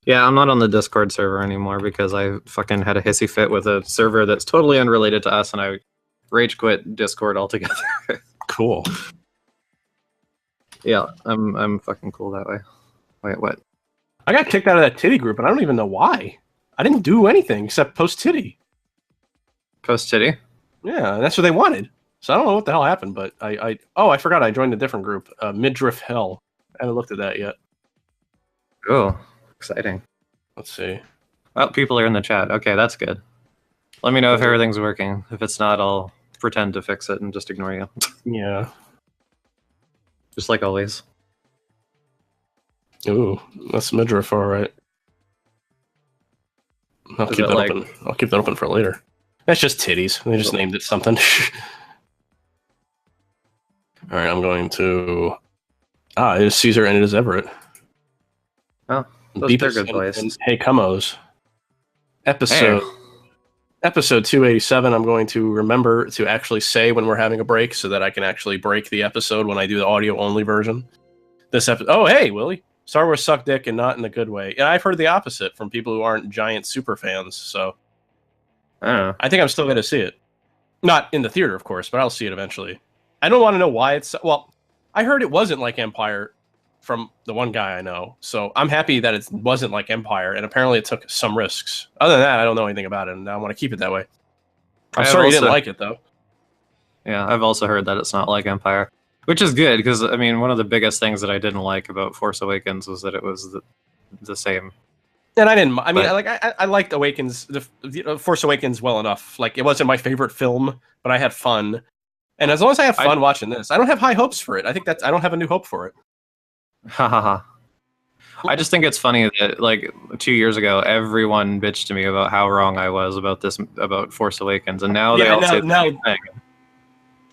Yeah, I'm not on the Discord server anymore because I fucking had a hissy fit with a server that's totally unrelated to us, and I rage quit Discord altogether. Cool. Yeah, I'm fucking cool that way. Wait, what? I got kicked out of that titty group, and I don't even know why. I didn't do anything except post titty. Post titty? Yeah, that's what they wanted. So I don't know what the hell happened, but I forgot I joined a different group, Midriff Hell. I haven't looked at that yet. Oh, exciting. Let's see. Well, people are in the chat. Okay, that's good. Let me know if everything's working. If it's not, I'll pretend to fix it and just ignore you. Yeah. Just like always. Ooh, that's midriff, all right. I'll keep that open. I'll keep that open for later. That's just titties. They just named it something. All right, I'm going to. It is Caesar and it is Everett. Oh, those are good boys. And Hey Cummos. Episode 287. I'm going to remember to actually say when we're having a break so that I can actually break the episode when I do the audio only version. This episode. Oh, hey, Willie. Star Wars suck dick and not in a good way. Yeah, I've heard the opposite from people who aren't giant super fans. So I think I'm still going to see it. Not in the theater, of course, but I'll see it eventually. I don't want to know why it's. Well, I heard it wasn't like Empire from the one guy I know. So I'm happy that it wasn't like Empire, and apparently it took some risks. Other than that, I don't know anything about it, and I want to keep it that way. I'm sorry you didn't like it, though. Yeah, I've also heard that it's not like Empire, which is good, because, I mean, one of the biggest things that I didn't like about Force Awakens was that it was the same. And I didn't. I mean, I liked Awakens, Force Awakens well enough. Like, it wasn't my favorite film, but I had fun. And as long as I have fun watching this, I don't have high hopes for it. I think I don't have a new hope for it. Ha ha ha. I just think it's funny that, like, 2 years ago, everyone bitched to me about how wrong I was about Force Awakens, and now they all say the same thing.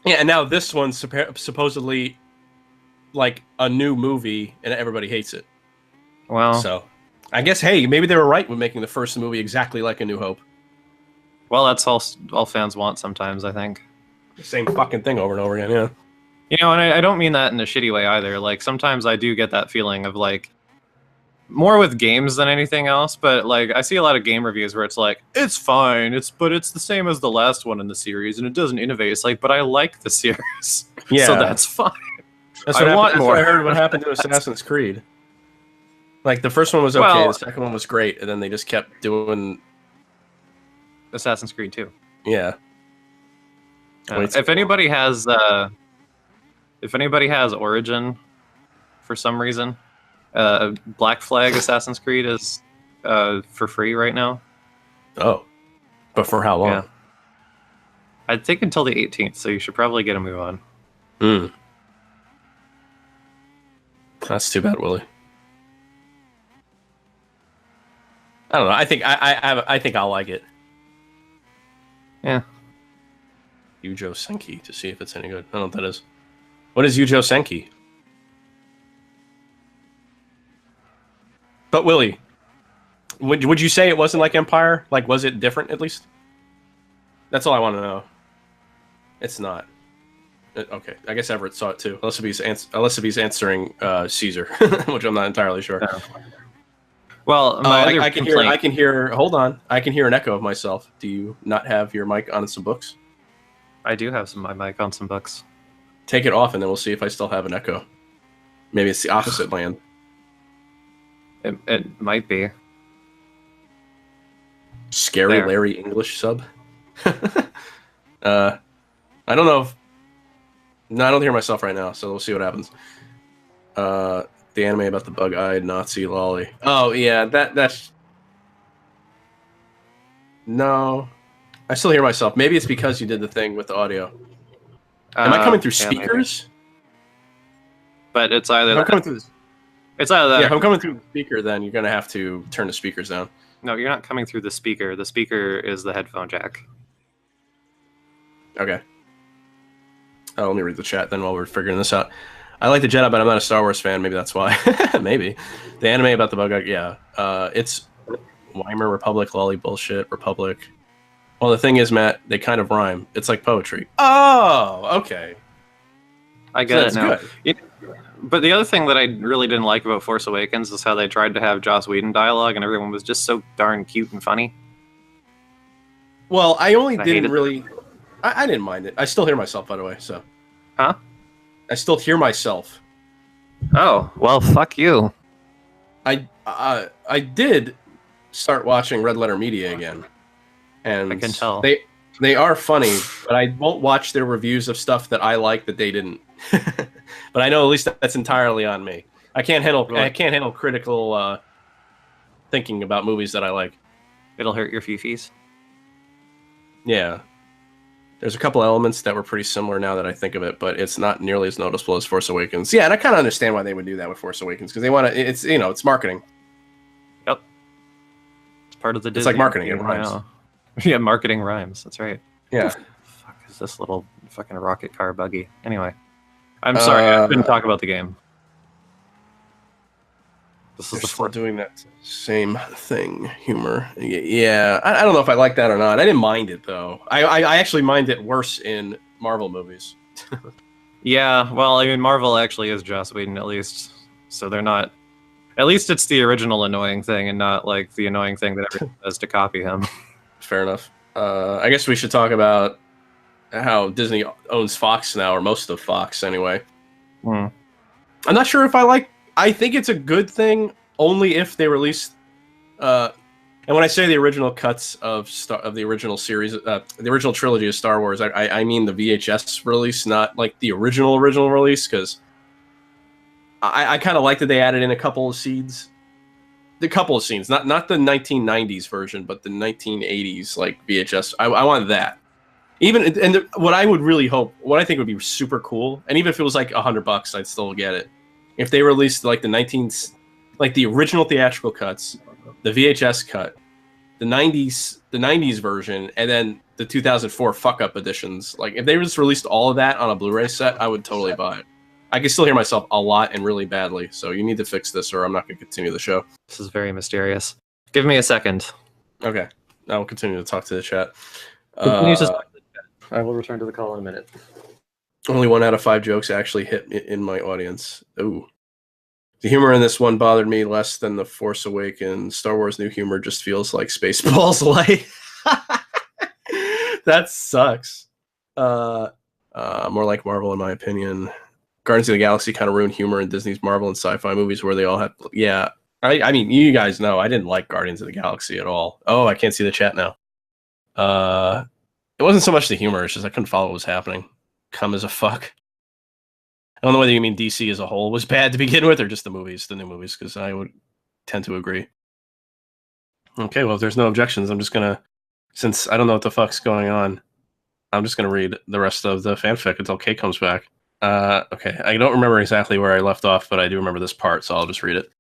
Yeah, and now this one's supposedly like a new movie, and everybody hates it. Well, so I guess, hey, maybe they were right with making the first movie exactly like A New Hope. Well, that's all fans want sometimes, I think. The same fucking thing over and over again, yeah. You know, and I don't mean that in a shitty way either. Like, sometimes I do get that feeling of, like, more with games than anything else, but, like, I see a lot of game reviews where it's like, it's fine, but it's the same as the last one in the series, and it doesn't innovate. It's like, but I like the series, yeah. So that's fine. That's what I heard what happened to Assassin's Creed. Like, the first one was okay, the second one was great, and then they just kept doing... Assassin's Creed 2. Yeah. If anybody has Origin, for some reason, Black Flag Assassin's Creed is for free right now. Oh, but for how long? Yeah. I think until the 18th, so you should probably get a move on. That's too bad, Willie. I don't know. I think I'll like it. Yeah. Yujo Senki to see if it's any good. I don't know what that is. What is Yujo Senki? But Willie, would you say it wasn't like Empire? Like, was it different at least? That's all I want to know. It's not. Okay, I guess Everett saw it too. Unless if he's answering Caesar, which I'm not entirely sure. No. Well, I can hear. Hold on, I can hear an echo of myself. Do you not have your mic on some books? I do have my mic on some books. Take it off, and then we'll see if I still have an echo. Maybe it's the opposite land. It might be. Scary there. Larry English sub. I don't know if... No, I don't hear myself right now, so we'll see what happens. The anime about the bug-eyed Nazi lolly. Oh, yeah, that's... No. I still hear myself. Maybe it's because you did the thing with the audio. Am I coming through speakers? But it's either... I'm coming through this. It's either that. Yeah, if I'm coming through the speaker, then you're going to have to turn the speakers down. No, you're not coming through the speaker. The speaker is the headphone jack. Okay. Oh, let me read the chat then while we're figuring this out. I like the Jedi, but I'm not a Star Wars fan. Maybe that's why. Maybe. The anime about the bug, yeah. It's Weimar Republic, lolly bullshit, Republic. Well, the thing is, Matt, they kind of rhyme. It's like poetry. Oh, okay. I get it now. But the other thing that I really didn't like about Force Awakens is how they tried to have Joss Whedon dialogue, and everyone was just so darn cute and funny. Well, I only I didn't hated really. I didn't mind it. I still hear myself, by the way. So. Huh? I still hear myself. Oh, well, fuck you. I did start watching Red Letter Media again, and I can tell. They are funny, but I won't watch their reviews of stuff that I like that they didn't. But I know at least that's entirely on me. I can't handle critical thinking about movies that I like. It'll hurt your fifis. Yeah. There's a couple elements that were pretty similar now that I think of it, but it's not nearly as noticeable as Force Awakens. Yeah, and I kind of understand why they would do that with Force Awakens because they want to. It's it's marketing. Yep. It's part of the Disney. It's like marketing. It rhymes. Yeah, marketing rhymes. That's right. Yeah. What the fuck is this little fucking rocket car buggy? Anyway, I'm sorry. I couldn't talk about the game. This is still doing that same thing, humor. Yeah, I don't know if I like that or not. I didn't mind it though. I actually mind it worse in Marvel movies. Yeah, well, I mean, Marvel actually is Joss Whedon at least, so they're not. At least it's the original annoying thing, and not like the annoying thing that everyone does to copy him. Fair enough. I guess we should talk about how Disney owns Fox now, or most of Fox anyway. I'm not sure if I think it's a good thing only if they release, and when I say the original cuts of the original series, the original trilogy of Star Wars, I mean the VHS release, not like the original release, because I kind of like that they added in a couple of scenes, not the 1990s version, but the 1980s like VHS. I want that. What I would really hope, what I think would be super cool, and even if it was like $100, I'd still get it. If they released like the original theatrical cuts, the VHS cut, the 90s version, and then the 2004 fuck up editions. Like if they just released all of that on a Blu-ray set, I would totally buy it. I can still hear myself a lot and really badly, so you need to fix this or I'm not going to continue the show. This is very mysterious. Give me a second. Okay. I will continue to talk to the chat. I will return to the call in a minute. Only 1 out of 5 jokes actually hit in my audience. Ooh. The humor in this one bothered me less than The Force Awakens. Star Wars new humor just feels like Spaceballs light. That sucks. More like Marvel, in my opinion. Guardians of the Galaxy kind of ruined humor in Disney's Marvel and sci-fi movies where they all have... Yeah. I mean, you guys know I didn't like Guardians of the Galaxy at all. Oh, I can't see the chat now. It wasn't so much the humor, it's just I couldn't follow what was happening. Come as a fuck. I don't know whether you mean DC as a whole was bad to begin with or just the new movies, because I would tend to agree. Okay, well, if there's no objections, I'm just going to, since I don't know what the fuck's going on, I'm just going to read the rest of the fanfic until Kate comes back. Okay, I don't remember exactly where I left off, but I do remember this part, so I'll just read it.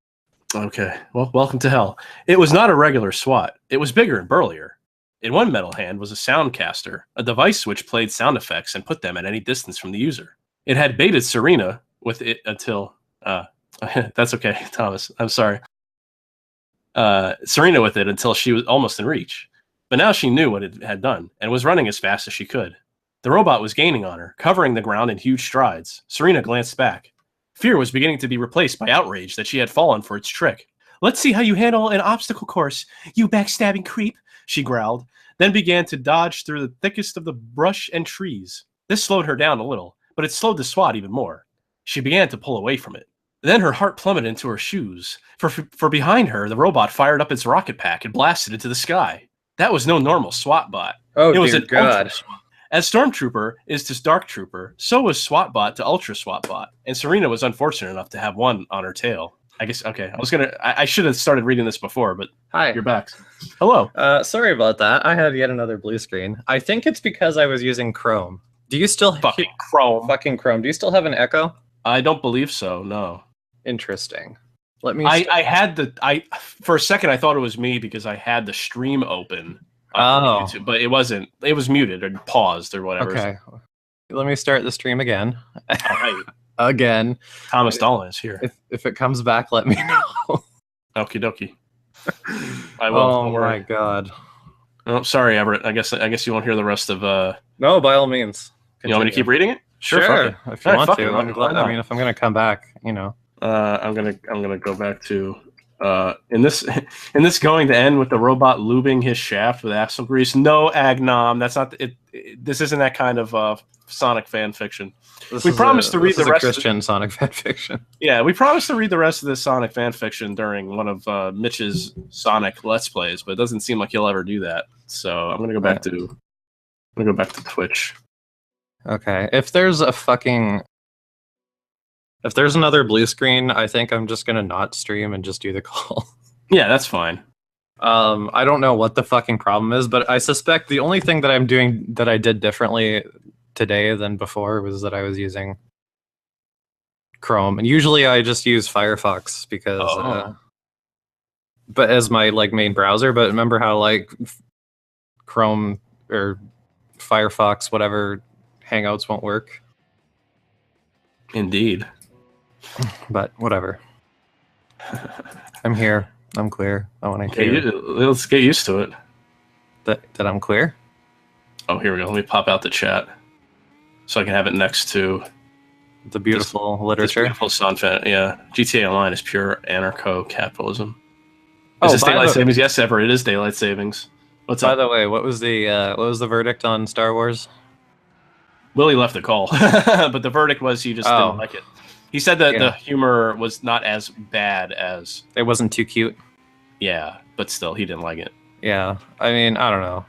Okay, well, welcome to hell. It was not a regular SWAT. It was bigger and burlier. In one metal hand was a soundcaster, a device which played sound effects and put them at any distance from the user. It had baited Serena with it until... that's okay, Thomas. I'm sorry. Serena with it until she was almost in reach. But now she knew what it had done and was running as fast as she could. The robot was gaining on her, covering the ground in huge strides. Serena glanced back. Fear was beginning to be replaced by outrage that she had fallen for its trick. "Let's see how you handle an obstacle course, you backstabbing creep," she growled, then began to dodge through the thickest of the brush and trees. This slowed her down a little, but it slowed the SWAT even more. She began to pull away from it. Then her heart plummeted into her shoes, for behind her, the robot fired up its rocket pack and blasted into the sky. That was no normal SWAT bot. Oh, it was dear an God. Ultra SWAT. As Stormtrooper is to Dark Trooper, so was SWAT bot to Ultra SWAT bot, and Serena was unfortunate enough to have one on her tail. I guess, okay, I should have started reading this before, but Hi. You're back. Hello. Sorry about that. I had yet another blue screen. I think it's because I was using Chrome. Do you still... Fucking Chrome. Fucking Chrome. Do you still have an echo? I don't believe so, no. Interesting. Let me... For a second, I thought it was me because I had the stream open. Oh. YouTube, but it wasn't. It was muted or paused or whatever. Okay. Let me start the stream again. All right. Again. Thomas Dolan is here. If it comes back, let me know. Okie dokie. I will. Oh my God. Oh, sorry, Everett. I guess you won't hear the rest of. No, by all means. You want me to keep reading it? Sure, fuck it. If you All right, want fuck to. it. I'm glad. I mean, if I'm gonna come back, you know. I'm gonna go back to in this going to end with the robot lubing his shaft with axle grease. No, Agnom, that's not it. This isn't that kind of Sonic fan fiction. We promised to read the rest of Christian Sonic fan fiction. Yeah, we promised to read the rest of this Sonic fan fiction during one of Mitch's Sonic Let's Plays, but it doesn't seem like he'll ever do that. So I'm gonna go back to Twitch. Okay, if there's another blue screen, I think I'm just gonna not stream and just do the call. Yeah, that's fine. I don't know what the fucking problem is, but I suspect the only thing that I'm doing that I did differently today than before was that I was using Chrome, and usually I just use Firefox because, but as my main browser. But remember how Chrome or Firefox, whatever, Hangouts won't work. Indeed. But whatever. I'm here. I'm clear. I want to hear. Let's get used to it. That I'm clear? Oh, here we go. Let me pop out the chat so I can have it next to the beautiful literature. This beautiful Sonfan. Yeah. GTA Online is pure anarcho-capitalism. Is this daylight savings? Yes, Ever. It is daylight savings. What's up? By the way, what was the verdict on Star Wars? Willie left a call, but the verdict was he just didn't like it. He said that the humor was not as bad as... It wasn't too cute? Yeah, but still, he didn't like it. Yeah, I mean, I don't know.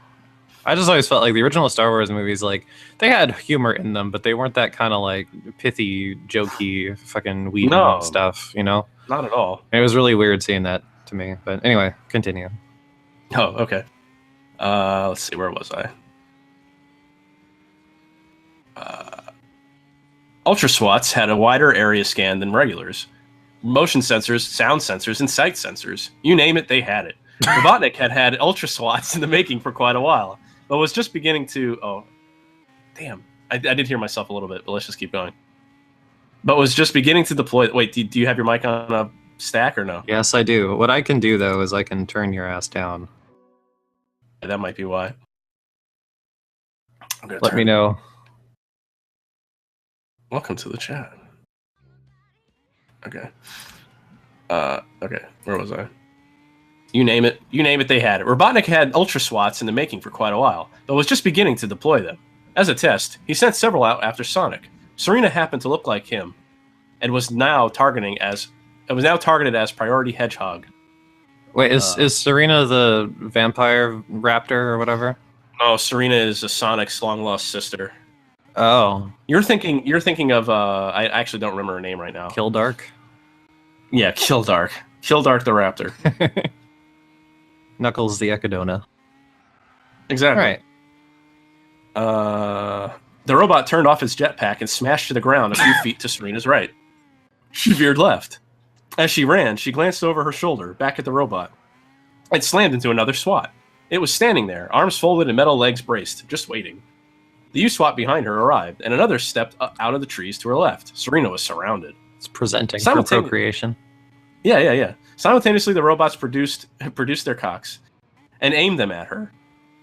I just always felt like the original Star Wars movies, they had humor in them, but they weren't that kind of, pithy, jokey, fucking weed stuff, you know? Not at all. And it was really weird seeing that to me. But anyway, continue. Oh, okay. Let's see, where was I? Ultra SWATs had a wider area scan than regulars. Motion sensors, sound sensors, and sight sensors. You name it, they had it. Robotnik had Ultra SWATs in the making for quite a while, but was just beginning to... Oh, damn. I did hear myself a little bit, but let's just keep going. But was just beginning to deploy... Wait, do you have your mic on a stack or no? Yes, I do. What I can do, though, is I can turn your ass down. That might be why. Let me know. Welcome to the chat. Okay. Okay, where was I? You name it, they had it. Robotnik had Ultra SWATs in the making for quite a while, but was just beginning to deploy them. As a test, he sent several out after Sonic. Serena happened to look like him, and was now targeted as Priority Hedgehog. Wait, is Serena the vampire raptor or whatever? No, Serena is a Sonic's long-lost sister. Oh. You're thinking of I actually don't remember her name right now. Kildark? Yeah, Kildark. Kildark the Raptor. Knuckles the Echidna. Exactly. Right. The robot turned off his jetpack and smashed to the ground a few feet to Serena's right. She veered left. As she ran, she glanced over her shoulder, back at the robot. It slammed into another SWAT. It was standing there, arms folded and metal legs braced, just waiting. The U-SWAT behind her arrived, and another stepped out of the trees to her left. Serena was surrounded. It's presenting for procreation. Yeah. Simultaneously, the robots produced their cocks and aimed them at her.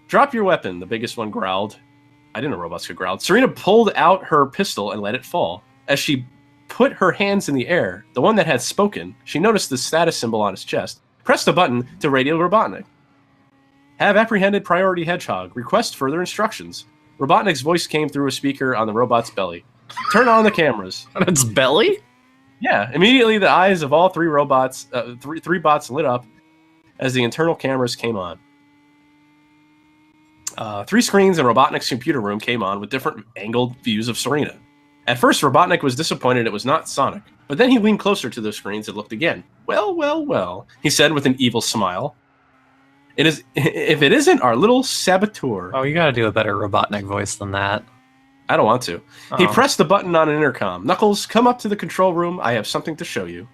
Drop your weapon, the biggest one growled. I didn't know robots could growl. Serena pulled out her pistol and let it fall. As she put her hands in the air, the one that had spoken, she noticed the status symbol on his chest, pressed a button to radio Robotnik. Have apprehended Priority Hedgehog. Request further instructions. Robotnik's voice came through a speaker on the robot's belly. Turn on the cameras. On its belly? Yeah. Immediately, the eyes of all three bots lit up as the internal cameras came on. 3 screens in Robotnik's computer room came on with different angled views of Serena. At first, Robotnik was disappointed it was not Sonic, but then he leaned closer to those screens and looked again. Well, he said with an evil smile. It is, if it isn't our little saboteur. Oh, you gotta do a better Robotnik voice than that. I don't want to. Oh. He pressed the button on an intercom. Knuckles, come up to the control room. I have something to show you.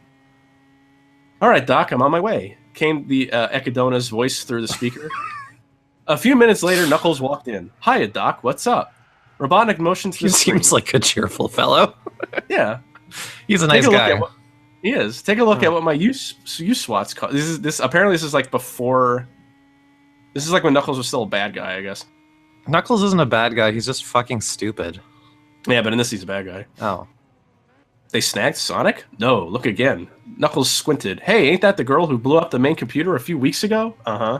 All right, Doc, I'm on my way, came the Echidna's voice through the speaker. A few minutes later, Knuckles walked in. Hiya, Doc, what's up? Robotnik motioned to the screen. He seems like a cheerful fellow. Yeah. He's a nice guy. He is. Take a look at what my U-SWATs call. Apparently this is like before... This is like when Knuckles was still a bad guy, I guess. Knuckles isn't a bad guy, he's just fucking stupid. Yeah, but in this, he's a bad guy. Oh. They snagged Sonic? No, look again. Knuckles squinted. Hey, ain't that the girl who blew up the main computer a few weeks ago? Uh-huh.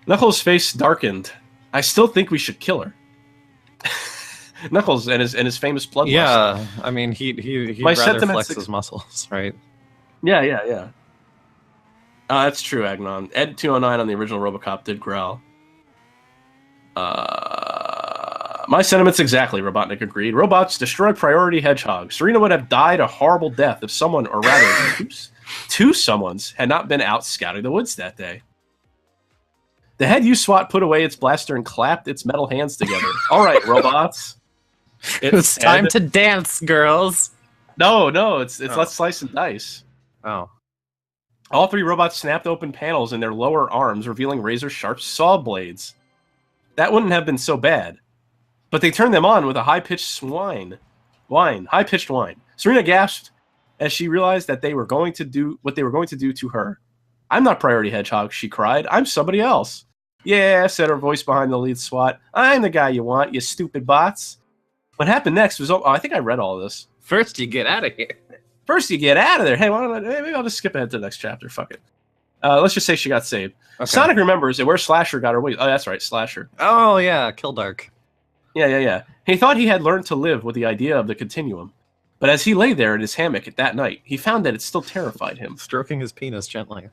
Knuckles' face darkened. I still think we should kill her. Knuckles and his famous bloodlust. Yeah, I mean, he'd rather flex his muscles, right? Yeah. That's true, Agnon. Ed 209 on the original RoboCop did growl. My sentiments exactly, Robotnik agreed. Robots destroyed Priority Hedgehog. Serena would have died a horrible death if someone, or rather, two someones, had not been out scouting the woods that day. The head U-SWAT put away its blaster and clapped its metal hands together. All right, robots. It's time to dance, girls. No, it's let's slice and dice. Oh. All three robots snapped open panels in their lower arms, revealing razor-sharp saw blades. That wouldn't have been so bad. But they turned them on with a high-pitched high-pitched whine. Serena gasped as she realized that they were going to do what they were going to do to her. I'm not Priority Hedgehog, she cried. I'm somebody else. Yeah, said her voice behind the lead SWAT. I'm the guy you want, you stupid bots. What happened next was... Oh, I think I read all of this. First, you get out of here. First, you get out of there. Hey, maybe I'll just skip ahead to the next chapter. Fuck it. Let's just say she got saved. Okay. Sonic remembers where Slasher got her weight. Oh, that's right, Slasher. Oh, yeah, Kildark. Yeah. He thought he had learned to live with the idea of the continuum. But as he lay there in his hammock that night, he found that it still terrified him. Stroking his penis gently.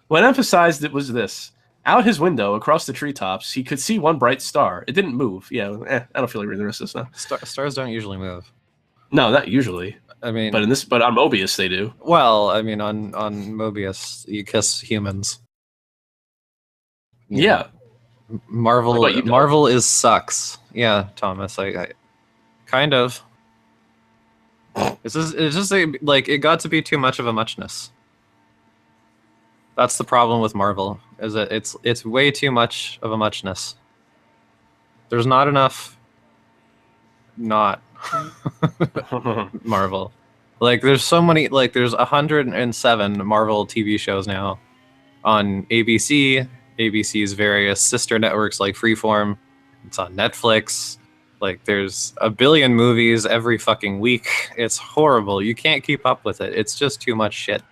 What emphasized it was this. Out his window, across the treetops, he could see one bright star. It didn't move. Yeah, I don't feel like reading the rest of this now. Stars don't usually move. No, not usually. I mean... But on Mobius, they do. Well, I mean, on Mobius, you kiss humans. Yeah. Marvel is sucks. Yeah, Thomas, I kind of. It's just like it got to be too much of a muchness. That's the problem with Marvel, is that it's way too much of a muchness. There's not enough not Marvel. Like there's so many, like there's 107 Marvel TV shows now on ABC, ABC's various sister networks like Freeform. It's on Netflix. Like there's a billion movies every fucking week. It's horrible. You can't keep up with it. It's just too much shit.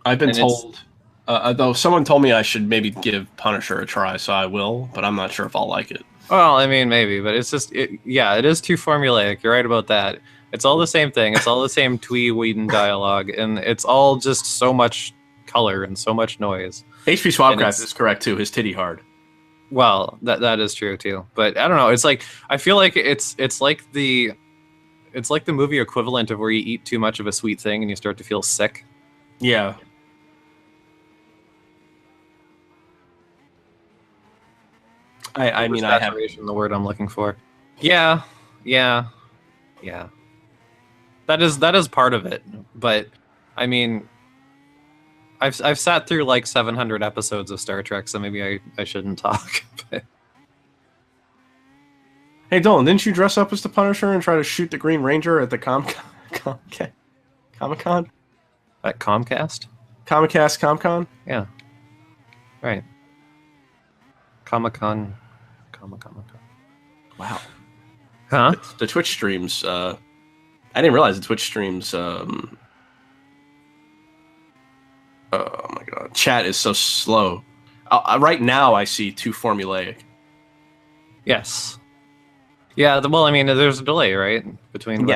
I've been told, though someone told me I should maybe give Punisher a try, so I will, but I'm not sure if I'll like it. Well, I mean, maybe, but it's just, it is too formulaic. You're right about that. It's all the same thing. It's all the same Twee Whedon dialogue, and it's all just so much color and so much noise. HP Swapcraft is correct too. His titty hard. Well, that is true too. But I don't know. It's like I feel like it's like the movie equivalent of where you eat too much of a sweet thing and you start to feel sick. Yeah. I mean, I have the word I'm looking for. Yeah. That is part of it. But I mean, I've sat through like 700 episodes of Star Trek, so maybe I shouldn't talk. But... Hey, Dolan, didn't you dress up as the Punisher and try to shoot the Green Ranger at the Comic-Con? At Comcast? Comic-Con? Yeah. Right. Comic-Con. Wow. Huh? The Twitch streams, I didn't realize the Twitch streams, oh my god, chat is so slow. Right now I see too formulaic. Yes. Yeah, well, I mean, there's a delay, right? Between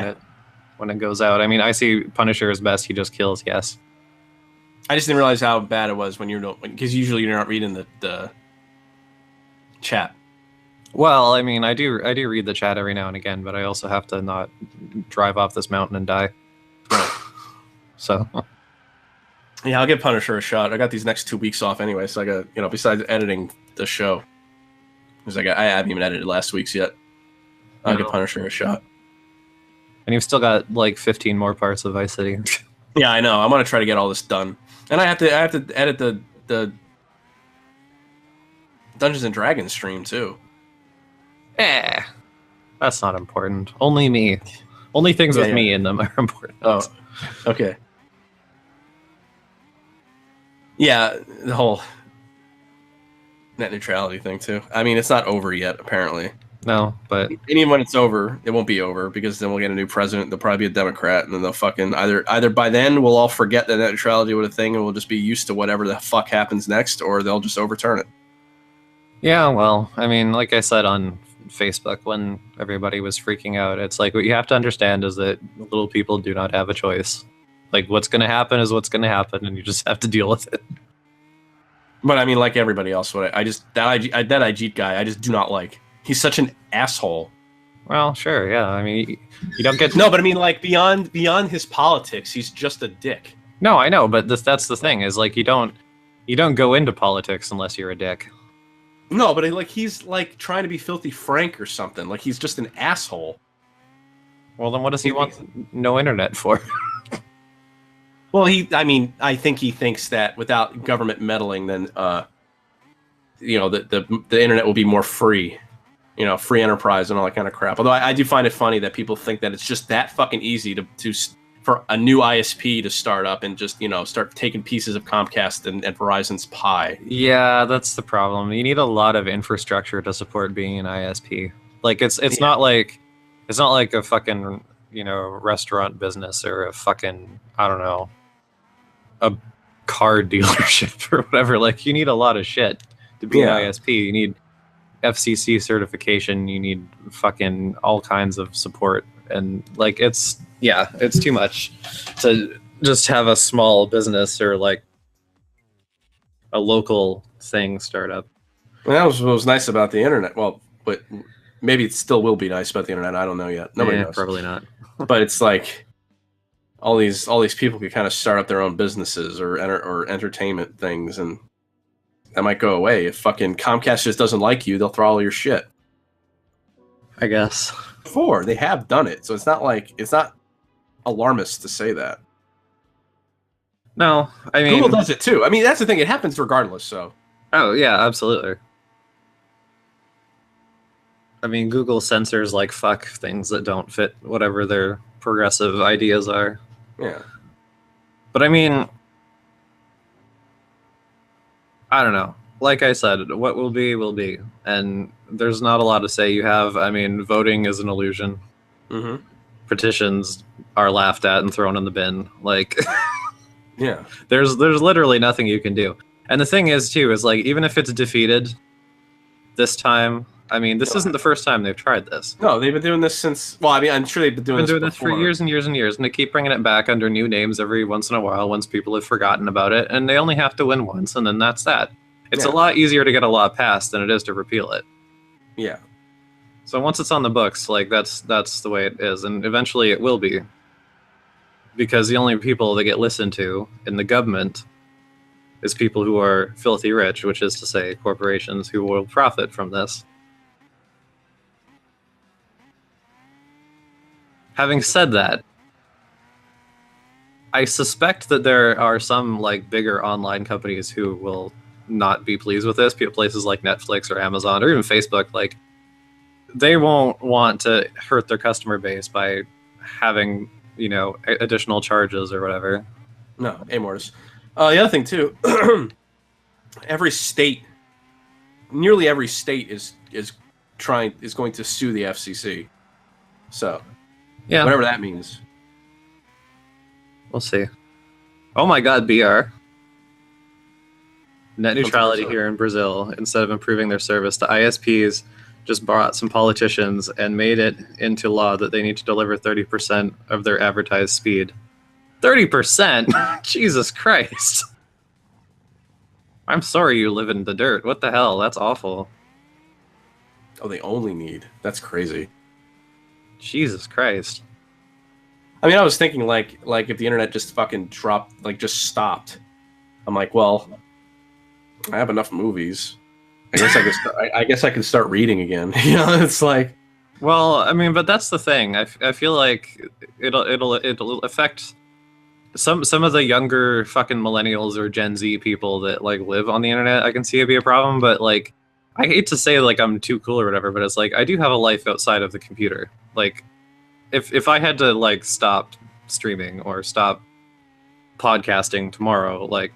when it goes out. I mean, I see Punisher as best, he just kills, yes. I just didn't realize how bad it was when you're not, because usually you're not reading the chat. Well, I mean, I do read the chat every now and again, but I also have to not drive off this mountain and die. Right. So... Yeah, I'll give Punisher a shot. I got these next 2 weeks off anyway, so I got, besides editing the show, because I haven't even edited last week's yet. I'll give Punisher a shot. And you've still got like 15 more parts of Vice City. Yeah, I know. I'm gonna try to get all this done, and I have to edit the Dungeons and Dragons stream too. That's not important. Only me. Only things with me in them are important. Oh, okay. Yeah, the whole net neutrality thing too. I mean, it's not over yet, apparently. No, but And even when it's over, it won't be over because then we'll get a new president. They'll probably be a Democrat, and then they'll fucking either by then we'll all forget that net neutrality was a thing, and we'll just be used to whatever the fuck happens next, or they'll just overturn it. yeah, well, I mean, like I said on Facebook when everybody was freaking out, it's like what you have to understand is that little people do not have a choice. Like what's going to happen is what's going to happen, and you just have to deal with it. But I mean, like everybody else, what I just that Ajit guy, I just do not like. He's such an asshole. Well, sure, yeah. I mean, you don't get No, but I mean, like beyond his politics, he's just a dick. No, I know, but that's the thing is like you don't go into politics unless you're a dick. No, but he's like trying to be filthy frank or something. Like he's just an asshole. Well, then what does he want no internet for? Well, I think he thinks that without government meddling, then the internet will be more free. Free enterprise and all that kind of crap. Although I do find it funny that people think that it's just that fucking easy for a new ISP to start up and just, start taking pieces of Comcast and Verizon's pie. Yeah, that's the problem. You need a lot of infrastructure to support being an ISP. Like it's not like a fucking, restaurant business or a fucking, I don't know, a car dealership or whatever. Like you need a lot of shit to be an ISP. You need FCC certification, you need fucking all kinds of support, and like it's too much to just have a small business or like a local thing start up. Well, that was what was nice about the internet. Well, but maybe it still will be nice about the internet. I don't know yet. Nobody knows. Probably not. But it's like all these people could kind of start up their own businesses or entertainment things, and that might go away. If fucking Comcast just doesn't like you, they'll throw all your shit. I guess. Before, they have done it, so it's not alarmist to say that. No, I mean... Google does it too. I mean, that's the thing. It happens regardless, so... Oh, yeah, absolutely. I mean, Google censors like fuck things that don't fit whatever their progressive ideas are. Yeah. But I mean... I don't know. Like I said, what will be, will be. And there's not a lot to say. You have, I mean, voting is an illusion. Mm-hmm. Petitions are laughed at and thrown in the bin. Like, yeah. There's literally nothing you can do. And the thing is, too, is like, even if it's defeated this time, I mean, this isn't the first time they've tried this. No, they've been doing this since, well, I mean, I'm sure they've been doing this for years and years and years, and they keep bringing it back under new names every once in a while once people have forgotten about it, and they only have to win once, and then that's that. It's a lot easier to get a law passed than it is to repeal it. Yeah. So once it's on the books, like, that's the way it is, and eventually it will be. Because the only people that get listened to in the government is people who are filthy rich, which is to say corporations who will profit from this. Having said that, I suspect that there are some like bigger online companies who will not be pleased with this. Places like Netflix or Amazon or even Facebook, like they won't want to hurt their customer base by having, additional charges or whatever. No, amortis. The other thing too, nearly every state is going to sue the FCC. So. Yeah. Whatever that means. We'll see. Oh my god, BR. Net neutrality here in Brazil, instead of improving their service, the ISPs just brought some politicians and made it into law that they need to deliver 30% of their advertised speed. 30%? Jesus Christ. I'm sorry you live in the dirt. What the hell? That's awful. Oh, they only need. That's crazy. Jesus Christ. I mean, I was thinking like if the internet just fucking dropped, like just stopped. I'm like, well, I have enough movies. I guess I can start reading again. It's like. Well, I mean, but that's the thing. I feel like it'll affect some of the younger fucking millennials or Gen Z people that like live on the internet. I can see it be a problem, but like, I hate to say like I'm too cool or whatever, but it's like I do have a life outside of the computer. Like, if I had to like stop streaming or stop podcasting tomorrow, like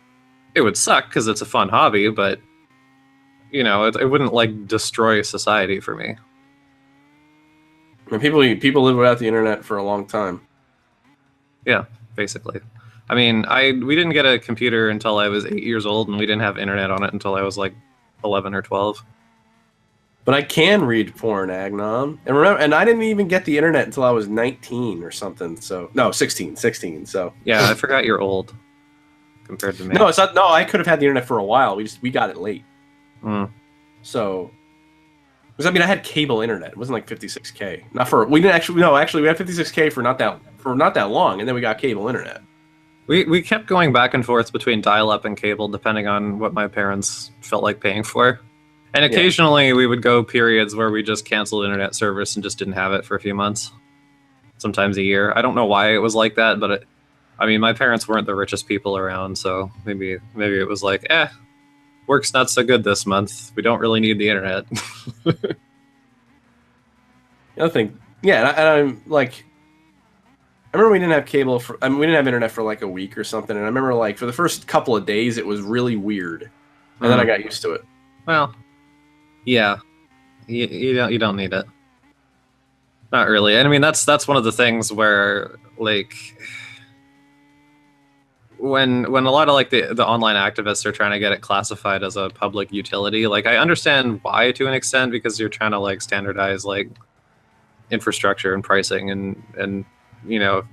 it would suck because it's a fun hobby, but it wouldn't like destroy society for me. And people live without the internet for a long time. Yeah, basically. I mean, we didn't get a computer until I was 8 years old, and we didn't have internet on it until I was like 11 or 12. But I can read porn, Agnon. And remember, and I didn't even get the internet until I was 19 or something. So no, 16. So yeah, I forgot you're old compared to me. No, it's not. No, I could have had the internet for a while. We got it late. So, because I mean, I had cable internet. It wasn't like 56K. Not for we didn't actually. No, actually, we had 56K for not that long, and then we got cable internet. We kept going back and forth between dial-up and cable, depending on what my parents felt like paying for. And occasionally we would go periods where we just canceled internet service and just didn't have it for a few months. Sometimes a year. I don't know why it was like that, but I mean, my parents weren't the richest people around, so maybe it was like, work's not so good this month. We don't really need the internet. The other thing, and I'm like, I remember we didn't have cable we didn't have internet for like a week or something, and I remember like for the first couple of days it was really weird, and then I got used to it. Well, yeah, you don't need it. Not really. And I mean, that's one of the things where like when a lot of like the online activists are trying to get it classified as a public utility, like I understand why to an extent, because you're trying to like standardize like infrastructure and pricing and you know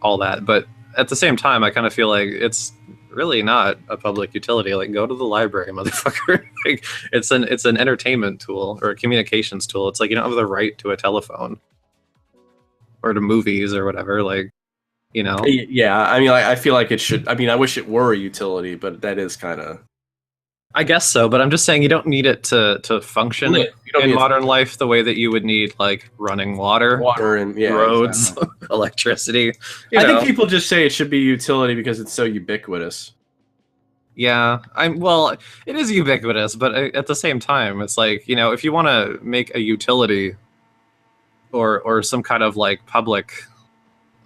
all that, but at the same time I kind of feel like it's really not a public utility. Like, go to the library, motherfucker. Like, it's an entertainment tool or a communications tool. It's like you don't have the right to a telephone or to movies or whatever. Like, you know. Yeah, I mean, I feel like it should. I mean, I wish it were a utility, but that is kind of. I guess so, but I'm just saying you don't need it to function in modern life the way that you would need like running water and roads, exactly. Electricity. I think people just say it should be a utility because it's so ubiquitous. Yeah, it is ubiquitous, but at the same time, it's like, you know, if you want to make a utility or some kind of like public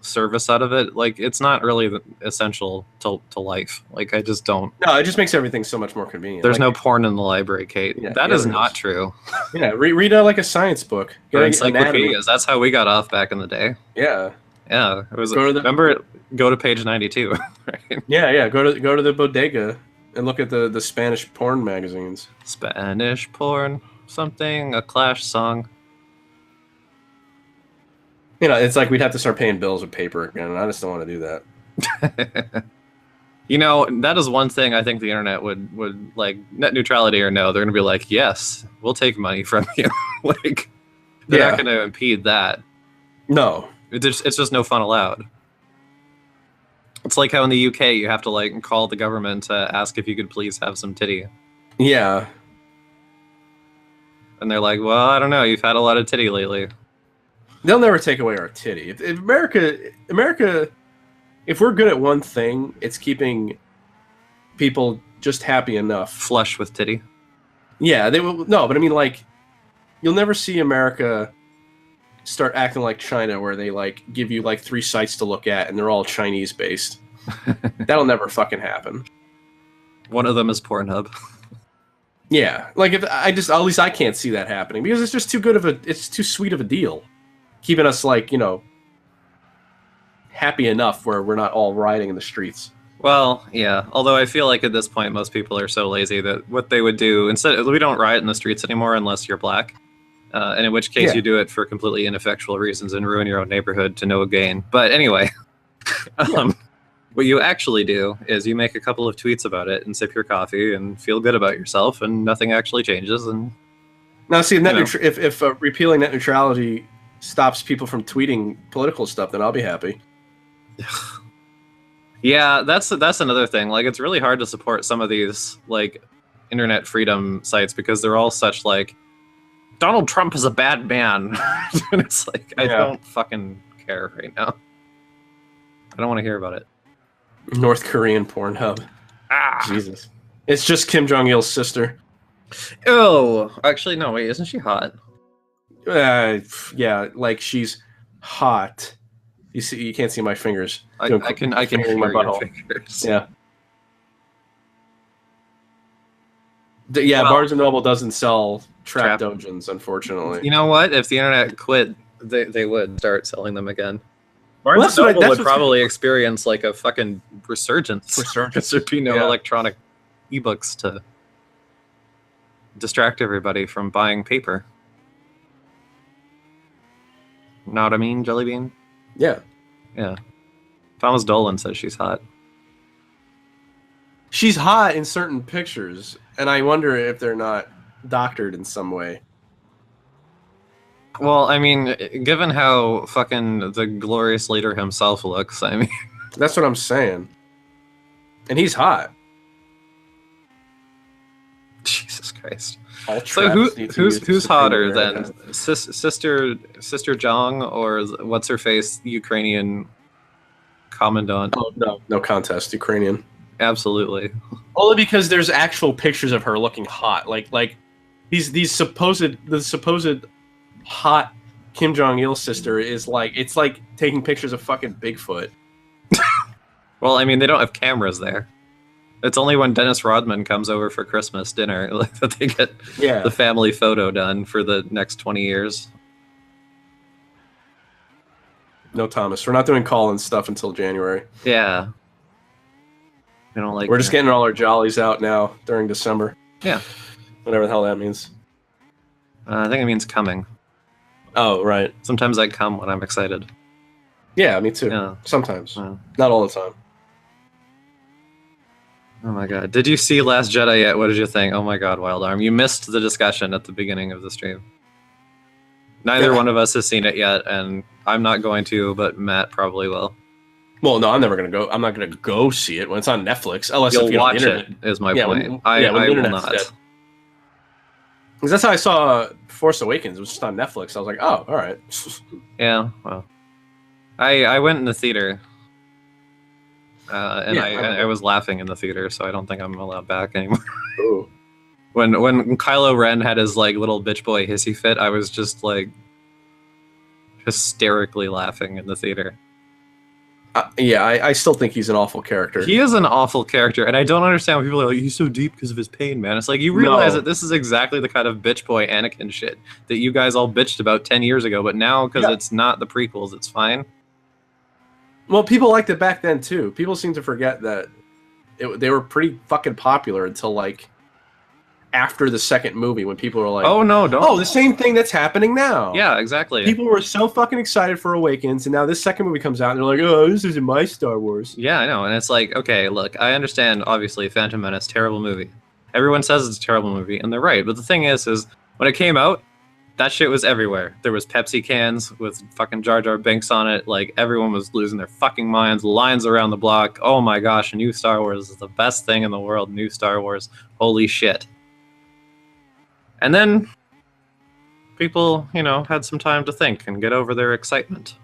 service out of it, like it's not really essential to life. Like, I just don't. No, it just makes everything so much more convenient. There's no porn in the library, Kate. Yeah, that is not true. Yeah, read like a science book. Or encyclopedias. That's how we got off back in the day. Yeah. Yeah. It was. Go to page 92. Right? Yeah. Go to the bodega and look at the Spanish porn magazines. Spanish porn, something, a Clash song. You know, it's like we'd have to start paying bills with paper again, and I just don't want to do that. You know, that is one thing I think the internet would like, net neutrality or no, they're going to be like, yes, we'll take money from you. Like, they're not going to impede that. No. It's just no fun allowed. It's like how in the UK you have to like call the government to ask if you could please have some titty. Yeah. And they're like, well, I don't know, you've had a lot of titty lately. They'll never take away our titty. If America, if we're good at one thing, it's keeping people just happy enough. Flush with titty. Yeah, they will. No, but I mean, like, you'll never see America start acting like China, where they like give you like 3 sites to look at, and they're all Chinese based. That'll never fucking happen. One of them is Pornhub. Yeah, like at least I can't see that happening because it's just it's too sweet of a deal. Keeping us, like, you know, happy enough where we're not all rioting in the streets. Well, yeah. Although I feel like at this point, most people are so lazy that what they would do, instead, we don't riot in the streets anymore unless you're black. And in which case you do it for completely ineffectual reasons and ruin your own neighborhood to no gain. But anyway, what you actually do is you make a couple of tweets about it and sip your coffee and feel good about yourself, and nothing actually changes. And now, see, if repealing net neutrality stops people from tweeting political stuff, then I'll be happy. Yeah, that's another thing. Like, it's really hard to support some of these like internet freedom sites because they're all such like, Donald Trump is a bad man. And it's like, I don't fucking care right now. I don't want to hear about it. North Korean Pornhub. Jesus. It's just Kim Jong-il's sister. Oh, actually, no, wait, isn't she hot? Yeah, like she's hot. You can't see my fingers. I can hear my your fingers. Yeah. Yeah, well, Barnes & Noble doesn't sell trap dungeons, unfortunately. You know what? If the internet quit They would start selling them again. Well, Barnes and Noble would what's probably experience like a fucking resurgence. Resurgence. There'd be no Yeah. electronic ebooks to distract everybody from buying paper. Know what I mean, Jellybean? Yeah. Yeah. Thomas Dolan says she's hot. She's hot in certain pictures, and I wonder if they're not doctored in some way. Well, I mean, given how fucking the glorious leader himself looks, I mean... That's what I'm saying. And he's hot. Jesus Christ. All So who's hotter than Sister Jong or what's her face Ukrainian commandant? Oh no contest, Ukrainian. Absolutely. Only because there's actual pictures of her looking hot, like these supposed hot Kim Jong Il sister is like it's like taking pictures of fucking Bigfoot. Well, I mean they don't have cameras there. It's only when Dennis Rodman comes over for Christmas dinner like, that they get the family photo done for the next 20 years. No, Thomas, we're not doing call-in stuff until January. Yeah. We don't like. We're just getting all our jollies out now during December. Yeah. Whatever the hell that means. I think it means coming. Oh, right. Sometimes I come when I'm excited. Yeah, me too. Yeah. Sometimes. Not all the time. Oh my god. Did you see Last Jedi yet? What did you think? Oh my god, Wild Arm. You missed the discussion at the beginning of the stream. Neither one of us has seen it yet, and I'm not going to, but Matt probably will. Well, no, I'm never going to go. I'm not going to go see it when it's on Netflix. Unless You'll if you watch it, is my point. I will not. Because that's how I saw Force Awakens. It was just on Netflix. I was like, oh, all right. Yeah, well. I went in the theater. And I was laughing in the theater, so I don't think I'm allowed back anymore. Ooh. When Kylo Ren had his like little bitch boy hissy fit, I was just like hysterically laughing in the theater. Yeah, I still think he's an awful character. He is an awful character, and I don't understand why people are like, he's so deep because of his pain, man. It's like, you realize that this is exactly the kind of bitch boy Anakin shit that you guys all bitched about 10 years ago, but now, because it's not the prequels, it's fine. Well, people liked it back then, too. People seem to forget that they were pretty fucking popular until, like, after the second movie, when people were like, oh, no, don't. Oh, the same thing that's happening now. Yeah, exactly. People were so fucking excited for Awakens, and now this second movie comes out, and they're like, oh, this isn't my Star Wars. Yeah, I know, and it's like, okay, look, I understand, obviously, Phantom Menace, terrible movie. Everyone says it's a terrible movie, and they're right, but the thing is when it came out, that shit was everywhere. There was Pepsi cans with fucking Jar Jar Binks on it. Like, everyone was losing their fucking minds. Lines around the block. Oh my gosh, new Star Wars is the best thing in the world. New Star Wars. Holy shit. And then people, had some time to think and get over their excitement.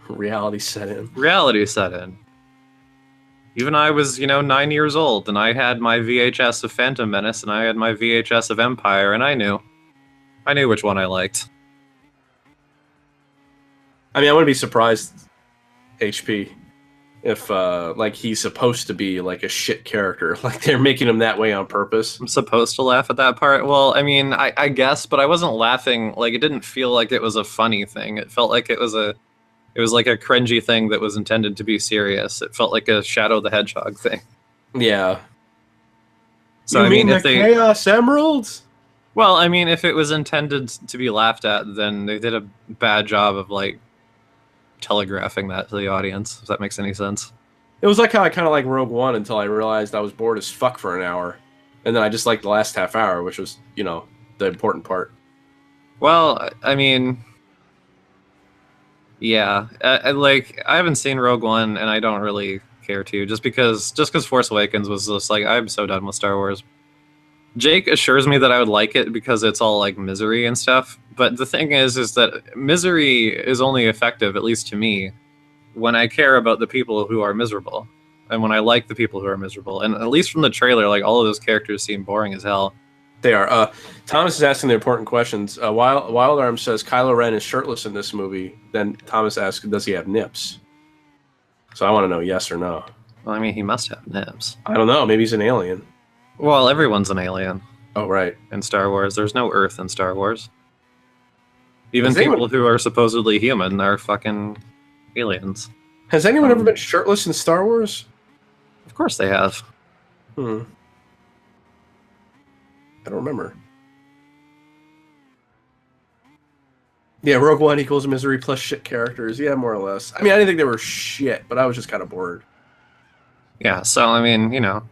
Reality set in. Reality set in. Even I was, 9 years old, and I had my VHS of Phantom Menace, and I had my VHS of Empire, and I knew which one I liked. I mean, I wouldn't be surprised, HP, if, he's supposed to be, like, a shit character. Like, they're making him that way on purpose. I'm supposed to laugh at that part? Well, I mean, I guess, but I wasn't laughing, like, it didn't feel like it was a funny thing. It felt like it was like a cringy thing that was intended to be serious. It felt like a Shadow the Hedgehog thing. Yeah. So I mean, if the Chaos Emeralds? Well, I mean, if it was intended to be laughed at, then they did a bad job of like telegraphing that to the audience. If that makes any sense. It was like how I kind of like Rogue One until I realized I was bored as fuck for an hour, and then I just liked the last half hour, which was the important part. Well, I mean. Yeah, I haven't seen Rogue One, and I don't really care to, just because Force Awakens was just like, I'm so done with Star Wars. Jake assures me that I would like it because it's all like misery and stuff, but the thing is that misery is only effective, at least to me, when I care about the people who are miserable, and when I like the people who are miserable. And at least from the trailer, like, all of those characters seem boring as hell. They are. Thomas is asking the important questions. Wild Arm says Kylo Ren is shirtless in this movie. Then Thomas asks, does he have nips? So I want to know yes or no. Well, I mean, he must have nips. I don't know. Maybe he's an alien. Well, everyone's an alien. Oh, right. In Star Wars. There's no Earth in Star Wars. Even people who are supposedly human are fucking aliens. Has anyone ever been shirtless in Star Wars? Of course they have. I don't remember. Yeah, Rogue One equals misery plus shit characters. Yeah, more or less. I mean, I didn't think they were shit, but I was just kind of bored. Yeah, so I mean, you know,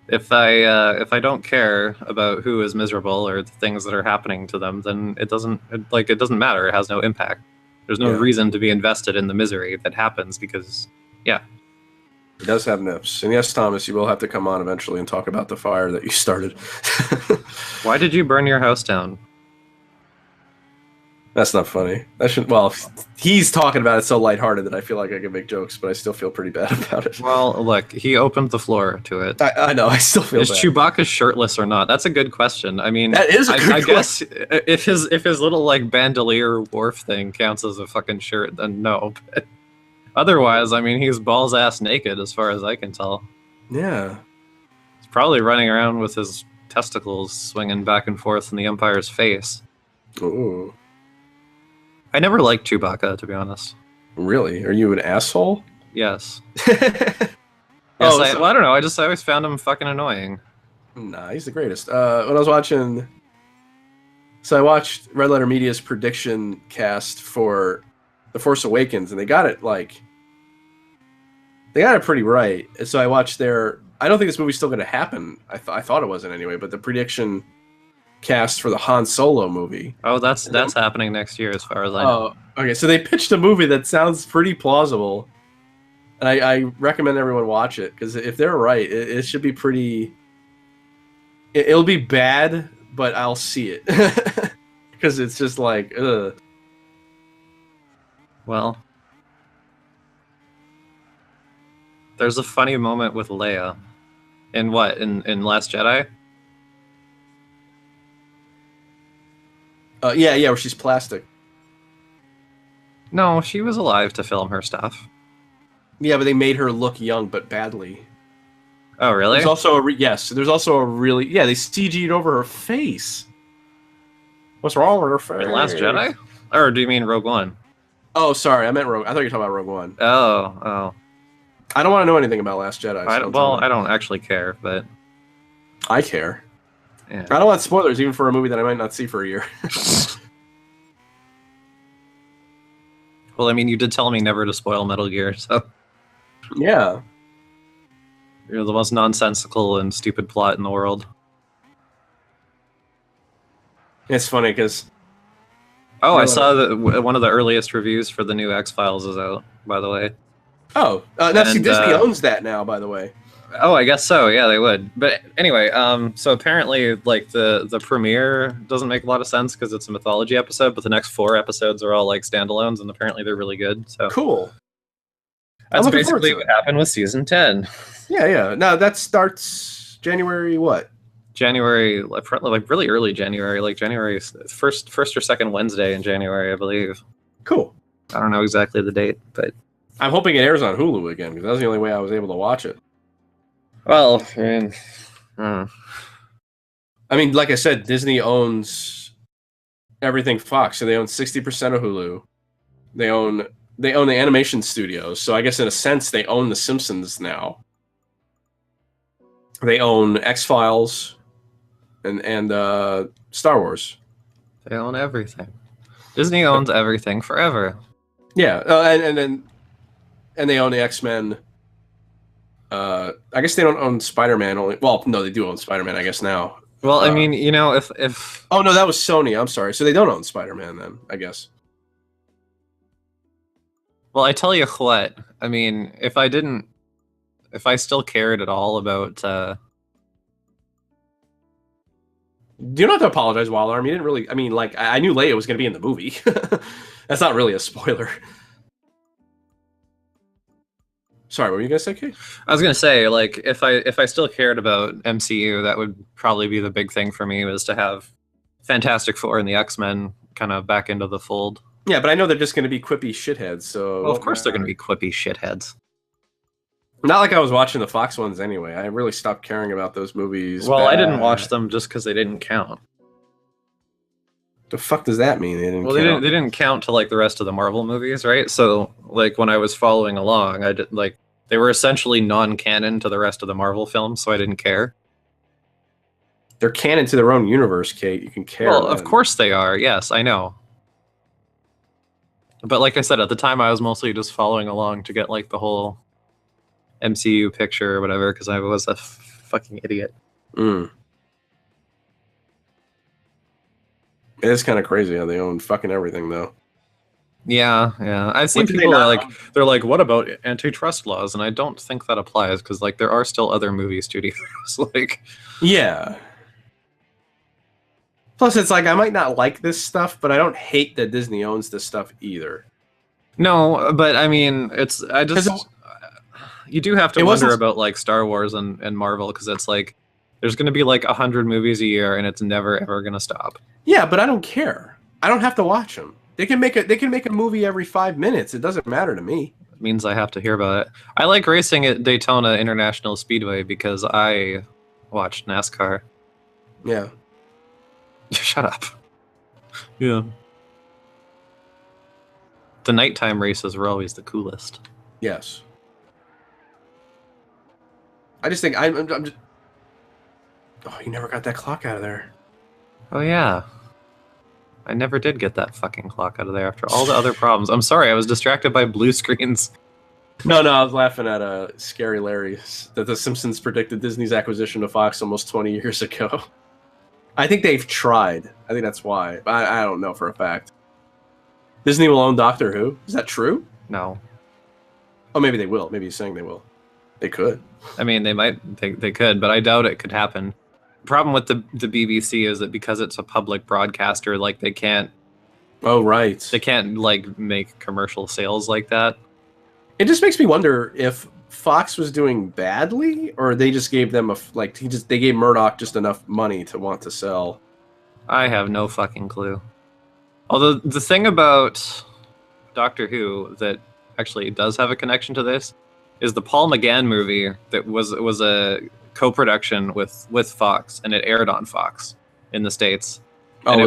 if I don't care about who is miserable or the things that are happening to them, then it doesn't matter. It has no impact. There's no reason to be invested in the misery that happens because, yeah. It does have nips. And yes, Thomas, you will have to come on eventually and talk about the fire that you started. Why did you burn your house down? That's not funny. That should. Well, he's talking about it so lighthearted that I feel like I can make jokes, but I still feel pretty bad about it. Well, look, he opened the floor to it. I know. I still feel bad. Is Chewbacca shirtless or not? That's a good question. I mean, that is a good question. I guess if his little like bandolier wharf thing counts as a fucking shirt, then no. But otherwise, I mean, he's balls ass naked as far as I can tell. Yeah. He's probably running around with his testicles swinging back and forth in the Empire's face. Ooh. I never liked Chewbacca, to be honest. Really? Are you an asshole? Yes. Well, I don't know. I always found him fucking annoying. Nah, he's the greatest. When I was watching... So I watched Red Letter Media's prediction cast for The Force Awakens, and they got it, like... They got it pretty right. So I watched their... I don't think this movie's still going to happen. I thought it wasn't anyway, but the prediction... cast for the Han Solo movie. Oh, that's happening next year, as far as I know. Oh, okay. So they pitched a movie that sounds pretty plausible, and I recommend everyone watch it because if they're right, it should be pretty. It'll be bad, but I'll see it because it's just like, ugh. Well, there's a funny moment with Leia. In what? In Last Jedi? Yeah, where she's plastic. No, she was alive to film her stuff. Yeah, but they made her look young, but badly. Oh, really? There's also there's also a really... Yeah, they CG'd over her face. What's wrong with her face? In Last Jedi? Or do you mean Rogue One? Oh, sorry, I meant Rogue... I thought you were talking about Rogue One. Oh. I don't want to know anything about Last Jedi. So I don't actually care, but... I care. Yeah. I don't want spoilers, even for a movie that I might not see for a year. Well, I mean, you did tell me never to spoil Metal Gear, so... Yeah. You're the most nonsensical and stupid plot in the world. It's funny, because... Oh, I saw that one of the earliest reviews for the new X-Files is out, by the way. Oh, see, Disney owns that now, by the way. Oh, I guess so. Yeah, they would. But anyway, so apparently, like the premiere doesn't make a lot of sense because it's a mythology episode, but the next 4 episodes are all like standalones, and apparently they're really good. So cool. That's basically what happened with season 10. Yeah. No, that starts January what? January, like really early January, like January first or second Wednesday in January, I believe. Cool. I don't know exactly the date, but I'm hoping it airs on Hulu again because that was the only way I was able to watch it. Well, I mean, like I said, Disney owns everything Fox, so they own 60% of Hulu. They own the animation studios, so I guess in a sense they own The Simpsons now. They own X-Files and Star Wars. They own everything. Disney owns everything forever. Yeah, and they own the X-Men. I guess they don't own Spider-Man only. Well, no, they do own Spider-Man, I guess now. Well, I mean, you know, if oh no, that was Sony. I'm sorry. So they don't own Spider-Man then, I guess. Well, I tell you what. I mean, if I still cared at all about. You don't have to apologize, Wildarm. You didn't really. I mean, like I knew Leia was going to be in the movie. That's not really a spoiler. Sorry, what were you gonna say, Kate? I was gonna say, like, if I still cared about MCU, that would probably be the big thing for me, was to have Fantastic Four and the X-Men kind of back into the fold. Yeah, but I know they're just gonna be quippy shitheads, so... Well, of course they're gonna be quippy shitheads. Not like I was watching the Fox ones anyway. I really stopped caring about those movies. Well, I didn't watch them just because they didn't count. The fuck does that mean? They didn't Well, count? they didn't count to like the rest of the Marvel movies, right? So like when I was following along, I did like they were essentially non-canon to the rest of the Marvel films, so I didn't care. They're canon to their own universe, Kate. You can care. Well, man. of course they are. Yes, I know. But like I said, at the time I was mostly just following along to get like the whole MCU picture or whatever, because I was a fucking idiot. Mm. It is kind of crazy how they own fucking everything, though. Yeah, yeah. I've seen people that are like, they're like, what about antitrust laws? And I don't think that applies because like there are still other movie studios. Like, yeah. Plus, it's like I might not like this stuff, but I don't hate that Disney owns this stuff either. No, but I mean, it's you do have to wonder about like Star Wars and Marvel because it's like there's going to be like 100 movies a year and it's never ever going to stop. Yeah, but I don't care. I don't have to watch them. They can make a movie every 5 minutes. It doesn't matter to me. It means I have to hear about it. I like racing at Daytona International Speedway because I watched NASCAR. Yeah. Shut up. Yeah. The nighttime races were always the coolest. Yes. I just think I'm just. Oh, you never got that clock out of there. Oh yeah. I never did get that fucking clock out of there after all the other problems. I'm sorry, I was distracted by blue screens. No, I was laughing at Scary Larry that The Simpsons predicted Disney's acquisition of Fox almost 20 years ago. I think they've tried. I think that's why. I don't know for a fact. Disney will own Doctor Who. Is that true? No. Oh, maybe they will. Maybe he's saying they will. They could. I mean, they might. They could, but I doubt it could happen. The problem with the BBC is that because it's a public broadcaster, like they can't. Oh right. They can't like make commercial sales like that. It just makes me wonder if Fox was doing badly, or they just gave them they gave Murdoch just enough money to want to sell. I have no fucking clue. Although the thing about Doctor Who that actually does have a connection to this is the Paul McGann movie that was a co-production with Fox, and it aired on Fox in the States. Oh,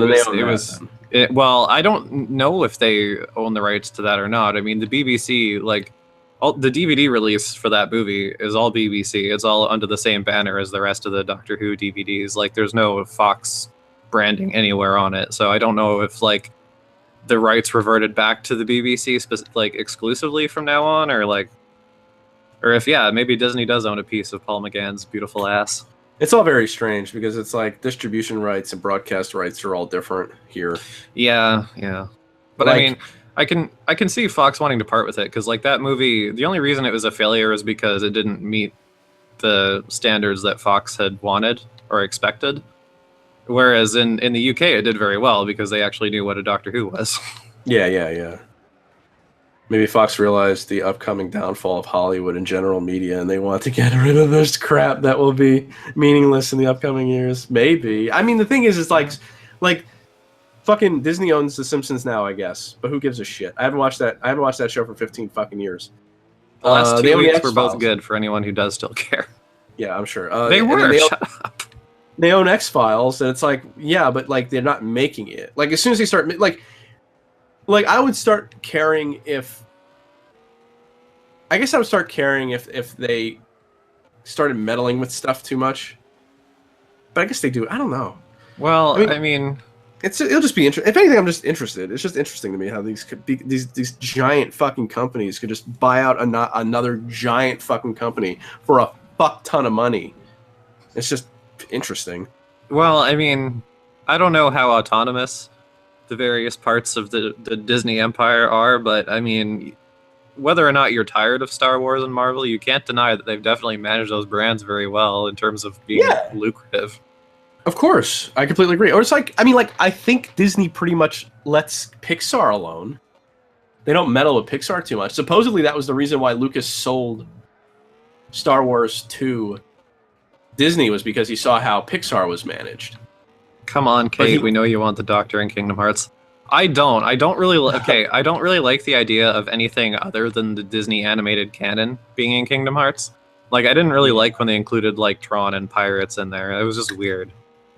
and well, I don't know if they own the rights to that or not. I mean, the BBC, like, the DVD release for that movie is all BBC. It's all under the same banner as the rest of the Doctor Who DVDs. Like, there's no Fox branding anywhere on it. So I don't know if, like, the rights reverted back to the BBC, like, exclusively from now on, or, like, or if, yeah, maybe Disney does own a piece of Paul McGann's beautiful ass. It's all very strange because it's like distribution rights and broadcast rights are all different here. Yeah, yeah. But like, I mean, I can see Fox wanting to part with it because like that movie, the only reason it was a failure is because it didn't meet the standards that Fox had wanted or expected. Whereas in the UK it did very well because they actually knew what a Doctor Who was. Yeah. Maybe Fox realized the upcoming downfall of Hollywood and general media, and they want to get rid of this crap that will be meaningless in the upcoming years. Maybe. I mean, the thing is like, fucking Disney owns The Simpsons now, I guess. But who gives a shit? I haven't watched that show for 15 fucking years. The last 2 weeks were both good for anyone who does still care. Yeah, I'm sure. They were. Shut up. They own X-Files, and it's like, yeah, but like they're not making it. Like as soon as they start, like I would start caring if. I guess I would start caring if they started meddling with stuff too much. But I guess they do. I don't know. Well, I mean it'll just be interesting. If anything, I'm just interested. It's just interesting to me how these giant fucking companies could just buy out another giant fucking company for a fuck ton of money. It's just interesting. Well, I mean, I don't know how autonomous the various parts of the Disney empire are, but I mean, whether or not you're tired of Star Wars and Marvel, you can't deny that they've definitely managed those brands very well in terms of being lucrative. Of course, I completely agree. Or it's like, I mean, like, I think Disney pretty much lets Pixar alone. They don't meddle with Pixar too much. Supposedly, that was the reason why Lucas sold Star Wars to Disney, was because he saw how Pixar was managed. Come on, Kate. We know you want the Doctor in Kingdom Hearts. I don't really I don't really like the idea of anything other than the Disney animated canon being in Kingdom Hearts. Like, I didn't really like when they included like Tron and pirates in there. It was just weird.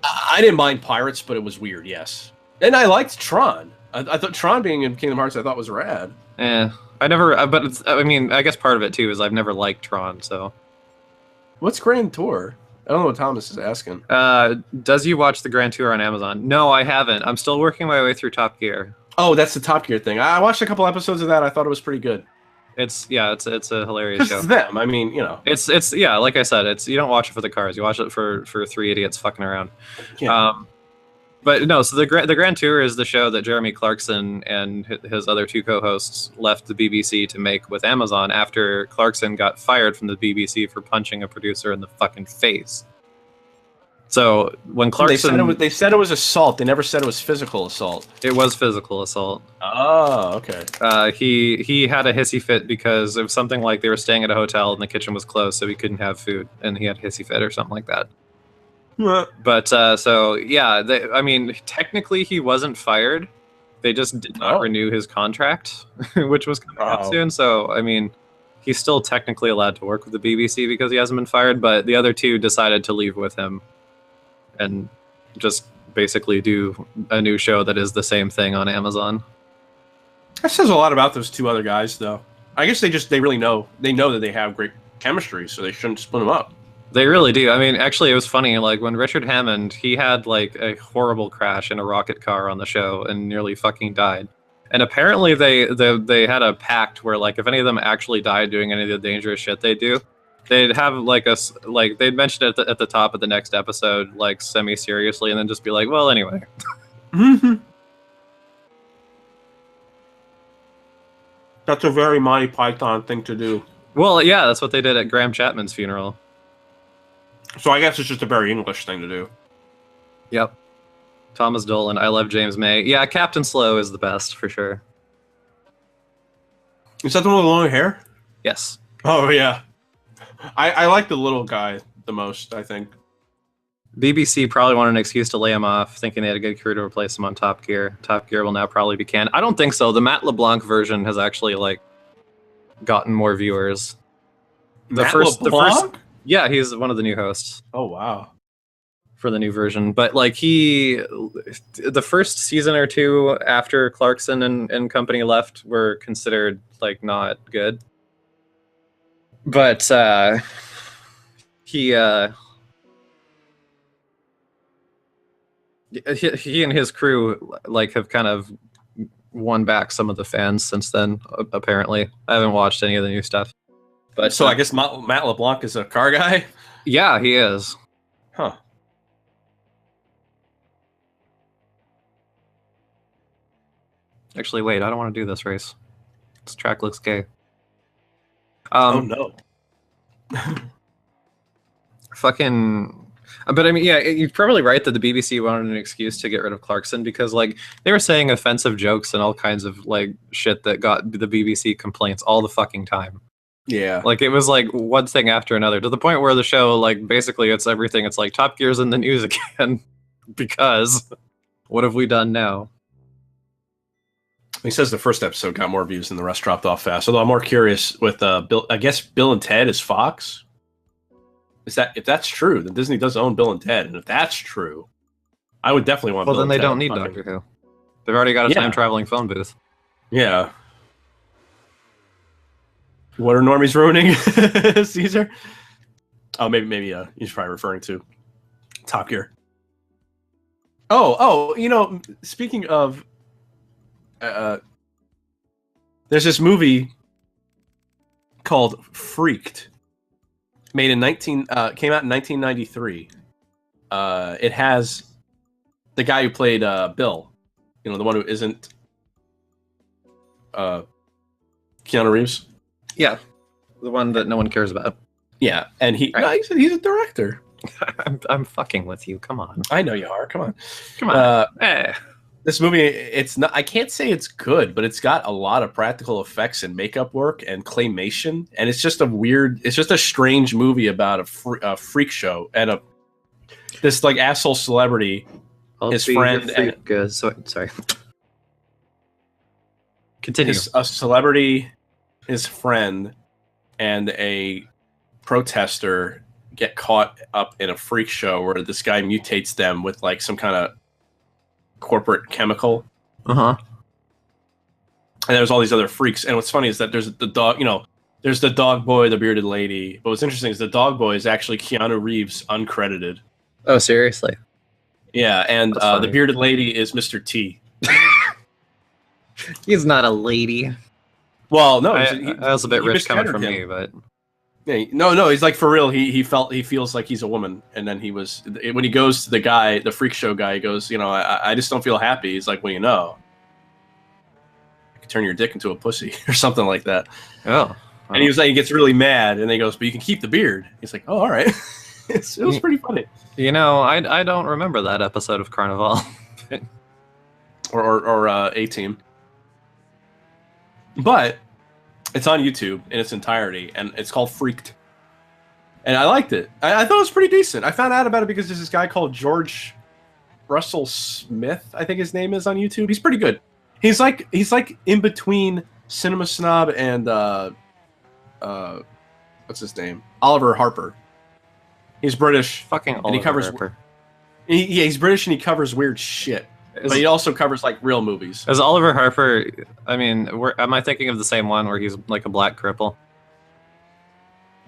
I didn't mind pirates, but it was weird. Yes, And I liked Tron. I thought Tron being in Kingdom Hearts, I thought was rad. I never, but it's, I mean, I guess part of it too is I've never liked Tron, so. What's Grand Tour? I don't know what Thomas is asking. Does you watch the Grand Tour on Amazon? No, I haven't. I'm still working my way through Top Gear. Oh, that's the Top Gear thing. I watched a couple episodes of that. I thought it was pretty good. It's a hilarious show. It's them. I mean, you know. It's yeah, like I said, it's you don't watch it for the cars. You watch it for three idiots fucking around. Yeah. But no, so the Grand Tour is the show that Jeremy Clarkson and his other two co-hosts left the BBC to make with Amazon after Clarkson got fired from the BBC for punching a producer in the fucking face. So when Clarkson, they said it was assault. They never said it was physical assault. It was physical assault. Oh, okay. He had a hissy fit because of something like they were staying at a hotel and the kitchen was closed, so he couldn't have food, and he had a hissy fit or something like that. But so yeah, I mean, technically he wasn't fired. They just did not renew his contract, which was coming out soon. So I mean, he's still technically allowed to work with the BBC because he hasn't been fired. But the other two decided to leave with him and just basically do a new show that is the same thing on Amazon. That says a lot about those two other guys, though. I guess they really know that they have great chemistry, so they shouldn't split them up. They really do. I mean, actually, it was funny. Like when Richard Hammond, he had like a horrible crash in a rocket car on the show and nearly fucking died. And apparently, they had a pact where like if any of them actually died doing any of the dangerous shit they do, they'd have like they'd mention it at the top of the next episode, like semi-seriously, and then just be like, well, anyway. That's a very Monty Python thing to do. Well, yeah, that's what they did at Graham Chapman's funeral. So I guess it's just a very English thing to do. Yep. Thomas Dolan, I love James May. Yeah, Captain Slow is the best, for sure. Is that the one with the long hair? Yes. Oh, yeah. I like the little guy the most, I think. BBC probably wanted an excuse to lay him off, thinking they had a good crew to replace him on Top Gear. Top Gear will now probably be canned. I don't think so. The Matt LeBlanc version has actually, like, gotten more viewers. The first, yeah, he's one of the new hosts. Oh, wow. For the new version. But, like, the first season or two after Clarkson and company left were considered, like, not good. But, he and his crew, like, have kind of won back some of the fans since then, apparently. I haven't watched any of the new stuff. But so I guess Matt LeBlanc is a car guy? Yeah, he is. Huh. Actually, wait, I don't want to do this race. This track looks gay. Oh, no. Fucking... But I mean, yeah, you're probably right that the BBC wanted an excuse to get rid of Clarkson because, like, they were saying offensive jokes and all kinds of, like, shit that got the BBC complaints all the fucking time. Yeah. Like, it was, like, one thing after another, to the point where the show, like, basically it's everything. It's like, Top Gear's in the news again, because what have we done now? He says the first episode got more views and the rest dropped off fast. Although I'm more curious with Bill. I guess Bill and Ted is Fox. If that's true, then Disney does own Bill and Ted, and if that's true, I would definitely want. Well, Bill then they and don't need Doctor Who. They've already got a time traveling phone booth. Yeah. What are normies ruining, Caesar? Oh, maybe. He's probably referring to Top Gear. Oh, you know, speaking of, there's this movie called Freaked, came out in 1993. It has the guy who played Bill, you know, the one who isn't Keanu Reeves. Yeah, the one that no one cares about. Yeah, and he's a director. I'm fucking with you. Come on. I know you are. Come on. This movie, it's not. I can't say it's good, but it's got a lot of practical effects and makeup work and claymation, and it's just a strange movie about a freak show and this like asshole celebrity, his friend. Sorry. Continue. A celebrity, his friend, and a protester get caught up in a freak show where this guy mutates them with like some kind of corporate chemical. Uh-huh. And there's all these other freaks. And what's funny is that there's the dog, there's the dog boy, the bearded lady. But what's interesting is the dog boy is actually Keanu Reeves uncredited. Oh, seriously? Yeah, and the bearded lady is Mr. T. He's not a lady. Well, no, that was a bit rich coming from me, but yeah, no, he's like for real. He feels like he's a woman, and then when he goes to the guy, the freak show guy, he goes, I just don't feel happy. He's like, well, I could turn your dick into a pussy or something like that. Oh, and he was like, he gets really mad, and then he goes, but you can keep the beard. He's like, oh, all right. It was pretty funny. I don't remember that episode of Carnival. or A-Team. But it's on YouTube in its entirety, and it's called Freaked. And I liked it. I thought it was pretty decent. I found out about it because there's this guy called George Russell Smith, I think his name is, on YouTube. He's pretty good. He's like in between Cinema Snob and what's his name? Oliver Harper. He's British. Fucking Oliver and he covers Harper. He's British and he covers weird shit. But he also covers like real movies. Is Oliver Harper? I mean, am I thinking of the same one where he's like a black cripple?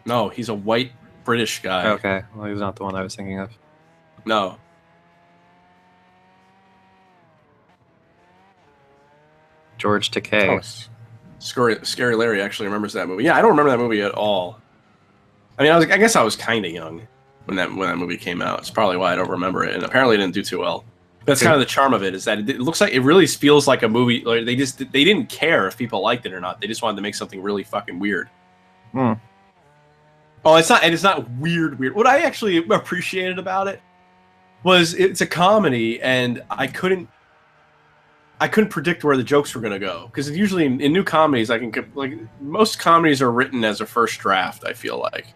No, he's a white British guy. Okay, well, he's not the one I was thinking of. No. George Takei. Oh, Scary Larry actually remembers that movie. Yeah, I don't remember that movie at all. I mean, I guess I was kind of young when that movie came out. It's probably why I don't remember it, and apparently it didn't do too well. That's kind of the charm of it, is that it looks like it really feels like a movie. Like they didn't care if people liked it or not. They just wanted to make something really fucking weird. Hmm. Oh, it's not weird. What I actually appreciated about it was it's a comedy, and I couldn't predict where the jokes were going to go, because usually in new comedies, most comedies are written as a first draft. I feel like.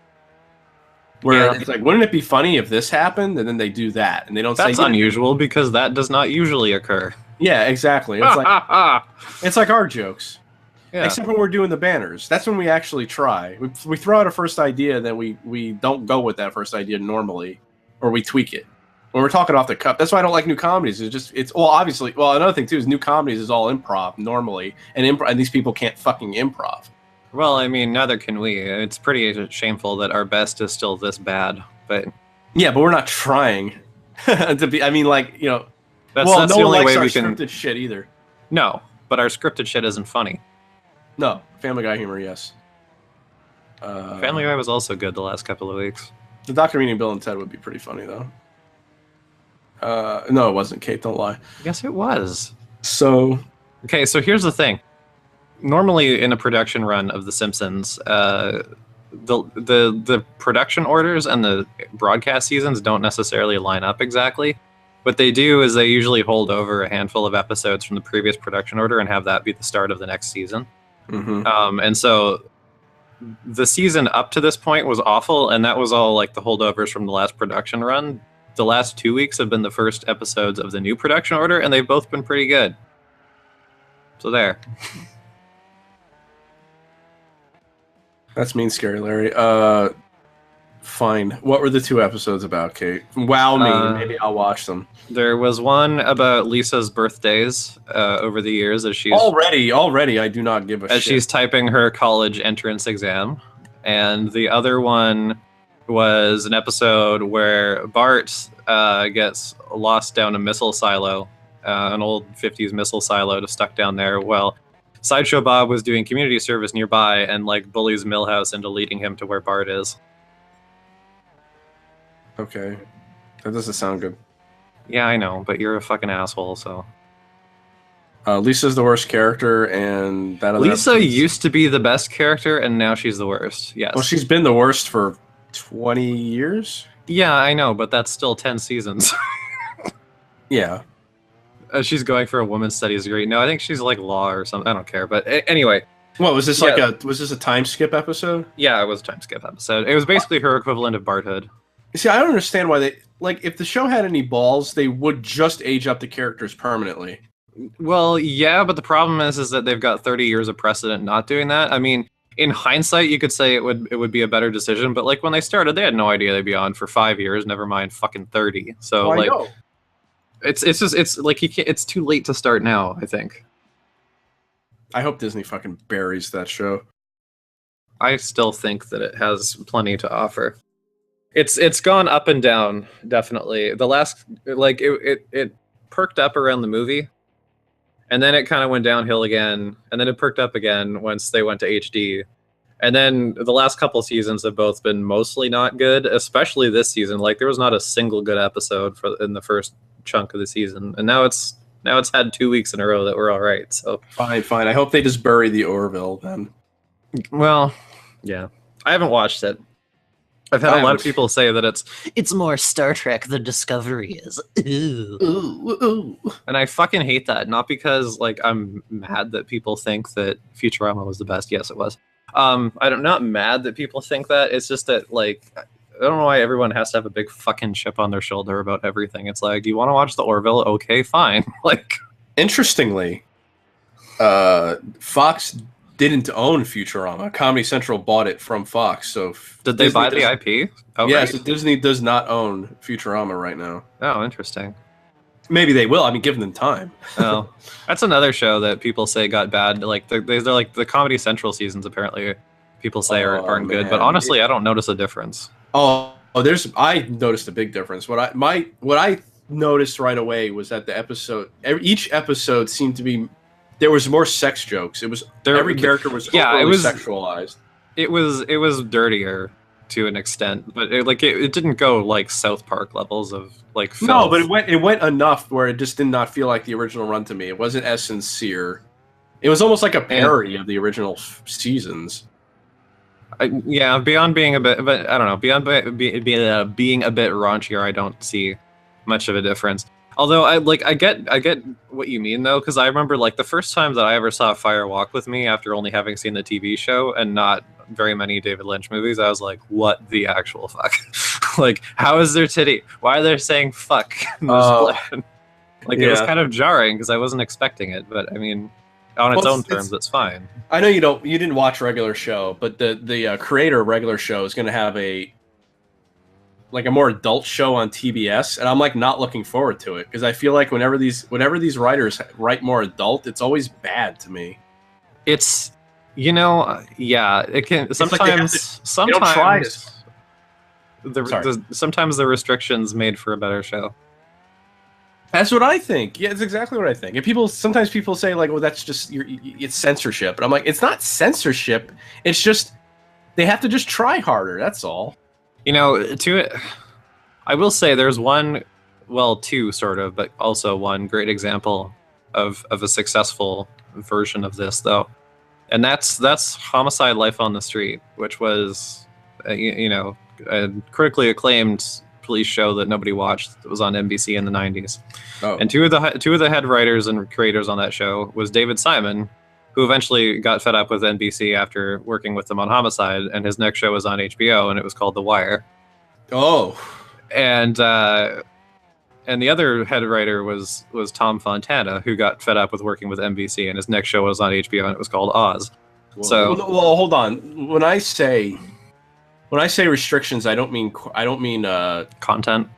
Where it's like, wouldn't it be funny if this happened? And then they do that, and they don't say that's unusual because that does not usually occur. Yeah, exactly. It's like it's like our jokes, yeah. Except when we're doing the banners. That's when we actually try. We throw out a first idea, then we don't go with that first idea normally, or we tweak it. When we're talking off the cuff, that's why I don't like new comedies. Obviously another thing too is new comedies is all improv normally, and these people can't fucking improv. Well, I mean, neither can we. It's pretty shameful that our best is still this bad, but yeah, but we're not trying to be. I mean, that's no the one only way our we can scripted shit either. No, but our scripted shit isn't funny. No, Family Guy humor, yes. Family Guy was also good the last couple of weeks. The Dr. Meeting Bill and Ted would be pretty funny though. No, it wasn't. Kate, don't lie. Yes, it was. So here's the thing. Normally, in a production run of The Simpsons, the production orders and the broadcast seasons don't necessarily line up exactly. What they do is they usually hold over a handful of episodes from the previous production order and have that be the start of the next season. Mm-hmm. And so the season up to this point was awful, and that was all like the holdovers from the last production run. The last 2 weeks have been the first episodes of the new production order, and they've both been pretty good. So there. That's mean, Scary Larry. Fine. What were the 2 episodes about, Kate? Wow me. Maybe I'll watch them. There was one about Lisa's birthdays over the years as she's... Already, I do not give a shit. As she's typing her college entrance exam. And the other one was an episode where Bart gets lost down a missile silo, an old 50s missile silo stuck down there. Well, Sideshow Bob was doing community service nearby and bullies Milhouse into leading him to where Bart is. Okay. That doesn't sound good. Yeah, I know, but you're a fucking asshole, so... Lisa's the worst character, and that other Lisa used to be the best character, and now she's the worst, yes. Well, she's been the worst for 20 years? Yeah, I know, but that's still 10 seasons. Yeah. She's going for a women's studies degree. No, I think she's law or something. I don't care. But anyway. What, was this was this a time skip episode? Yeah, it was a time skip episode. It was basically her equivalent of Barthood. See, I don't understand why they... if the show had any balls, they would just age up the characters permanently. Well, yeah, but the problem is that they've got 30 years of precedent not doing that. I mean, in hindsight, you could say it would be a better decision, but when they started, they had no idea they'd be on for 5 years, never mind fucking 30. So, I know. It's like he can't, it's too late to start now, I think. I hope Disney fucking buries that show. I still think that it has plenty to offer. It's gone up and down, definitely. The last, like, it perked up around the movie, and then it kind of went downhill again, and then it perked up again once they went to HD. And then the last couple seasons have both been mostly not good, especially this season. Like, there was not a single good episode in the first chunk of the season, and now it's had 2 weeks in a row that were all right. So Fine. I hope they just bury the Orville then. well, yeah, I haven't watched it. I've had a lot of people say that it's more Star Trek than Discovery is. Ooh. Ooh. And I fucking hate that. Not because like I'm mad that people think that Futurama was the best. Yes, it was. I'm not mad that people think that. It's just that like I don't know why everyone has to have a big fucking chip on their shoulder about everything. It's like, do you want to watch the Orville? Okay, fine. Like, interestingly, Fox didn't own Futurama. Comedy Central bought it from Fox. So did they buy the IP? Oh, yes, right. Disney does not own Futurama right now. Oh, interesting. Maybe they will. I mean, give them time. Oh, that's another show that people say got bad. Like they're like the Comedy Central seasons. Apparently, people say aren't good. But honestly, I don't notice a difference. I noticed a big difference. What I noticed right away was that each episode seemed to be. There was more sex jokes. It was every character was overly sexualized. It was dirtier to an extent, but it didn't go like South Park levels of like filth. No, but it went enough where it just did not feel like the original run to me. It wasn't as sincere. It was almost like a parody of the original seasons. Beyond being a bit, but I don't know. Beyond being a bit raunchier, I don't see much of a difference. Although I get what you mean though, because I remember like the first time that I ever saw Fire Walk with Me after only having seen the TV show and not very many David Lynch movies, I was like, what the actual fuck? Like, how is there titty? Why are they saying fuck? It was kind of jarring because I wasn't expecting it, but I mean, on its own terms, it's fine. I know you didn't watch regular show, but the creator of regular show is going to have a more adult show on TBS, and I'm like not looking forward to it because I feel like whenever these writers write more adult, it's always bad to me. It's it can sometimes sometimes the restrictions made for a better show. That's what I think. Yeah, it's exactly what I think. And sometimes people say like, well, that's just it's censorship, but I'm like, it's not censorship. It's just they have to just try harder. That's all. I will say there's two sort of, but also one great example of a successful version of this, though, and that's Homicide: Life on the Street, which was, a critically acclaimed police show that nobody watched. It was on NBC in the 90s, and two of the head writers and creators on that show was David Simon, who eventually got fed up with NBC after working with them on Homicide, and his next show was on HBO, and it was called The Wire. Oh. And the other head writer was Tom Fontana, who got fed up with working with NBC, and his next show was on HBO, and it was called Oz. Well, hold on. When I say restrictions, I don't mean content.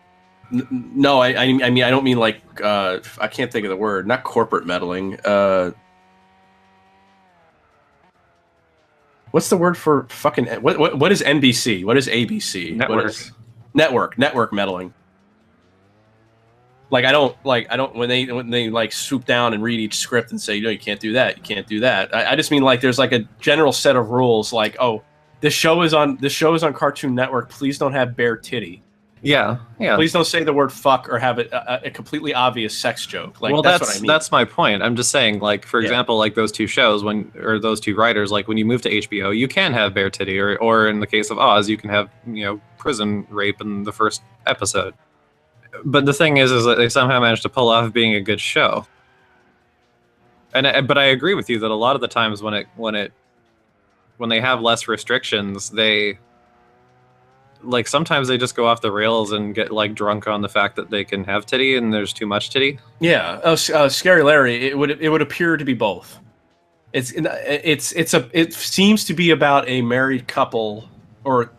No, I mean I don't mean like I can't think of the word. Not corporate meddling. What's the word for fucking what is NBC? What is ABC? Network meddling. Like I don't when they like swoop down and read each script and say, you can't do that, you can't do that. I just mean like there's like a general set of rules like, oh, this show is on Cartoon Network, please don't have bare titty. Yeah. Please don't say the word fuck or have a completely obvious sex joke. Like, well, that's what I mean. That's my point. I'm just saying, like, for example, like those two shows, those two writers, like when you move to HBO, you can have bare titty, or in the case of Oz, you can have prison rape in the first episode. But the thing is that they somehow managed to pull off being a good show. But I agree with you that a lot of the times when they have less restrictions, sometimes they just go off the rails and get like drunk on the fact that they can have titty and there's too much titty. Yeah, Scary Larry. It would appear to be both. It seems to be about a married couple, or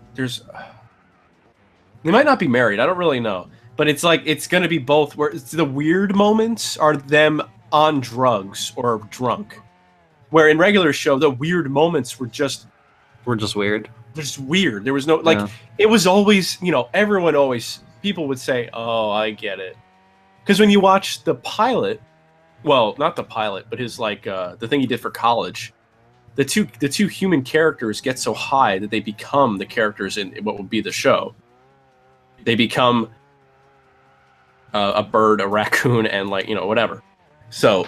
they might not be married. I don't really know. but it's like it's gonna be both. Where the weird moments are them on drugs or drunk, where in regular show the weird moments were just weird. Just weird. There was no like it was always, you know, everyone always people would say, "Oh, I get it," because when you watch the pilot, well, not the pilot, but his like the thing he did for college, the two human characters get so high that they become the characters in what would be the show. They become a bird, a raccoon, and like, you know, whatever. So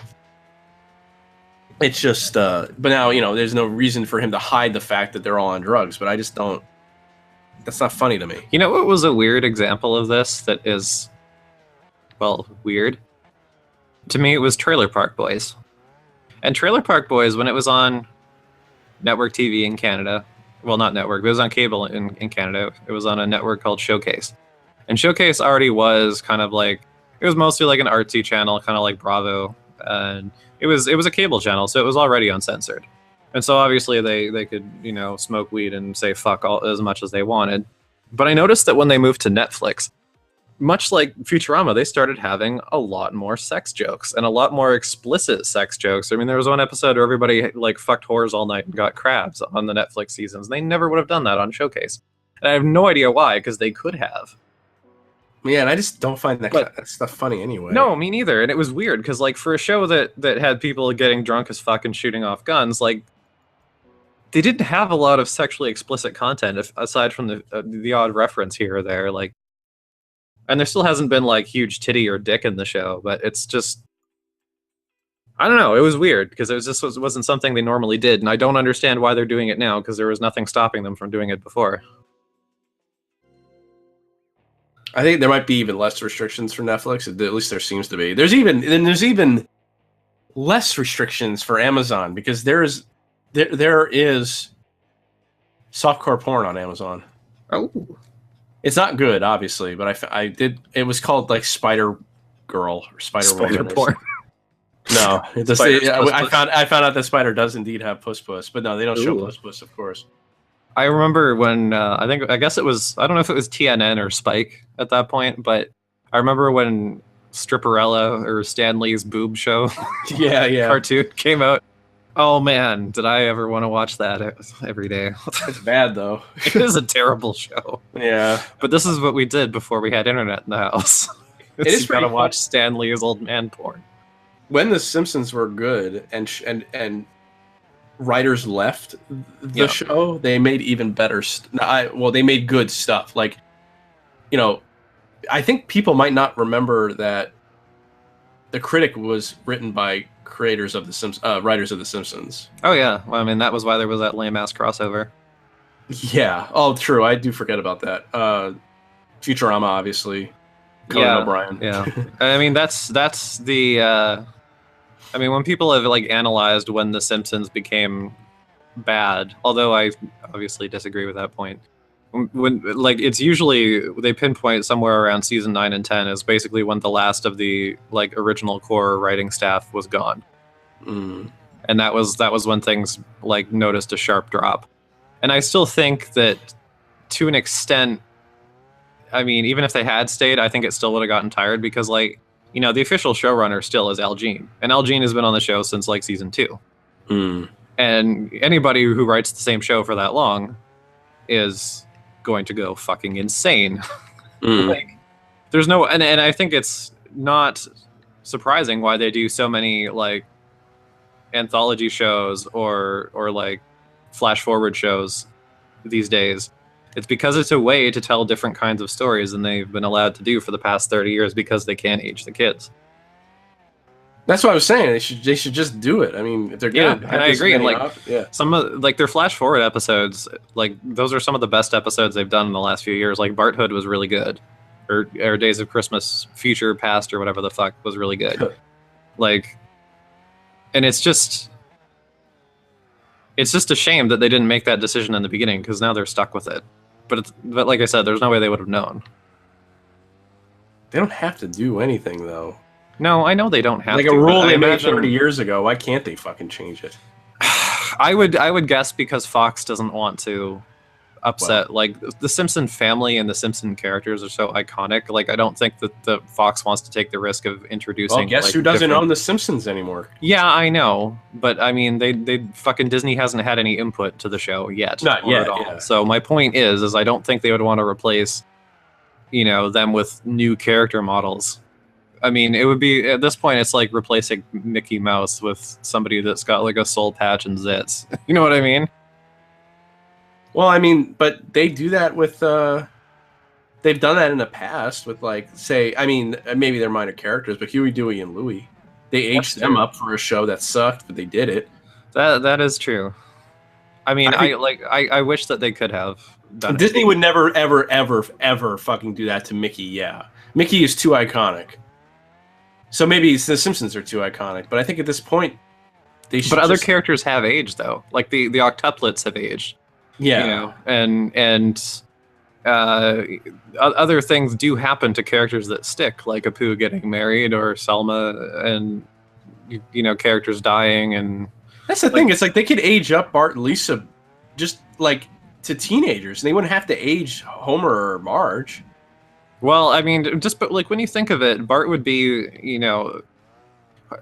it's just but now, you know, there's no reason for him to hide the fact that they're all on drugs, but I just don't, that's not funny to me. You know what was a weird example of this that is, well, weird? To me, it was Trailer Park Boys. And Trailer Park Boys, when it was on network TV in Canada, well, not network, but it was on cable in Canada. It was on a network called Showcase. And Showcase already was kind of like, it was mostly like an artsy channel, kind of like Bravo. And it was a cable channel, so it was already uncensored. And so obviously they could, you know, smoke weed and say fuck all as much as they wanted. But I noticed that when they moved to Netflix, much like Futurama, they started having a lot more sex jokes and a lot more explicit sex jokes. I mean, there was one episode where everybody like fucked whores all night and got crabs on the Netflix seasons. They never would have done that on Showcase. And I have no idea why, because they could have. Yeah, and I just don't find that stuff funny anyway. No, me neither. And it was weird, because like for a show that had people getting drunk as fuck and shooting off guns, like they didn't have a lot of sexually explicit content aside from the odd reference here or there. Like, and there still hasn't been like huge titty or dick in the show, but it's just, I don't know. It was weird because it wasn't something they normally did, and I don't understand why they're doing it now, because there was nothing stopping them from doing it before. I think there might be even less restrictions for Netflix. At least there seems to be. There's even less restrictions for Amazon, because there is softcore porn on Amazon. Oh. It's not good, obviously, but I did. It was called like Spider Girl or Spider porn. No, I found out that Spider does indeed have puss, but no, they don't show puss, of course. I remember when I guess it was, I don't know if it was TNN or Spike at that point, but I remember when Stripperella or Stan Lee's boob show, cartoon came out. Oh man, did I ever want to watch that every day? It's bad though. It is a terrible show. Yeah, but this is what we did before we had internet in the house. It is gotta watch Stan Lee's old man porn. When The Simpsons were good and writers left the show, they made even better. They made good stuff. Like, you know, I think people might not remember that The Critic was written by writers of The Simpsons. Oh yeah, well, I mean that was why there was that lame ass crossover. Yeah. Oh, true. I do forget about that. Futurama, obviously. Conan O'Brien. Yeah. I mean that's the. I mean, when people have like analyzed when The Simpsons became bad, although I obviously disagree with that point, when like it's usually they pinpoint somewhere around season 9 and 10 is basically when the last of the like original core writing staff was gone, and that was when things like noticed a sharp drop. And I still think that to an extent, I mean, even if they had stayed, I think it still would have gotten tired, because like, you know, the official showrunner still is Al Jean, and Al Jean has been on the show since like season 2. And anybody who writes the same show for that long is going to go fucking insane. Like, there's no, and I think it's not surprising why they do so many like anthology shows or like flash forward shows these days. It's because it's a way to tell different kinds of stories than they've been allowed to do for the past 30 years, because they can't age the kids. That's what I was saying. They should just do it. I mean, if they're good, and I agree. And like some of like their flash forward episodes, like those are some of the best episodes they've done in the last few years. Like Bart Hood was really good, or Days of Christmas Future Past or whatever the fuck was really good. Like, and it's just a shame that they didn't make that decision in the beginning, because now they're stuck with it. But like I said, there's no way they would have known. They don't have to do anything though. No, I know they don't have like to. Like a rule they made 30 years ago. Why can't they fucking change it? I would guess because Fox doesn't want to upset. Like the Simpson family and the Simpson characters are so iconic. Like I don't think that the Fox wants to take the risk of introducing. Well, guess like, who doesn't own the Simpsons anymore? Yeah, I know, but I mean, they fucking Disney hasn't had any input to the show yet. Not yet. At all. Yeah. So my point is I don't think they would want to replace, them with new character models. I mean, it would be at this point, it's like replacing Mickey Mouse with somebody that's got like a soul patch and zits. You know what I mean? Well, I mean, but they do that with. They've done that in the past with, like, say, I mean, maybe they're minor characters, but Huey, Dewey, and Louie, they aged them up for a show that sucked, but they did it. That is true. I mean, I wish that they could have done Disney it. would never, ever, ever, ever fucking do that to Mickey. Yeah, Mickey is too iconic. So maybe the Simpsons are too iconic, but I think at this point they should. But other characters have aged though, like the octuplets have aged. Yeah, and other things do happen to characters that stick, like Apu getting married or Selma, and characters dying. And that's the thing. It's like they could age up Bart and Lisa, just like to teenagers, and they wouldn't have to age Homer or Marge. Well, I mean, but like when you think of it, Bart would be,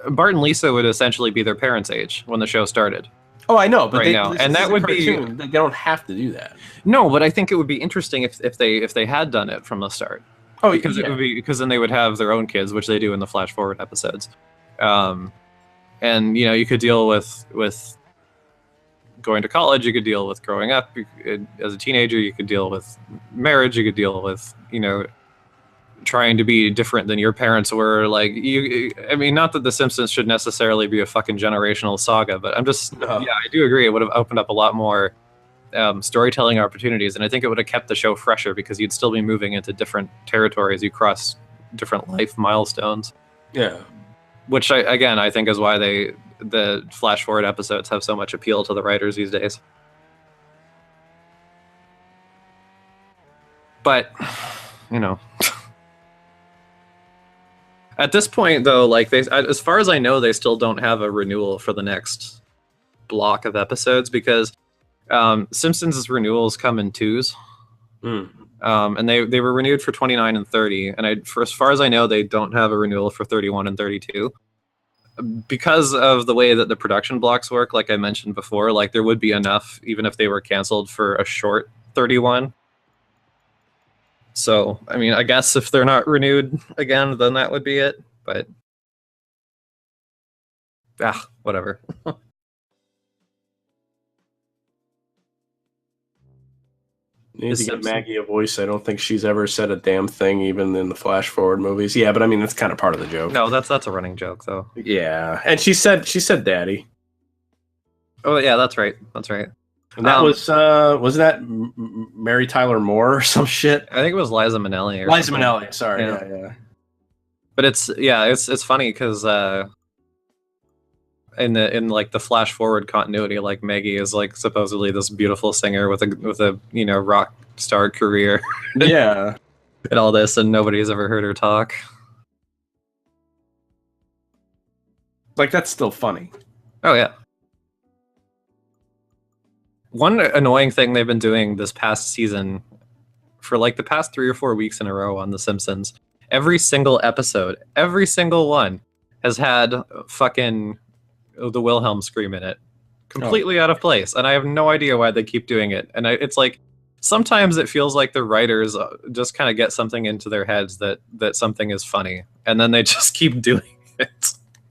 Bart and Lisa would essentially be their parents' age when the show started. Oh, I know, but now, and that would be. They don't have to do that. No, but I think it would be interesting if they had done it from the start. Oh, because it would be then they would have their own kids, which they do in the flash forward episodes, and you could deal with going to college, you could deal with growing up as a teenager, you could deal with marriage, you could deal with trying to be different than your parents were. Like I mean, not that the Simpsons should necessarily be a fucking generational saga, but I'm just I do agree it would have opened up a lot more storytelling opportunities, and I think it would have kept the show fresher because you'd still be moving into different territories, you cross different life milestones. Yeah, which I think is why the flash forward episodes have so much appeal to the writers these days. But at this point, though, like as far as I know, they still don't have a renewal for the next block of episodes because Simpsons' renewals come in twos, and they were renewed for 29 and 30, and for as far as I know, they don't have a renewal for 31 and 32 because of the way that the production blocks work. Like I mentioned before, like there would be enough even if they were canceled for a short 31. So, I mean, I guess if they're not renewed again, then that would be it. But, whatever. Need to give Maggie a voice. I don't think she's ever said a damn thing, even in the flash forward movies. Yeah, but I mean, that's kind of part of the joke. No, that's a running joke, though. Yeah, and she said "daddy." Oh yeah, that's right. That's right. And that was that Mary Tyler Moore or some shit? I think it was Liza Minnelli. Liza Minnelli, sorry. Yeah. But it's funny because in like the flash forward continuity, like Maggie is like supposedly this beautiful singer with a rock star career. Yeah. And all this, and nobody's ever heard her talk. Like that's still funny. Oh yeah. One annoying thing they've been doing this past season, for like the past 3 or 4 weeks in a row on The Simpsons, every single episode, every single one, has had fucking the Wilhelm scream in it. Completely out of place. And I have no idea why they keep doing it. And it's like, sometimes it feels like the writers just kind of get something into their heads that something is funny. And then they just keep doing it.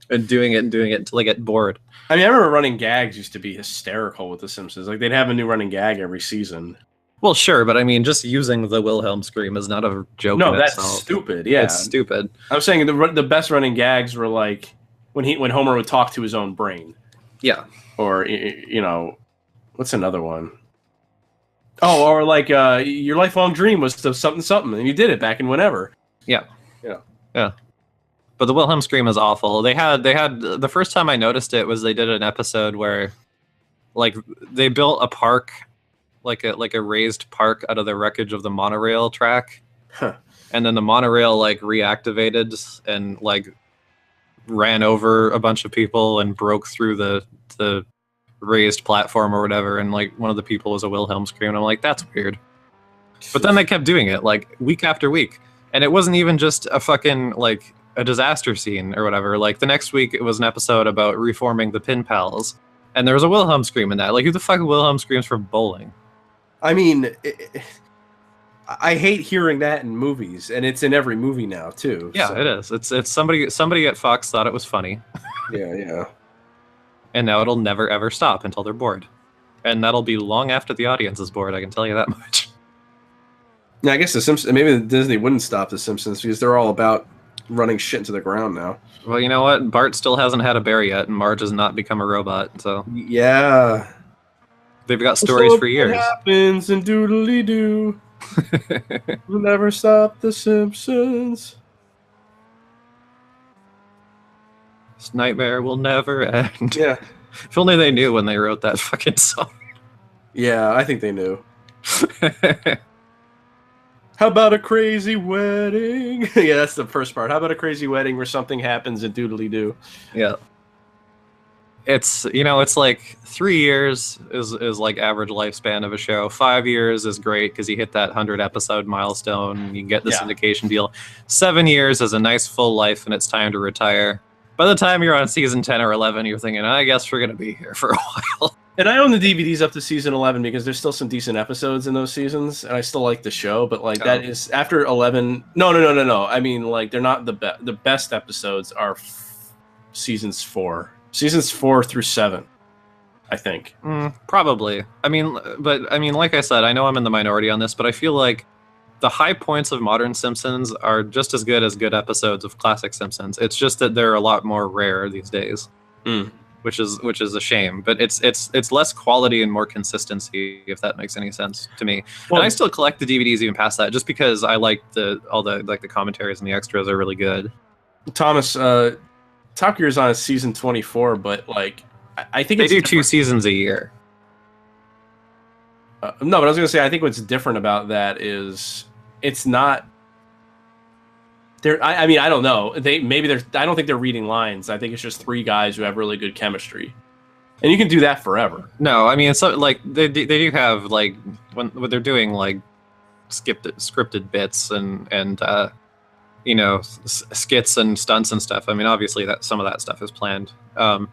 And doing it until they get bored. I mean, I remember running gags used to be hysterical with The Simpsons. Like, they'd have a new running gag every season. Well, sure, but I mean, just using the Wilhelm scream is not a joke. No, in that's itself. stupid. Yeah, it's stupid. I'm saying the best running gags were like when Homer would talk to his own brain. Yeah. Or what's another one? Oh, or like your lifelong dream was to something, and you did it back in whenever. Yeah. But the Wilhelm scream is awful. They had the first time I noticed it was they did an episode where, like, they built a park, like a raised park out of the wreckage of the monorail track, and then the monorail like reactivated and like ran over a bunch of people and broke through the raised platform or whatever, and like one of the people was a Wilhelm scream, and I'm like, that's weird. But then they kept doing it like week after week, and it wasn't even just a fucking like a disaster scene or whatever. Like the next week, it was an episode about reforming the Pin Pals, and there was a Wilhelm scream in that. Like, who the fuck Wilhelm screams for bowling? I mean, I hate hearing that in movies, and it's in every movie now too. Yeah, so. it is. It's somebody at Fox thought it was funny. Yeah. And now it'll never ever stop until they're bored, and that'll be long after the audience is bored. I can tell you that much. Yeah, I guess the Simpsons. Maybe Disney wouldn't stop the Simpsons because they're all about running shit into the ground now. Well, you know what? Bart still hasn't had a bear yet, and Marge has not become a robot. So yeah, they've got stories for years. What happens in Doodly Doo? We'll never stop the Simpsons. This nightmare will never end. Yeah. If only they knew when they wrote that fucking song. Yeah, I think they knew. How about a crazy wedding? Yeah, that's the first part. How about a crazy wedding where something happens in Doodly Doo? Yeah. It's, you know, it's like 3 years is like average lifespan of a show. 5 years is great because you hit that 100 episode milestone. You get the syndication deal. 7 years is a nice full life, and it's time to retire. By the time you're on season 10 or 11, you're thinking, I guess we're going to be here for a while. And I own the DVDs up to season 11 because there's still some decent episodes in those seasons, and I still like the show. But like that is after 11. No. I mean, like they're not the best. The best episodes are seasons 4 through 7. I think. Probably. I mean, like I said, I know I'm in the minority on this, but I feel like the high points of modern Simpsons are just as good episodes of classic Simpsons. It's just that they're a lot more rare these days. Which is a shame, but it's less quality and more consistency, if that makes any sense to me. Well, and I still collect the DVDs even past that, just because I like all the commentaries and the extras are really good. Thomas, Top Gear is on season 24, but like I think they do 2 seasons a year. No, but I was gonna say I think what's different about that is it's not. I mean, I don't know. I don't think they're reading lines. I think it's just 3 guys who have really good chemistry, and you can do that forever. No, I mean, so like they do have like when they're doing like scripted bits and you know, skits and stunts and stuff. I mean, obviously that some of that stuff is planned. But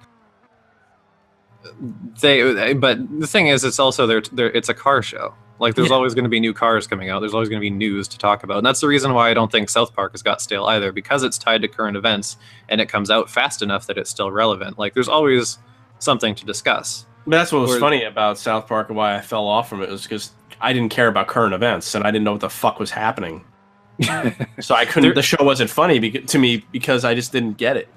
the thing is, it's also it's a car show. Like, there's always going to be new cars coming out. There's always going to be news to talk about. And that's the reason why I don't think South Park has got stale either, because it's tied to current events and it comes out fast enough that it's still relevant. Like, there's always something to discuss. But that's what was funny about South Park and why I fell off from it, was because I didn't care about current events and I didn't know what the fuck was happening. So I couldn't. The show wasn't funny to me because I just didn't get it.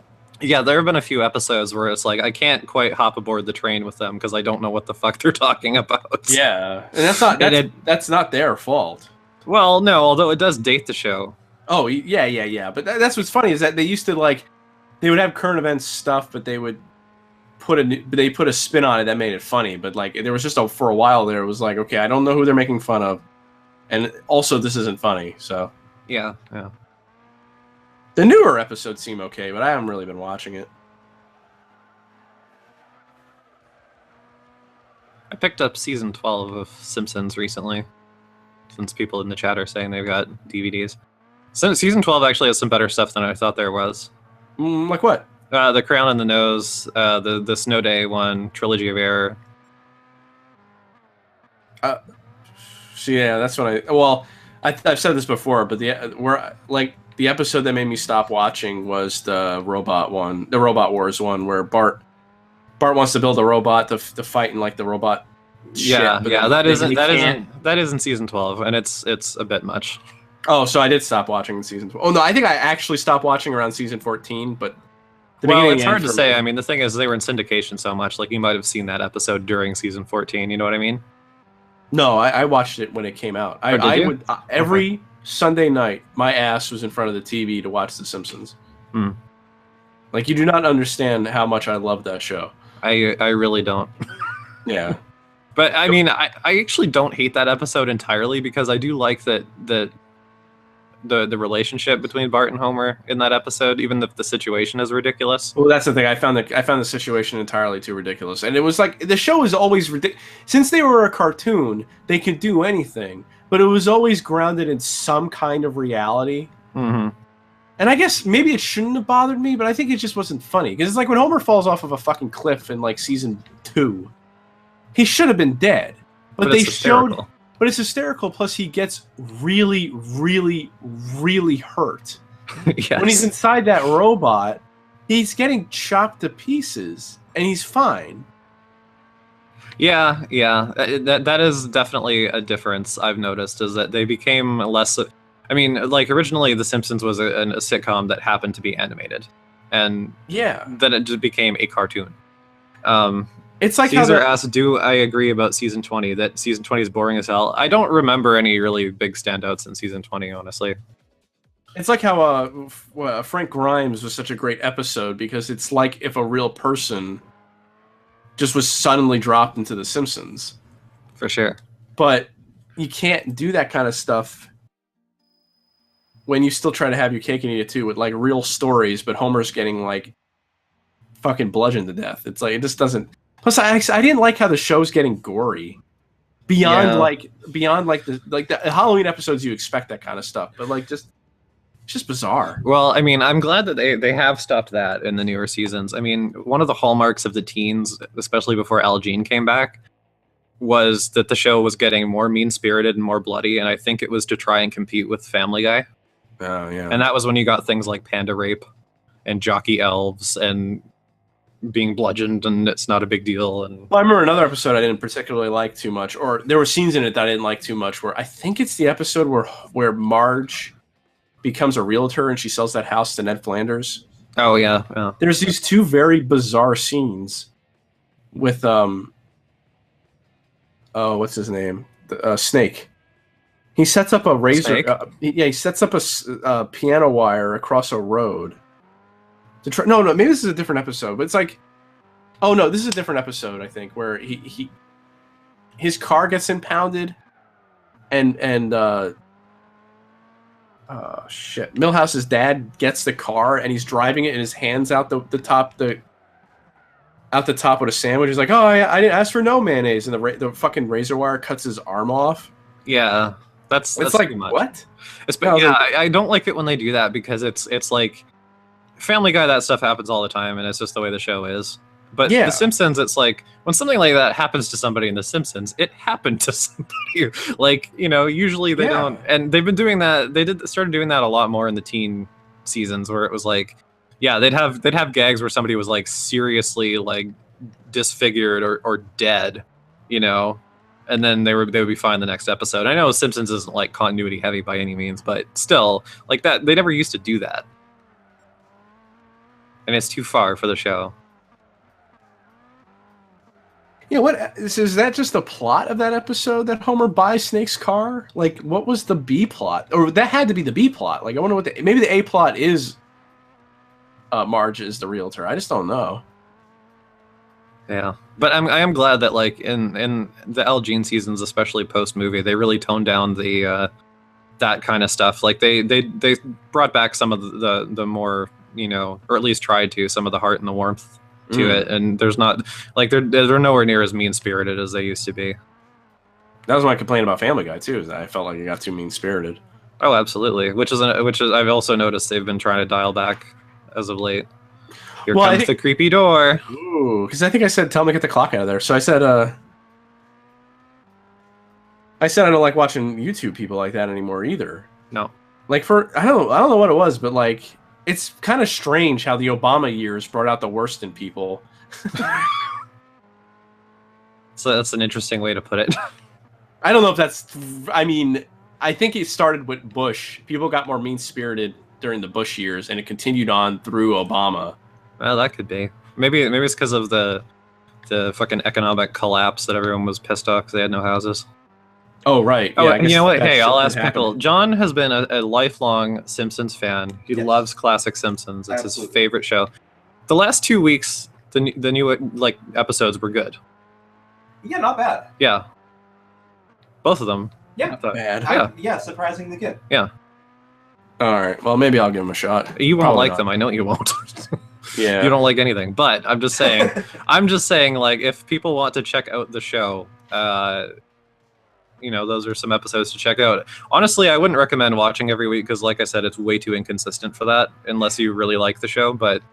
Yeah, there have been a few episodes where it's like I can't quite hop aboard the train with them because I don't know what the fuck they're talking about. Yeah, and that's not their fault. Well, no, although it does date the show. Oh yeah. But that's what's funny is that they used to they would have current events stuff, but they would put a spin on it that made it funny. But like there was just for a while there, it was like, okay, I don't know who they're making fun of, and also this isn't funny. So yeah. The newer episodes seem okay, but I haven't really been watching it. I picked up season 12 of Simpsons recently, since people in the chat are saying they've got DVDs. So season 12 actually has some better stuff than I thought there was. Like what? The Crown and the Nose, the Snow Day one, Trilogy of Error. So yeah, that's what I've said this before, but the episode that made me stop watching was the Robot Wars one, where Bart wants to build a robot to fight in like the robot. That isn't season 12, and it's a bit much. Oh, so I did stop watching in season 12. Oh no, I think I actually stopped watching around season 14, but it's hard to say. I mean, the thing is, they were in syndication so much. Like, you might have seen that episode during season 14. You know what I mean? No, I watched it when it came out. Every Sunday night, my ass was in front of the TV to watch The Simpsons. Like, you do not understand how much I love that show. I really don't. Yeah. But, I mean, I actually don't hate that episode entirely, because I do like that the relationship between Bart and Homer in that episode, even if the situation is ridiculous. Well, that's the thing. I found the situation entirely too ridiculous, and it was like the show is always ridiculous. Since they were a cartoon, they could do anything, but it was always grounded in some kind of reality. Mm-hmm. And I guess maybe it shouldn't have bothered me, but I think it just wasn't funny because it's like when Homer falls off of a fucking cliff in like season 2, he should have been dead, but they showed. But it's hysterical. Plus, he gets really, really, really hurt. Yes. When he's inside that robot, he's getting chopped to pieces, and he's fine. Yeah. That is definitely a difference I've noticed, is that they became less... I mean, like, originally The Simpsons was a sitcom that happened to be animated. And then it just became a cartoon. It's like Caesar asked, do I agree about season 20, that season 20 is boring as hell? I don't remember any really big standouts in season 20, honestly. It's like how Frank Grimes was such a great episode, because it's like if a real person just was suddenly dropped into The Simpsons. For sure. But you can't do that kind of stuff when you still try to have your cake and eat it too, with like real stories, but Homer's getting like fucking bludgeoned to death. It's like, it just doesn't... Plus, I didn't like how the show's getting gory. Beyond the Halloween episodes, you expect that kind of stuff, but like it's just bizarre. Well, I mean, I'm glad that they have stopped that in the newer seasons. I mean, one of the hallmarks of the teens, especially before Al Jean came back, was that the show was getting more mean-spirited and more bloody, and I think it was to try and compete with Family Guy. Oh yeah. And that was when you got things like Panda Rape and Jockey Elves and being bludgeoned, and it's not a big deal. And well, I remember another episode I didn't particularly like too much, or there were scenes in it that I didn't like too much, where I think it's the episode where Marge becomes a realtor and she sells that house to Ned Flanders. Oh yeah. There's these two very bizarre scenes with what's his name? Snake. He sets up a razor. He sets up a piano wire across a road. No, maybe this is a different episode, but it's like, oh no, this is a different episode, I think, where his car gets impounded, and shit, Milhouse's dad gets the car and he's driving it and his hands out the top with a sandwich. He's like, oh, I didn't ask for no mayonnaise, and the fucking razor wire cuts his arm off. Yeah, that's like too much. What? I don't like it when they do that, because it's like Family Guy, that stuff happens all the time, and it's just the way the show is. But The Simpsons, it's like, when something like that happens to somebody in The Simpsons, it happened to somebody. Like, usually they don't, and they've been doing that. Started doing that a lot more in the teen seasons, where it was like, they'd have gags where somebody was like seriously like disfigured or dead, and then they would be fine the next episode. I know Simpsons isn't like continuity heavy by any means, but still, like that, they never used to do that. And it's too far for the show. Yeah, what is that? Just the plot of that episode that Homer buys Snake's car? Like, what was the B plot? Or that had to be the B plot. Like, I wonder what maybe the A plot is. Marge is the realtor. I just don't know. Yeah, but I am glad that like in the Al Jean seasons, especially post movie, they really toned down the that kind of stuff. Like they brought back some of the more, or at least tried to, some of the heart and the warmth to it, and there's not like they're nowhere near as mean spirited as they used to be. That was my complaint about Family Guy too, is that I felt like it got too mean spirited. Oh, absolutely. Which is I've also noticed they've been trying to dial back as of late. Here comes the creepy door. Ooh, because I think I said tell him to get the clock out of there. So I said I don't like watching YouTube people like that anymore either. No. Like I don't know what it was, but like it's kind of strange how the Obama years brought out the worst in people. So that's an interesting way to put it. I don't know if that's... I mean, I think it started with Bush. People got more mean-spirited during the Bush years, and it continued on through Obama. Well, that could be. Maybe it's because of the fucking economic collapse that everyone was pissed off because they had no houses. Oh, right. Oh, yeah, you know what? Hey, I'll ask people. John has been a lifelong Simpsons fan. He loves classic Simpsons. It's his favorite show. The last 2 weeks, the new like episodes were good. Yeah, not bad. Yeah. Both of them. Yeah. Bad. Yeah, surprisingly good. Yeah. All right. Well, maybe I'll give them a shot. You won't Probably like not. them. I know you won't. Yeah. You don't like anything. But I'm just saying, like, if people want to check out the show, those are some episodes to check out. Honestly, I wouldn't recommend watching every week because, like I said, it's way too inconsistent for that unless you really like the show. But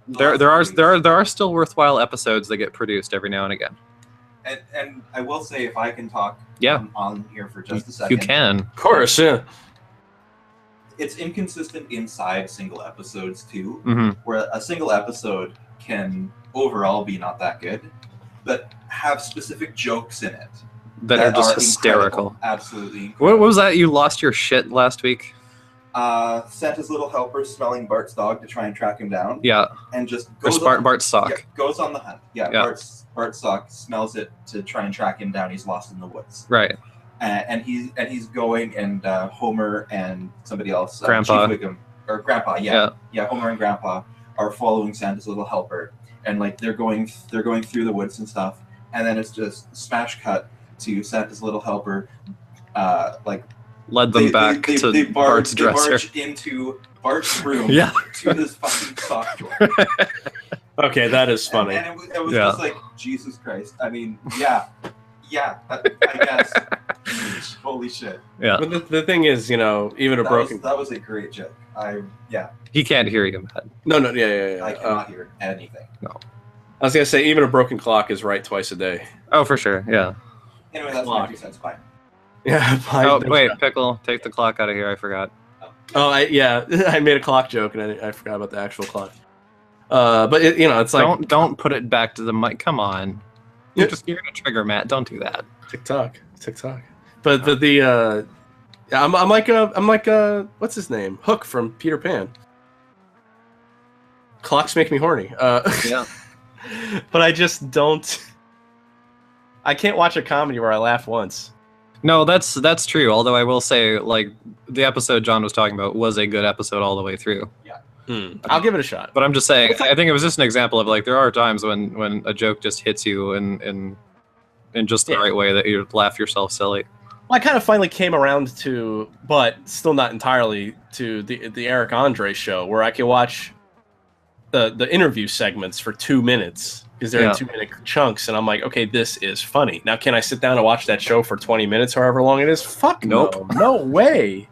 there are still worthwhile episodes that get produced every now and again. And I will say, if I can talk on here for just a second. You can. Of course, yeah. It's inconsistent inside single episodes, too, Mm-hmm. where a single episode can overall be not that good, but have specific jokes in it That are just hysterical. Incredible. Absolutely incredible. What was that? You lost your shit last week? Santa's little helper smelling Bart's dog to try and track him down. Yeah. And just goes Bart's sock. Yeah, goes on the hunt. Yeah. Bart's sock, smells it to try and track him down. He's lost in the woods. Right. And he's going, and Homer and somebody else, Grandpa. Chief Wiggum, or Grandpa, yeah, Homer and Grandpa are following Santa's little helper, and like they're going through the woods and stuff, and then it's just smash cut to Santa's little helper, led them back to Bart's dresser. They barge into Bart's room to his fucking sock drawer. Okay, that is funny. And it was just like, Jesus Christ. I mean, I guess. Holy shit. Yeah. But the thing is, even a broken... That was a great joke. He can't hear you, Matt. No, yeah. I cannot hear anything. No. I was going to say, even a broken clock is right twice a day. Oh, for sure, yeah. Anyway, that's my 2 cents. Bye. Yeah, bye. Oh, wait, Pickle, take the clock out of here. I forgot. I made a clock joke, and I forgot about the actual clock. But, it's like... Don't put it back to the mic. Come on. You're going to trigger Matt. Don't do that. TikTok. But the I'm like what's his name? Hook from Peter Pan. Clocks make me horny. Yeah. But I just don't. I can't watch a comedy where I laugh once. No, that's true. Although I will say, like, the episode John was talking about was a good episode all the way through. Yeah. I'll give it a shot. But I'm just saying, I think it was just an example of, like, there are times when a joke just hits you in just the right way that you laugh yourself silly. Well, I kind of finally came around to, but still not entirely, to the Eric Andre show, where I can watch the interview segments for 2 minutes, because they're in 2-minute chunks, and I'm like, okay, this is funny. Now, can I sit down and watch that show for 20 minutes, however long it is? Fuck nope. No way.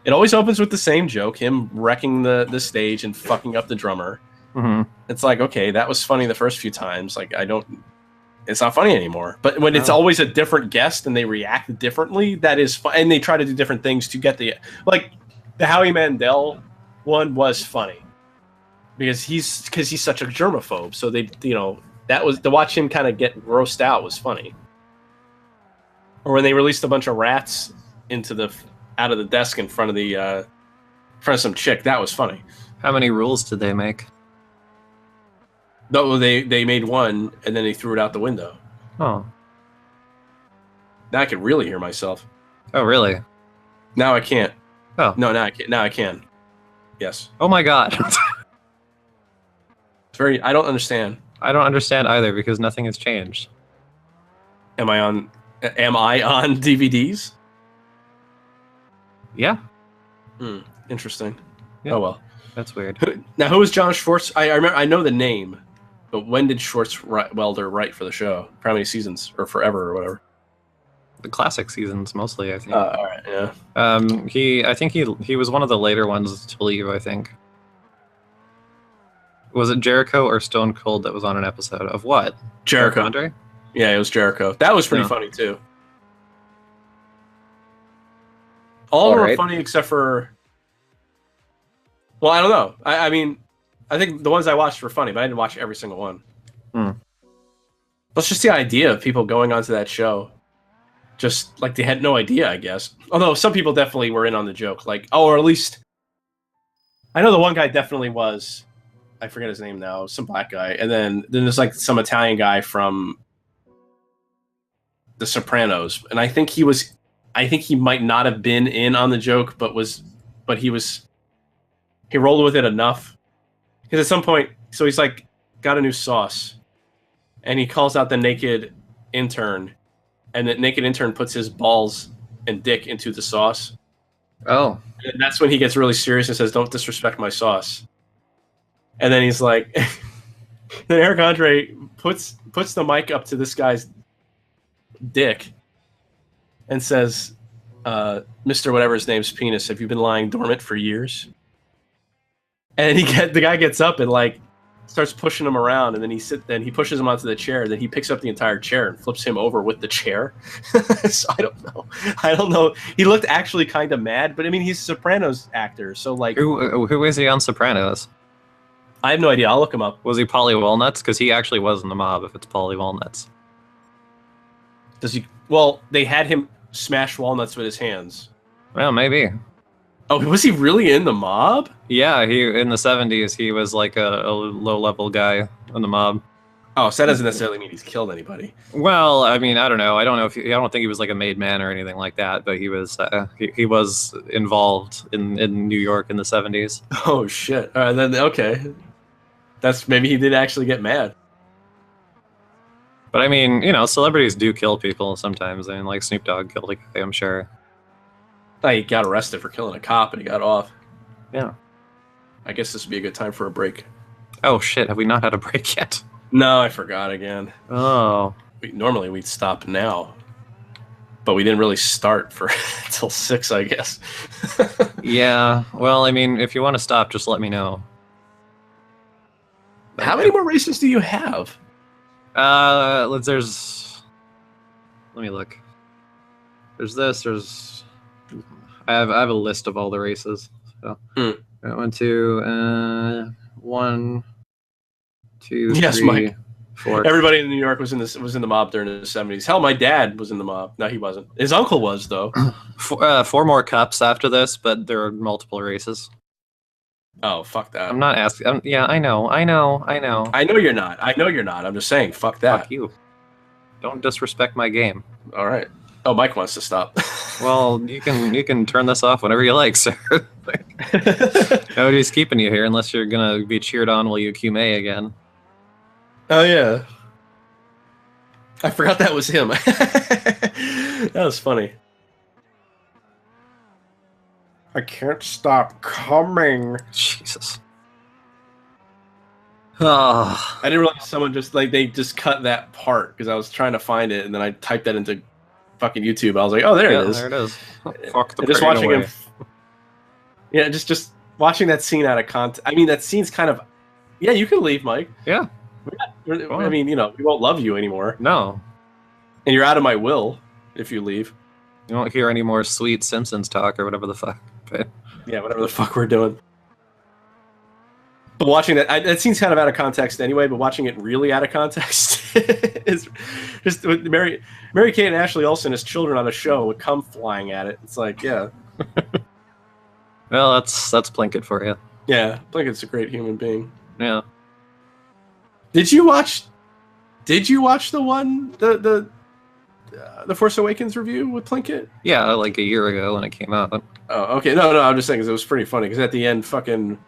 It always opens with the same joke, him wrecking the stage and fucking up the drummer. Mm-hmm. It's like, okay, that was funny the first few times. Like, it's not funny anymore. But when it's always a different guest and they react differently, that is fun. And they try to do different things to get the Howie Mandel one was funny because he's such a germaphobe. So that was to watch him kind of get grossed out was funny. Or when they released a bunch of rats out of the desk in front of some chick, that was funny. How many rules did they make? No, they made one, and then they threw it out the window. Oh. Now I can really hear myself. Oh, really? Now I can't. Oh. No, now I can. Now I can. Yes. Oh my god. It's I don't understand. I don't understand either, because nothing has changed. Am I on DVDs? Yeah. Interesting. Yeah. Oh, well. That's weird. Now, who was John Schwartz? I remember. I know the name, but when did Schwartzwelder write for the show? For how many seasons, or forever, or whatever? The classic seasons, mostly, I think. All right, yeah. I think he was one of the later ones to leave, I think. Was it Jericho or Stone Cold that was on an episode of what? Jericho. Andre? Yeah, it was Jericho. That was pretty funny, too. All of them were funny except for... Well, I don't know. I mean, I think the ones I watched were funny, but I didn't watch every single one. It's just the idea of people going onto that show. Just, like, they had no idea, I guess. Although, some people definitely were in on the joke. Like, or at least... I know the one guy definitely was... I forget his name now. Some black guy. And then there's, like, some Italian guy from The Sopranos. And I think he was... I think he might not have been in on the joke, but he rolled with it enough. Because at some point, so he's like, got a new sauce. And he calls out the naked intern. And the naked intern puts his balls and dick into the sauce. Oh. And that's when he gets really serious and says, "Don't disrespect my sauce." And then he's like, then Eric Andre puts the mic up to this guy's dick and says, "Mr. Whatever his name's penis, have you been lying dormant for years?" And the guy gets up and like starts pushing him around, and then he pushes him onto the chair. Then he picks up the entire chair and flips him over with the chair. So I don't know. He looked actually kind of mad, but I mean, he's a Sopranos actor, so like, who is he on Sopranos? I have no idea. I'll look him up. Was he Paulie Walnuts? Because he actually was in the mob. If it's Paulie Walnuts, Does he? Well, they had him smash walnuts with his hands. Well, maybe. Oh, was he really in the mob? Yeah, he in the 70s he was like a low-level guy in the mob. Oh, so that doesn't necessarily mean he's killed anybody. Well, I mean, I don't know. I don't think he was like a made man or anything like that, but he was involved in New York in the 70s. Oh shit! All right, then okay, that's maybe he did actually get mad. But I mean, you know, celebrities do kill people sometimes. I mean, like Snoop Dogg killed a guy, I'm sure. He got arrested for killing a cop and he got off. Yeah. I guess this would be a good time for a break. Oh shit! Have we not had a break yet? No, I forgot again. Oh. Normally we'd stop now, but we didn't really start for until 6, I guess. Yeah. Well, I mean, if you want to stop, just let me know. How many more races do you have? There's. Let me look. There's this. There's. I have a list of all the races. So I went to 1, 2, yes, 3, Mike. 4. Everybody in New York was in the mob during the 70s. Hell, my dad was in the mob. No, he wasn't. His uncle was though. 4 more cups after this, but there are multiple races. Oh, fuck that. I'm not asking. Yeah, I know. I know you're not. I'm just saying, fuck that. Fuck you. Don't disrespect my game. All right. Oh, Mike wants to stop. Well, you can turn this off whenever you like, sir. Nobody's keeping you here unless you're gonna be cheered on while you QA again. Oh yeah. I forgot that was him. That was funny. I can't stop coming. Jesus. Oh. I didn't realize someone they just cut that part because I was trying to find it and then I typed that into fucking YouTube. I was like, oh, there it is. There it is. Fuck the just watching away. him. Yeah, just watching that scene out of context. I mean, that scene's kind of. Yeah, you can leave, Mike. Yeah. I mean, you know, we won't love you anymore. No. And you're out of my will if you leave. You won't hear any more sweet Simpsons talk or whatever the fuck. But... Yeah, whatever the fuck we're doing. But watching that scene's kind of out of context anyway, but watching it really out of context is just with Mary Kate and Ashley Olsen as children on a show with cum flying at it. It's like, yeah. Well, that's Plinkett for you. Yeah, Plinkett's a great human being. Yeah. Did you watch the one the Force Awakens review with Plinkett? Yeah, like a year ago when it came out. Oh, okay. No, I'm just saying because it was pretty funny because at the end, fucking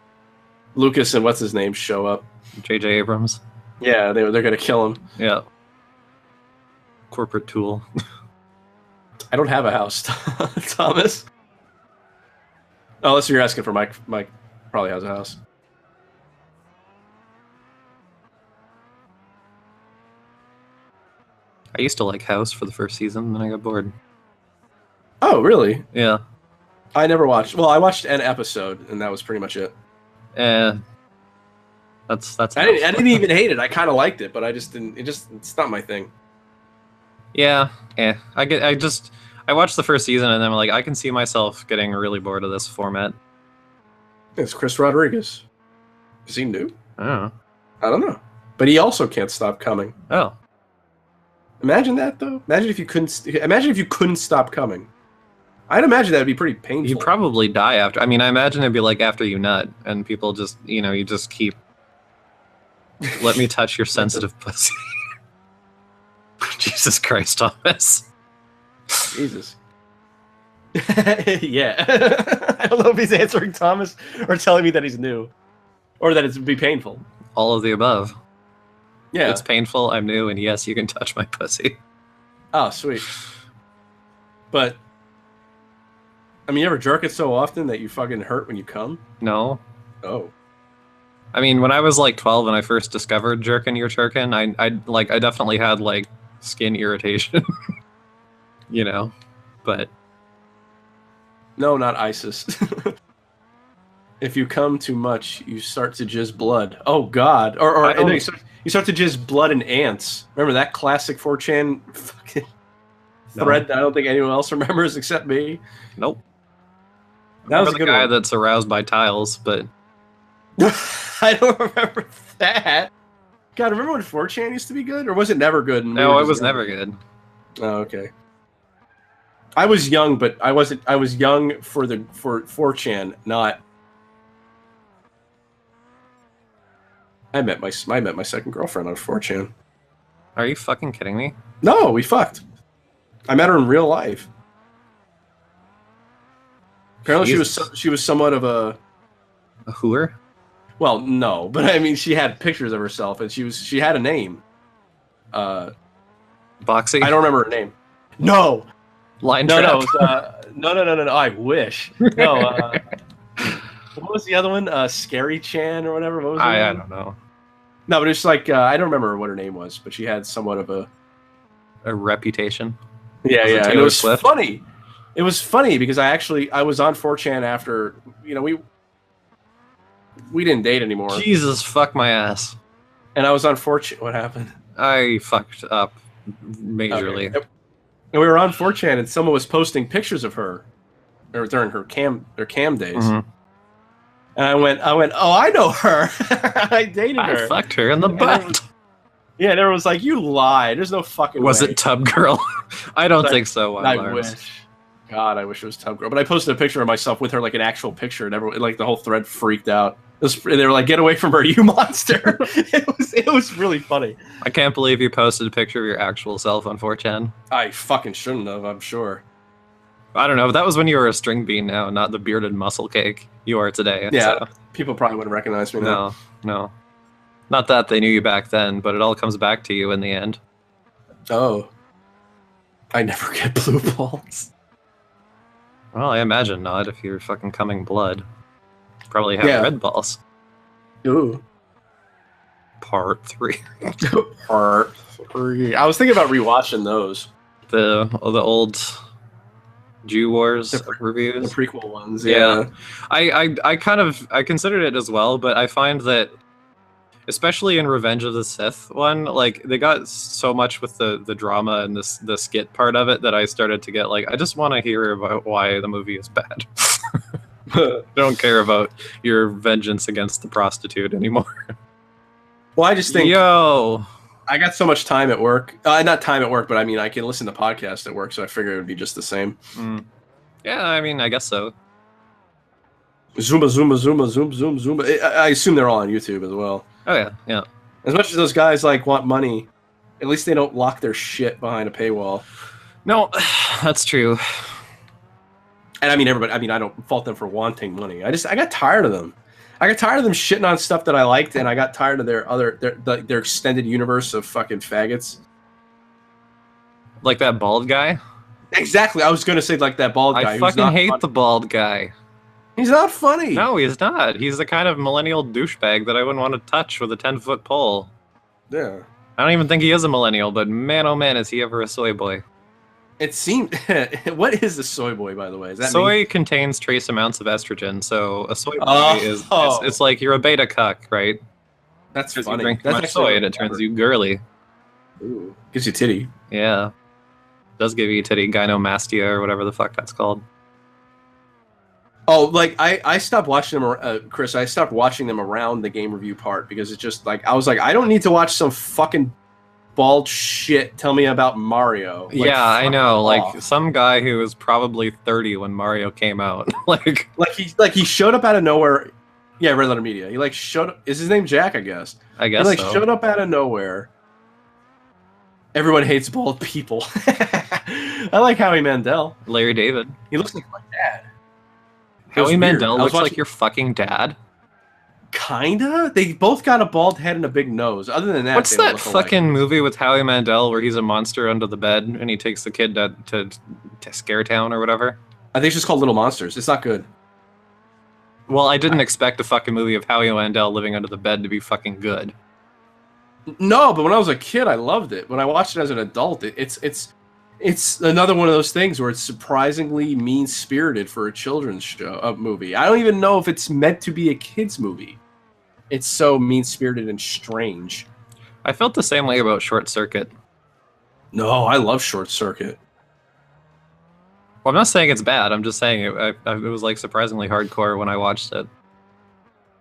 Lucas and what's his name show up. J.J. Abrams. Yeah, they're gonna kill him. Yeah. Corporate tool. I don't have a house, Thomas. Oh, unless you're asking for Mike. Mike probably has a house. I used to like House for the first season, and then I got bored. Oh, really? Yeah. I never watched. Well, I watched an episode, and that was pretty much it. That's. I didn't even hate it. I kind of liked it, but I just didn't. It's not my thing. Yeah. I watched the first season, and then I'm like, I can see myself getting really bored of this format. It's Chris Rodriguez. Is he new? Oh. I don't know, but he also can't stop coming. Oh. Imagine that though. Imagine if you couldn't stop coming. I'd imagine that'd be pretty painful. You'd probably die after. I mean, I imagine it'd be like after you nut, and people just, you just keep. Let me touch your sensitive pussy. Jesus Christ, Thomas. Jesus. Yeah. I don't know if he's answering Thomas or telling me that he's new, or that it'd be painful. All of the above. Yeah. It's painful. I'm new, and yes, you can touch my pussy. Oh, sweet. But I mean, you ever jerk it so often that you fucking hurt when you come? No. Oh. I mean, when I was like 12 and I first discovered jerkin your turkin, I definitely had like skin irritation. You know, but No, not ISIS. If you come too much, you start to jizz blood. Oh God! Or no, you start to jizz blood and ants. Remember that classic 4chan fucking thread that I don't think anyone else remembers except me? Nope. That was a the good guy one. that's aroused by tiles, but I don't remember that. God, remember when 4chan used to be good, or was it never good? No, it was never good. Oh, okay. I was young, but I wasn't. I was young for 4chan, not. I met my second girlfriend on 4chan. Are you fucking kidding me? No, we fucked. I met her in real life. Apparently, she was somewhat of a hooer. Well, no, but I mean, she had pictures of herself, and she had a name. Boxy. I don't remember her name. No. Line no, trap. No, no. I wish. No. What was the other one? Scary Chan or whatever. What was I don't know. No, but it's like I don't remember what her name was, but she had somewhat of a reputation. Yeah, was yeah. It was Swift? Funny. It was funny because I was on 4chan after we didn't date anymore. Jesus, fuck my ass. And I was on 4chan. What happened? I fucked up majorly. Okay. And we were on 4chan, and someone was posting pictures of her, or during her cam days. Mm-hmm. And I went, oh, I know her. I dated her. I fucked her in the butt. Yeah, and everyone was like, you lied. There's no fucking Was way. it Tub Girl? I don't think so. I wish. God, I wish it was Tub Girl. But I posted a picture of myself with her, like an actual picture, and everyone, like the whole thread freaked out. They were like, get away from her, you monster. It was really funny. I can't believe you posted a picture of your actual self on 4chan. I fucking shouldn't have, I'm sure. I don't know, but that was when you were a string bean now, not the bearded muscle cake you are today. Yeah, so. People probably wouldn't recognize me now. No. Not that they knew you back then, but it all comes back to you in the end. Oh. I never get blue balls. Well, I imagine not if you're fucking coming blood. Probably have red balls. Ooh. Part 3. Part 3. I was thinking about rewatching those. The old Jew Wars reviews. The prequel ones, yeah. I considered it as well, but I find that especially in Revenge of the Sith one, like they got so much with the drama and the skit part of it that I started to get like I just want to hear about why the movie is bad. I don't care about your vengeance against the prostitute anymore. Well, I just think I got so much time at work. Not time at work, but I mean I can listen to podcasts at work, so I figured it would be just the same. Yeah, I mean I guess so. Zumba. I assume they're all on YouTube as well. Oh yeah. As much as those guys like want money, at least they don't lock their shit behind a paywall. No, that's true. And I mean everybody. I mean I don't fault them for wanting money. I got tired of them. I got tired of them shitting on stuff that I liked, and I got tired of their extended universe of fucking faggots. Like that bald guy? Exactly. I was gonna say like that bald guy. I fucking hate the bald guy. He's not funny. No, he's not. He's the kind of millennial douchebag that I wouldn't want to touch with a 10-foot pole. Yeah. I don't even think he is a millennial, but man, oh man, is he ever a soy boy. It seemed... What is a soy boy, by the way? Is that soy contains trace amounts of estrogen, so a soy boy is... It's like you're a beta cuck, right? That's funny. You drink too much soy and it turns you girly. Ooh. Gives you titty. Yeah. Does give you titty, gynomastia, or whatever the fuck that's called. Oh, like I stopped watching them, Chris. I stopped watching them around the game review part because it's just like I was like, I don't need to watch some fucking bald shit tell me about Mario. Like, yeah, I know. Like some guy who was probably 30 when Mario came out. like he showed up out of nowhere. Yeah, Red Letter Media. He like showed up. Is his name Jack? I guess. He like showed up out of nowhere. Everyone hates bald people. I like Howie Mandel. Larry David. He looks like my dad. Howie Mandel looks like your fucking dad? Kinda? They both got a bald head and a big nose. Other than that, what's that fucking movie with Howie Mandel where he's a monster under the bed and he takes the kid to Scare Town or whatever? I think it's just called Little Monsters. It's not good. Well, I didn't expect a fucking movie of Howie Mandel living under the bed to be fucking good. No, but when I was a kid, I loved it. When I watched it as an adult, it's another one of those things where it's surprisingly mean-spirited for a children's show, movie. I don't even know if it's meant to be a kids' movie. It's so mean-spirited and strange. I felt the same way about Short Circuit. No, I love Short Circuit. Well, I'm not saying it's bad. I'm just saying it was like surprisingly hardcore when I watched it.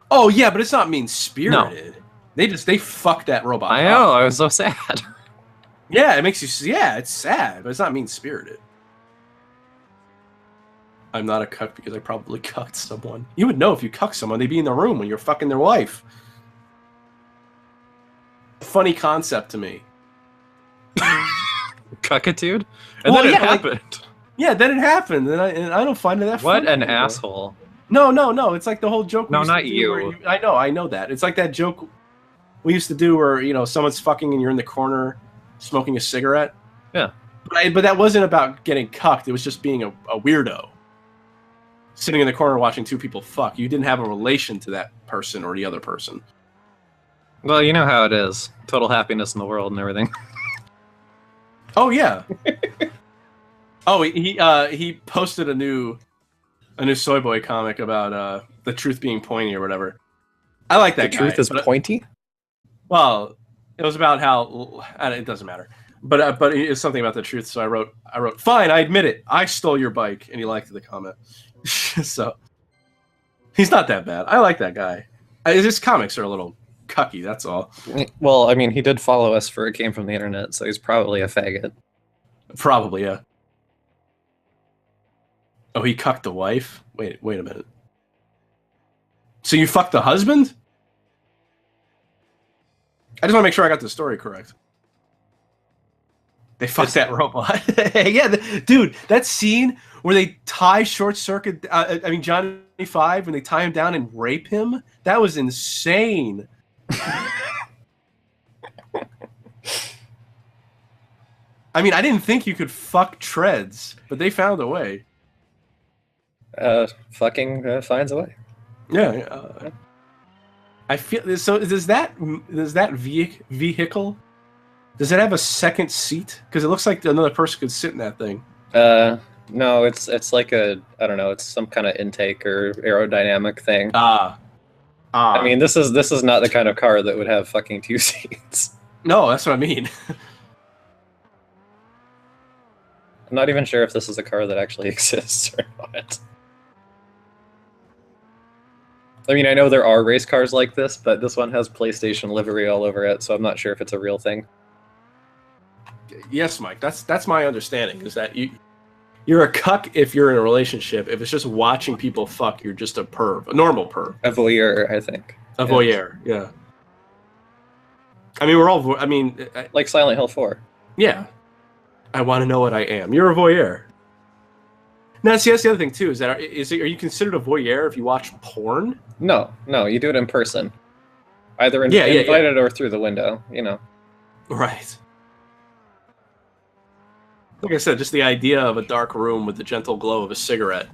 Oh yeah, but it's not mean-spirited. No. They fucked that robot. I know. I was so sad. Yeah, it makes you. Yeah, it's sad, but it's not mean-spirited. I'm not a cuck because I probably cucked someone. You would know if you cucked someone. They'd be in the room when you're fucking their wife. Funny concept to me. Cuckitude? And then it happened. Like, yeah, then it happened, and I don't find it that funny. What an asshole. No. It's like the whole joke. No, not you. I know that. It's like that joke we used to do where, you know, someone's fucking and you're in the corner smoking a cigarette. Yeah. But that wasn't about getting cucked. It was just being a weirdo. Sitting in the corner watching two people fuck. You didn't have a relation to that person or the other person. Well, you know how it is. Total happiness in the world and everything. Oh, yeah. Oh, he posted a new Soy Boy comic about the truth being pointy or whatever. I like that. The truth is pointy? Well, it was about how it doesn't matter, but it's something about the truth. So I wrote, fine, I admit it, I stole your bike, and he liked the comment. So he's not that bad. I like that guy. His comics are a little cucky. That's all. Well, I mean, he did follow us for It Came From the Internet, so he's probably a faggot. Probably, yeah. Oh, he cucked the wife? Wait a minute. So you fucked the husband? I just want to make sure I got the story correct. They fucked that robot. Yeah, dude, that scene where they tie Short Circuit, Johnny 5, when they tie him down and rape him, that was insane. I mean, I didn't think you could fuck treads, but they found a way. Fucking finds a way. Yeah. I feel so. Does that vehicle? Does it have a second seat? Because it looks like another person could sit in that thing. No, it's like I don't know. It's some kind of intake or aerodynamic thing. I mean, this is not the kind of car that would have fucking 2 seats. No, that's what I mean. I'm not even sure if this is a car that actually exists or not. I mean, I know there are race cars like this, but this one has PlayStation livery all over it, so I'm not sure if it's a real thing. Yes, Mike. That's my understanding. Is that you're a cuck if you're in a relationship. If it's just watching people fuck, you're just a perv, a normal perv. A voyeur, I think. A voyeur, yeah. I mean, we're all. I mean, like Silent Hill 4. Yeah. I want to know what I am. You're a voyeur. Now, see, that's the other thing too. Are you considered a voyeur if you watch porn? No, you do it in person, either invited or through the window. You know. Right. Like I said, just the idea of a dark room with the gentle glow of a cigarette,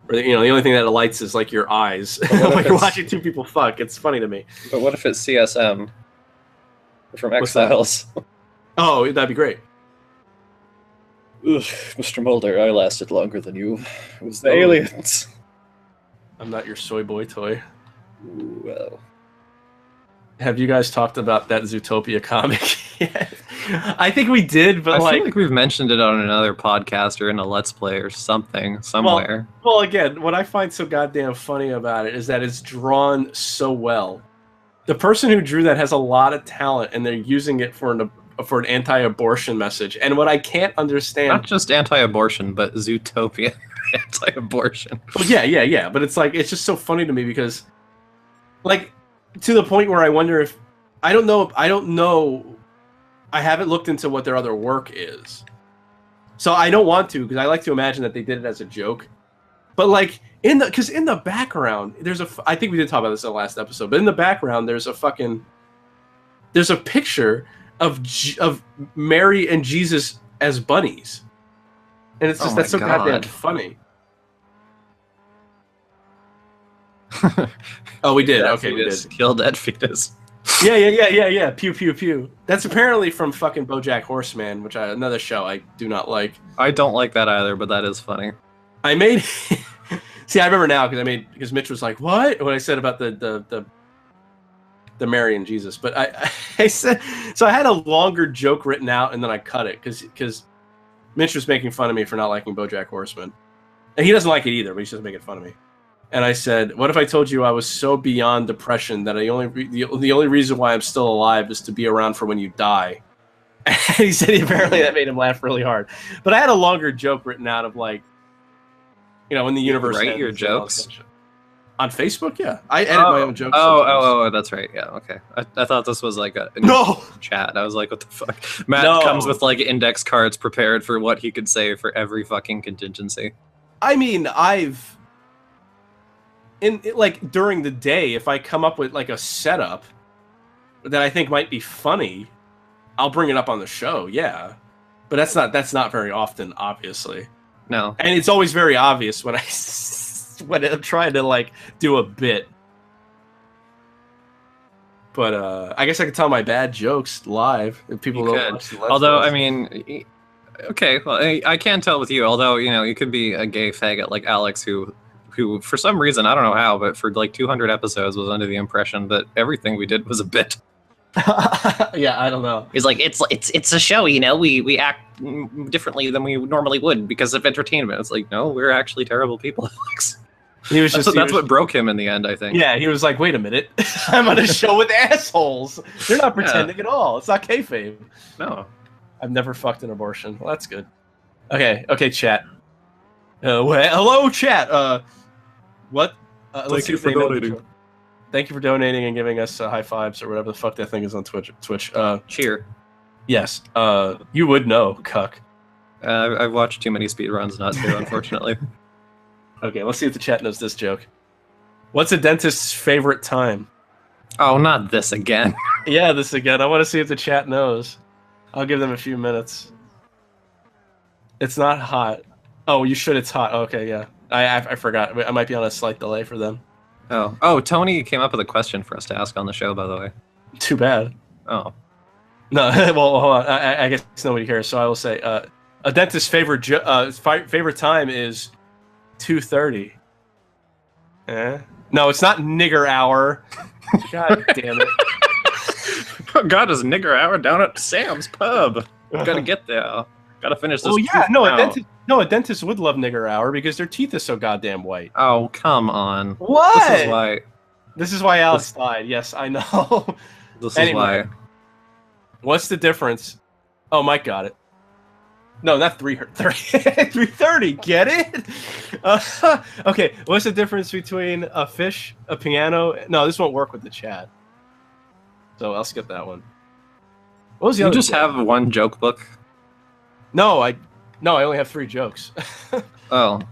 or the only thing that lights is like your eyes when you're watching two people fuck. It's funny to me. But what if it's CSM from X-Files? Oh, that'd be great. Ugh, Mr. Mulder, I lasted longer than you. It was the aliens. I'm not your soy boy toy. Ooh, well. Have you guys talked about that Zootopia comic yet? I think we did, but I feel like we've mentioned it on another podcast or in a Let's Play or something, somewhere. Well, again, what I find so goddamn funny about it is that it's drawn so well. The person who drew that has a lot of talent, and they're using it for an anti-abortion message. And what I can't understand... Not just anti-abortion, but Zootopia anti-abortion. Well, yeah. But it's just so funny to me because, like, to the point where I wonder if... I don't know... I haven't looked into what their other work is. So I don't want to, because I like to imagine that they did it as a joke. But, like, in the background, there's I think we did talk about this in the last episode, but in the background, there's a picture of Mary and Jesus as bunnies. And it's just that's so goddamn funny. Oh, we did. Okay, we did. Kill that fetus. Yeah. Pew pew pew. That's apparently from fucking BoJack Horseman, which another show I do not like. I don't like that either, but that is funny. I made. See, I remember now because Mitch was like, "What?" when I said about the Mary and Jesus, but I said so. I had a longer joke written out and then I cut it because Mitch was making fun of me for not liking BoJack Horseman, and he doesn't like it either, but he's just making fun of me. And I said, "What if I told you I was so beyond depression that the only reason why I'm still alive is to be around for when you die?" And he said apparently that made him laugh really hard. But I had a longer joke written out of like, when the universe write your jokes on Facebook. Yeah, I edit my own jokes. Oh, that's right. Yeah, okay. I thought this was like a chat. I was like, what the fuck? Matt comes with like index cards prepared for what he could say for every fucking contingency. I mean, like during the day, if I come up with like a setup that I think might be funny, I'll bring it up on the show. Yeah, but that's not very often, obviously. No, and it's always very obvious when I'm trying to like do a bit. But I guess I could tell my bad jokes live if people don't watch the Let's Although Plays. I mean, okay, well, I can't tell with you. Although you could be a gay faggot like Alex who for some reason, I don't know how, but for like 200 episodes was under the impression that everything we did was a bit. Yeah, I don't know. He's like, it's a show, we act differently than we normally would because of entertainment. It's like, no, we're actually terrible people, Alex. He was that's what broke him in the end, I think. Yeah, he was like, wait a minute, I'm on a show with assholes. They're not pretending at all. It's not kayfabe. No. I've never fucked an abortion. Well, that's good. Okay, chat. Hello, chat. What? Thank you for donating. Thank you for donating and giving us high fives or whatever the fuck that thing is on Twitch. Cheer. Yes. You would know, cuck. I've watched too many speedruns not to, unfortunately. Okay, let's see if the chat knows this joke. What's a dentist's favorite time? Oh, not this again. Yeah, this again. I want to see if the chat knows. I'll give them a few minutes. It's not hot. Oh, you should. It's hot. Okay, yeah. I forgot. I might be on a slight delay for them. Oh, Tony came up with a question for us to ask on the show, by the way. Too bad. Oh. No, well, hold on. I guess nobody cares, so I will say, a dentist's favorite time is 2:30. No, it's not nigger hour. God damn it. God, is nigger hour down at Sam's Pub. Gotta get there. Gotta finish this. Oh yeah, a dentist would love nigger hour because their teeth is so goddamn white. Oh, come on. What? This is why Alex died. Yes, I know. This is why. What's the difference? Oh, Mike got it. No, not 3:30. 3:30. Get it? Okay. What's the difference between a fish, a piano? No, this won't work with the chat. So I'll skip that one. What was the other? You just have one joke book? No, I only have 3 jokes. Oh.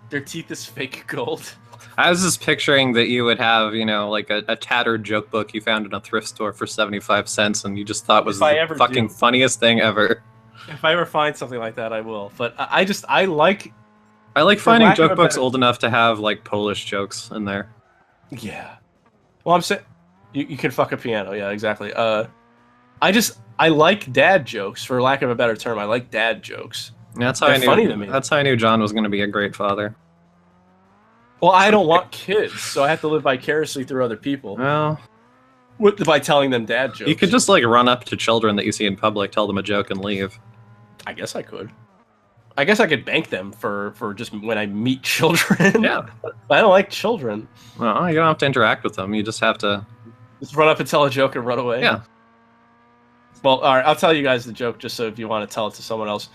Their teeth is fake gold. I was just picturing that you would have, like a tattered joke book you found in a thrift store for 75 cents and you just thought was the fucking funniest thing ever. If I ever find something like that, I will. But I like finding joke books old enough to have like Polish jokes in there. Yeah. Well, I'm saying you can fuck a piano. Yeah, exactly. I like dad jokes, for lack of a better term. I like dad jokes. That's how I knew. Funny to me. That's how I knew John was going to be a great father. Well, I don't want kids, so I have to live vicariously through other people. Well, by telling them dad jokes. You could just like run up to children that you see in public, tell them a joke, and leave. I guess I could. I guess I could bank them for just when I meet children. Yeah. I don't like children. Well, you don't have to interact with them. You just have to... Just run up and tell a joke and run away? Yeah. Well, all right, I'll tell you guys the joke just so if you want to tell it to someone else.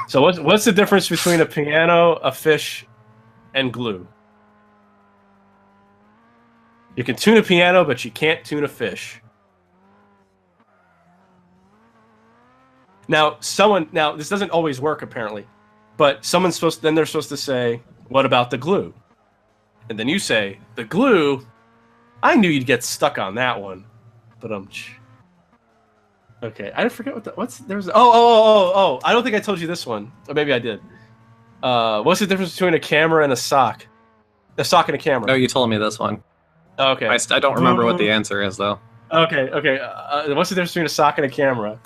So what's the difference between a piano, a fish, and glue? You can tune a piano, but you can't tune a fish. Now, this doesn't always work apparently, but they're supposed to say, "What about the glue?" And then you say, "The glue, I knew you'd get stuck on that one." But okay, I forget I don't think I told you this one. Or maybe I did. What's the difference between a camera and a sock? A sock and a camera. No, you told me this one. Okay. I don't remember what the answer is, though. Okay. What's the difference between a sock and a camera?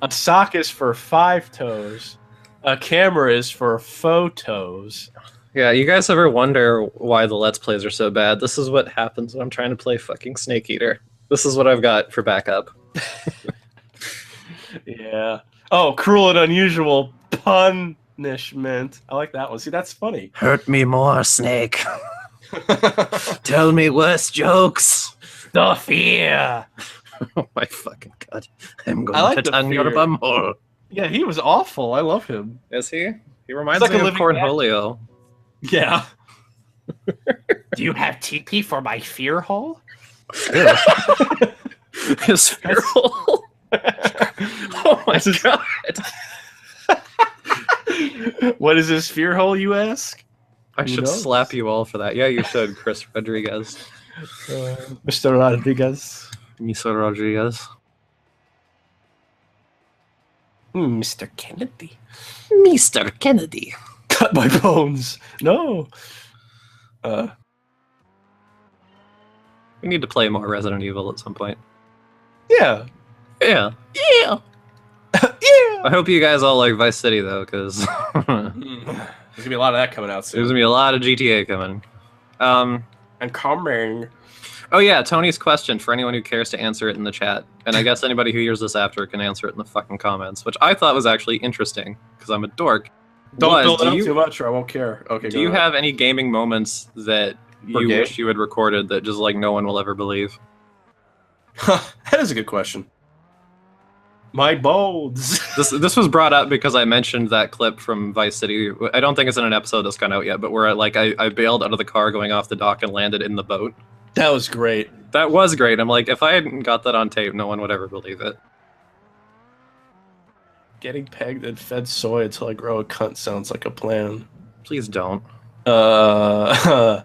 A sock is for 5 toes. A camera is for photos. Yeah, you guys ever wonder why the Let's Plays are so bad? This is what happens when I'm trying to play fucking Snake Eater. This is what I've got for backup. Yeah. Oh, cruel and unusual punishment. I like that one. See, that's funny. Hurt me more, Snake. Tell me worse jokes. The fear. Oh my fucking god. I'm going like to the turn your fear. bumhole. Yeah, he was awful. I love him. Is he? He reminds He's like me a of living Cornholio. Yeah. Do you have TP for my fear hole? His fear hole? Oh my god. What is this fear hole, you ask? I should slap you all for that. Yeah, you should, Chris Rodriguez. Mr. Rodriguez. Mr. Rodriguez. Mr. Kennedy. Mr. Kennedy. Cut my bones. No. We need to play more Resident Evil at some point. Yeah. Yeah. Yeah. Yeah. I hope you guys all like Vice City, though, because there's There's gonna be a lot of that coming out soon. going to be a lot of GTA coming. And coming. Oh, yeah, Tony's question for anyone who cares to answer it in the chat. And I guess anybody who hears this after can answer it in the fucking comments, which I thought was actually interesting, because I'm a dork. Don't build it up too much or I won't care. Okay. Do you have any gaming moments that you wish you had recorded that just, like, no one will ever believe? That is a good question. My bones. This was brought up because I mentioned that clip from Vice City. I don't think it's in an episode that's gone out yet, but where I bailed out of the car going off the dock and landed in the boat. That was great. That was great. I'm like, if I hadn't got that on tape, no one would ever believe it. Getting pegged and fed soy until I grow a cunt sounds like a plan. Please don't. I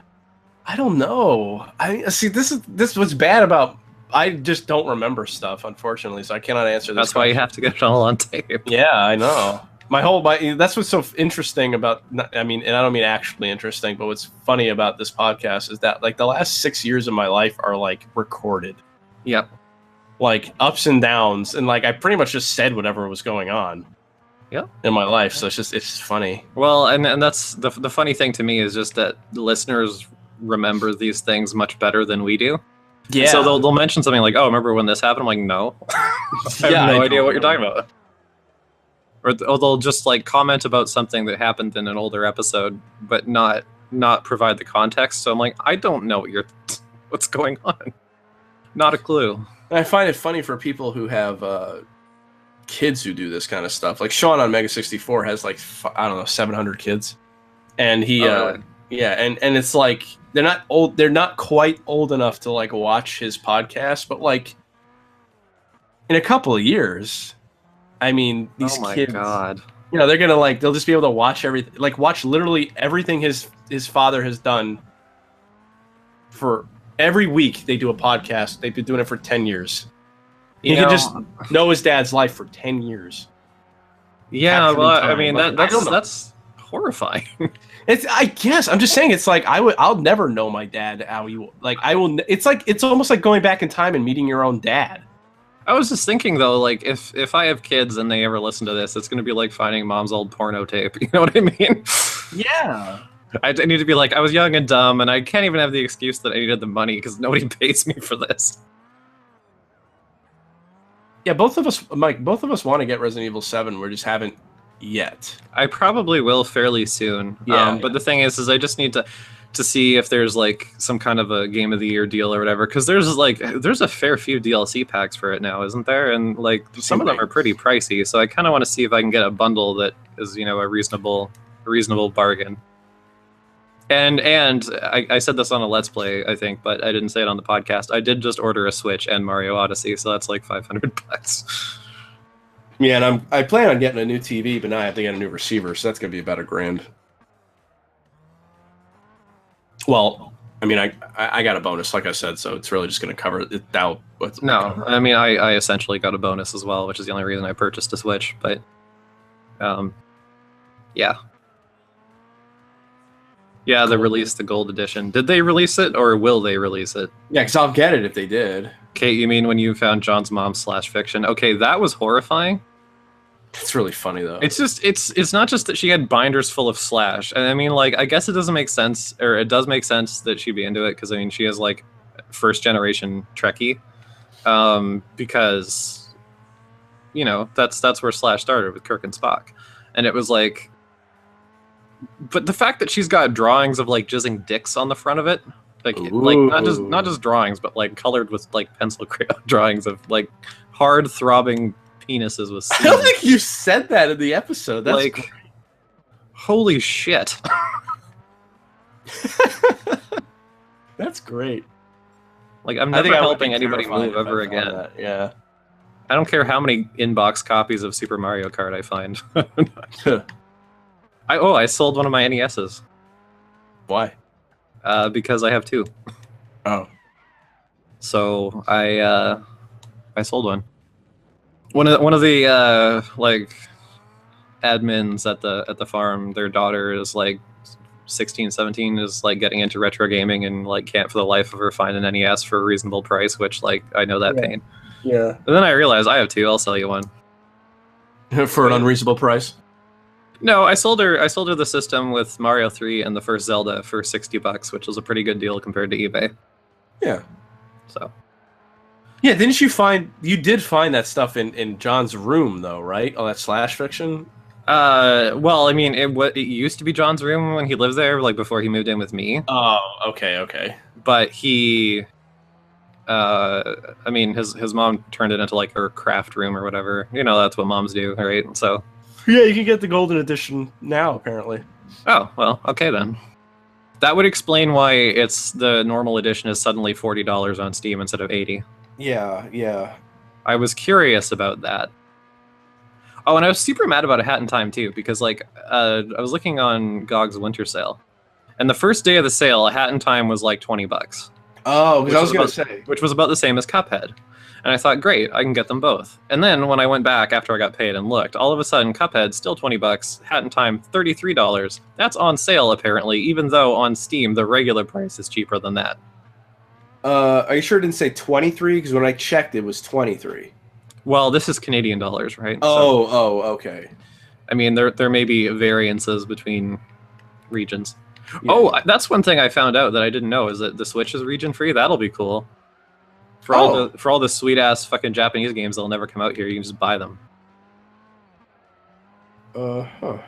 don't know. I see. This what's bad about. I just don't remember stuff, unfortunately, so I cannot answer this. That's why you have to get it all on tape. Yeah, I know. That's what's so interesting about. I mean, and I don't mean actually interesting, but what's funny about this podcast is that like the last 6 years of my life are like recorded. Yep. Like ups and downs, and like I pretty much just said whatever was going on. Yep. In my life, so it's just funny. Well, and that's the funny thing to me is just that listeners remember these things much better than we do. Yeah. So they'll mention something like, "Oh, remember when this happened?" I'm like, "No, I have no idea what you're talking about." Or they'll just like comment about something that happened in an older episode, but not provide the context. So I'm like, I don't know what's going on. Not a clue. And I find it funny for people who have kids who do this kind of stuff. Like Sean on Mega 64 has like 700 kids, and he really? yeah, and it's like they're not old. They're not quite old enough to like watch his podcast, but like in a couple of years, I mean, these kids, God. You know, they're gonna like they'll just be able to watch everything, like watch literally everything his father has done. For every week they do a podcast. They've been doing it for 10 years. You can just know his dad's life for 10 years. Yeah, well, I mean that's horrifying. I guess I'm just saying it's like I'll never know my dad how he like I will. It's almost like going back in time and meeting your own dad. I was just thinking though, like if I have kids and they ever listen to this, it's gonna be like finding mom's old porno tape. You know what I mean? Yeah. I need to be like, I was young and dumb, and I can't even have the excuse that I needed the money because nobody pays me for this. Yeah, both of us want to get Resident Evil 7. We just haven't yet. I probably will fairly soon. Yeah. But the thing is I just need to see if there's like some kind of a Game of the Year deal or whatever, because there's a fair few DLC packs for it now, isn't there? And like some of them are pretty pricey, so I kind of want to see if I can get a bundle that is, you know, a reasonable bargain. And I said this on a Let's Play, I think, but I didn't say it on the podcast. I did just order a Switch and Mario Odyssey, so that's like $500. Yeah, and I plan on getting a new TV, but now I have to get a new receiver, so that's gonna be about $1,000. Well, I mean, I got a bonus, like I said, so it's really just gonna cover it out. No, I mean, I essentially got a bonus as well, which is the only reason I purchased a Switch. But, yeah. Yeah, they released the gold edition. Did they release it, or will they release it? Yeah, because I'll get it if they did. Kate, you mean when you found John's mom /fiction? Okay, that was horrifying. It's really funny though. It's just it's not just that she had binders full of Slash, and I mean, like, I guess it doesn't make sense, or it does make sense that she'd be into it because I mean she is like first generation Trekkie, because you know that's where Slash started with Kirk and Spock, and it was like, but the fact that she's got drawings of like jizzing dicks on the front of it, like not just drawings, but like colored with like pencil crayon drawings of like hard throbbing penises with I don't think you said that in the episode. That's like, holy shit. That's great. Like, I'm never helping anybody move ever again. That. Yeah. I don't care how many inbox copies of Super Mario Kart I find. I sold one of my NESs. Why? Because I have 2. Oh. So I sold one. One of the like admins at the farm, their daughter is like 16, 17, is like getting into retro gaming and like can't for the life of her find an NES for a reasonable price, which like I know that pain. Yeah. And then I realized I have 2, I'll sell you one. For an unreasonable price? No, I sold her the system with Mario 3 and the first Zelda for $60, which was a pretty good deal compared to eBay. Yeah. So. Yeah, you did find that stuff in John's room though, right? All that /fiction? Well, I mean, it used to be John's room when he lived there, like before he moved in with me. Oh, okay. But he, I mean, his mom turned it into like her craft room or whatever. You know, that's what moms do, right? So. Yeah, you can get the golden edition now, apparently. Oh, well, okay then. That would explain why the normal edition is suddenly $40 on Steam instead of $80. Yeah. I was curious about that. Oh, and I was super mad about A Hat in Time too, because like I was looking on GOG's winter sale, and the first day of the sale, A Hat in Time was like $20. Oh, because I was gonna say, which was about the same as Cuphead, and I thought, great, I can get them both. And then when I went back after I got paid and looked, all of a sudden, Cuphead still $20, Hat in Time $33. That's on sale apparently, even though on Steam the regular price is cheaper than that. Are you sure it didn't say 23? Because when I checked, it was 23. Well, this is Canadian dollars, right? Oh, okay. I mean, there may be variances between regions. Yeah. Oh, that's one thing I found out that I didn't know, is that the Switch is region free. That'll be cool. For all the sweet ass fucking Japanese games that'll never come out here, you can just buy them. Huh.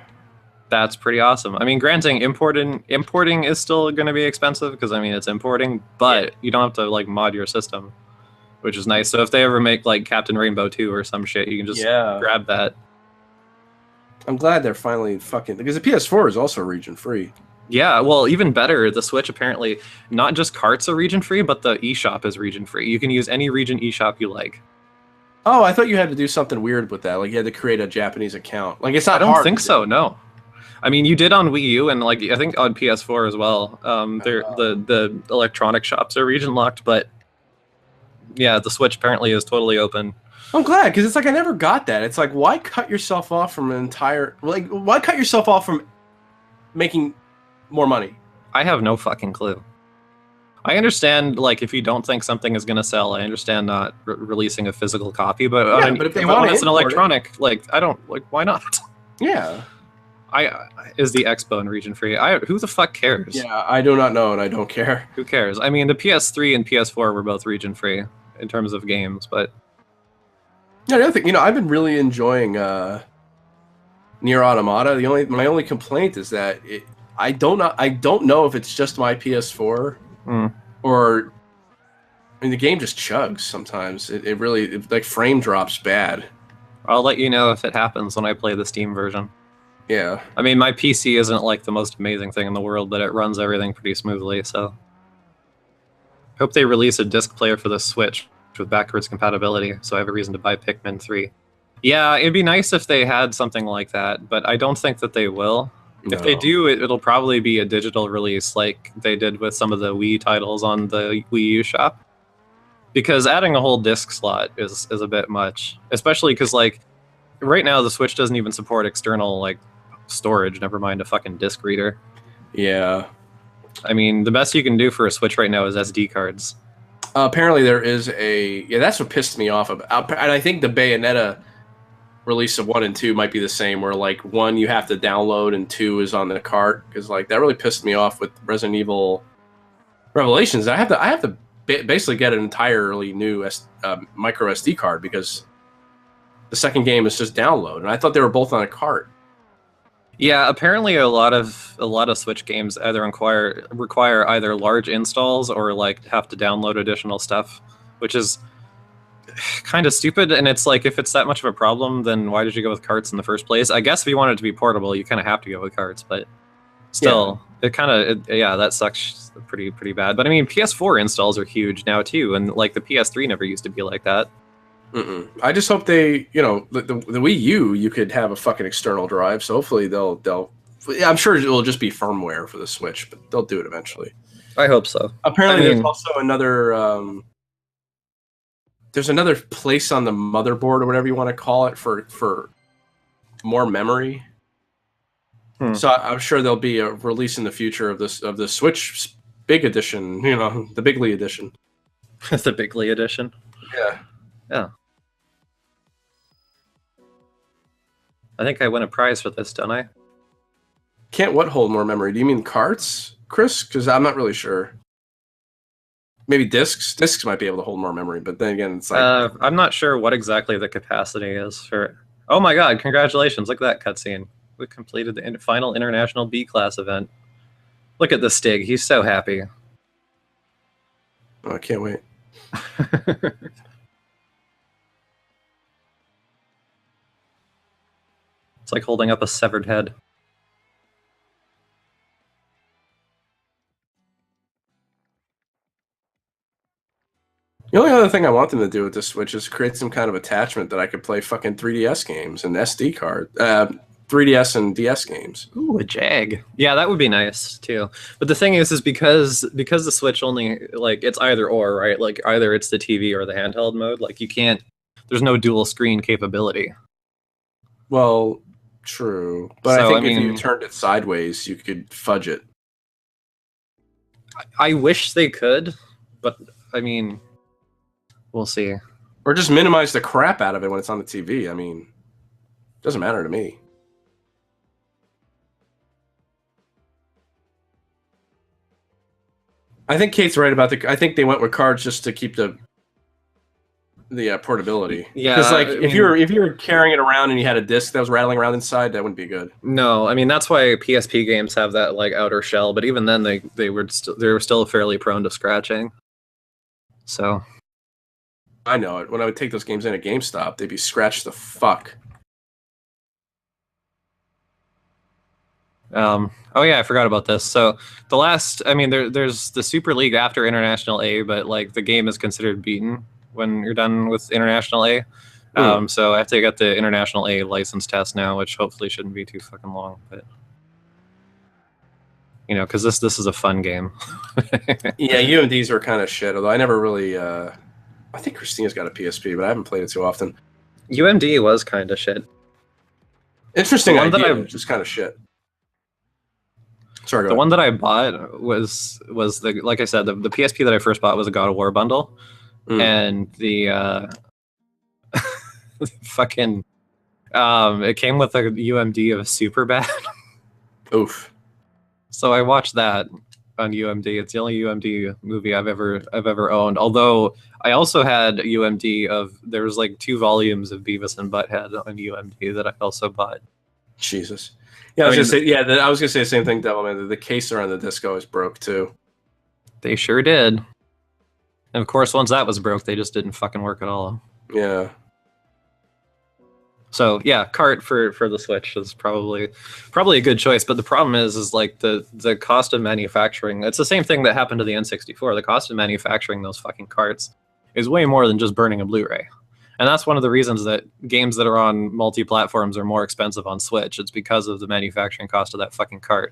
That's pretty awesome. I mean, granting importing is still going to be expensive because I mean it's importing, but you don't have to like mod your system, which is nice. So if they ever make like Captain Rainbow 2 or some shit, you can just grab that. I'm glad they're finally fucking, because the PS4 is also region free. Yeah, well, even better, the Switch apparently, not just carts are region free, but the eShop is region free. You can use any region eShop you like. Oh, I thought you had to do something weird with that. Like you had to create a Japanese account. Like it's not hard. I don't think so, no. I mean, you did on Wii U and like I think on PS4 as well. The electronic shops are region locked, but yeah, the Switch apparently is totally open. I'm glad, because it's like I never got that. It's like, why cut yourself off from why cut yourself off from making more money? I have no fucking clue. I understand, like, if you don't think something is going to sell, I understand not releasing a physical copy, but, but if they want it's an electronic, like, I don't, like, why not? Yeah. Is the Expo in region free? Who the fuck cares? Yeah, I do not know, and I don't care. Who cares? I mean, the PS3 and PS4 were both region free in terms of games, but... Yeah, the other thing, I've been really enjoying Nier Automata. My only complaint is that I don't know if it's just my PS4 or I mean the game just chugs sometimes. It really like frame drops bad. I'll let you know if it happens when I play the Steam version. Yeah. I mean, my PC isn't like the most amazing thing in the world, but it runs everything pretty smoothly, so hope they release a disc player for the Switch with backwards compatibility, so I have a reason to buy Pikmin 3. Yeah, it'd be nice if they had something like that, but I don't think that they will. No. If they do, it'll probably be a digital release like they did with some of the Wii titles on the Wii U shop. Because adding a whole disc slot is a bit much. Especially because, like, right now the Switch doesn't even support external, like, storage, never mind a fucking disc reader. Yeah. I mean, the best you can do for a Switch right now is SD cards. Apparently, there is a that's what pissed me off about, and I think the Bayonetta release of 1 and 2 might be the same. Where like 1 you have to download and 2 is on the cart, because like that really pissed me off with Resident Evil Revelations. I have to basically get an entirely new micro SD card because the second game is just download, and I thought they were both on a cart. Yeah, apparently a lot of Switch games either require either large installs or like have to download additional stuff, which is kind of stupid. And it's like, if it's that much of a problem, then why did you go with carts in the first place? I guess if you want it to be portable, you kind of have to go with carts, but still, it kind of that sucks pretty bad. But I mean, PS4 installs are huge now too, and like the PS3 never used to be like that. I just hope they, the Wii U, you could have a fucking external drive. So hopefully they'll. I'm sure it'll just be firmware for the Switch, but they'll do it eventually. I hope so. Apparently, there's also another. There's another place on the motherboard or whatever you want to call it for more memory. So I'm sure there'll be a release in the future of the Switch Big Edition. The Bigly Edition. The Bigly Edition. Yeah. I think I win a prize for this, don't I? Can't what hold more memory? Do you mean carts, Chris? Because I'm not really sure. Maybe discs. Discs might be able to hold more memory, but then again, it's like I'm not sure what exactly the capacity is for. Oh my God! Congratulations! Look at that cutscene. We completed the final international B class event. Look at the Stig. He's so happy. Oh, I can't wait. It's like holding up a severed head. The only other thing I want them to do with this Switch is create some kind of attachment that I could play fucking 3DS games and SD card, 3DS and DS games. Ooh, a Jag. Yeah, that would be nice too. But the thing is because the Switch only, like, it's either or, right? Like either it's the TV or the handheld mode. Like you can't. There's no dual screen capability. Well, true, but So, I think if you turned it sideways, you could fudge it. I wish they could, but I mean, we'll see. Or just minimize the crap out of it when it's on the TV. I mean, it doesn't matter to me. I think Kate's right about I think they went with cards just to keep the portability. Yeah, because like if you were carrying it around and you had a disc that was rattling around inside, that wouldn't be good. No, I mean that's why PSP games have that like outer shell. But even then, they were still fairly prone to scratching. So I know it. When I would take those games in at GameStop, they'd be scratched the fuck. Oh yeah, I forgot about this. So the last, I mean, there's the Super League after International A, but like the game is considered beaten when you're done with International A. So I have to get the International A license test now, which hopefully shouldn't be too fucking long, but because this is a fun game. Yeah, UMDs were kind of shit. Although I never really, I think Christina's got a PSP, but I haven't played it too often. UMD was kind of shit. Interesting idea, just kind of shit. Sorry, the one that I bought was the, like I said, the PSP that I first bought was a God of War bundle, and the fucking it came with a UMD of Superbad. Oof. So I watched that on UMD. It's the only UMD movie I've ever owned. Although I also had UMD of, there was like 2 volumes of Beavis and Butthead on UMD that I also bought. Jesus. Yeah, I was gonna say the same thing, Devilman. The case around the disc always broke too. They sure did. And of course, once that was broke, they just didn't fucking work at all. Yeah. So yeah, cart for the Switch is probably a good choice. But the problem is like the cost of manufacturing. It's the same thing that happened to the N64. The cost of manufacturing those fucking carts is way more than just burning a Blu-ray. And that's one of the reasons that games that are on multi-platforms are more expensive on Switch. It's because of the manufacturing cost of that fucking cart.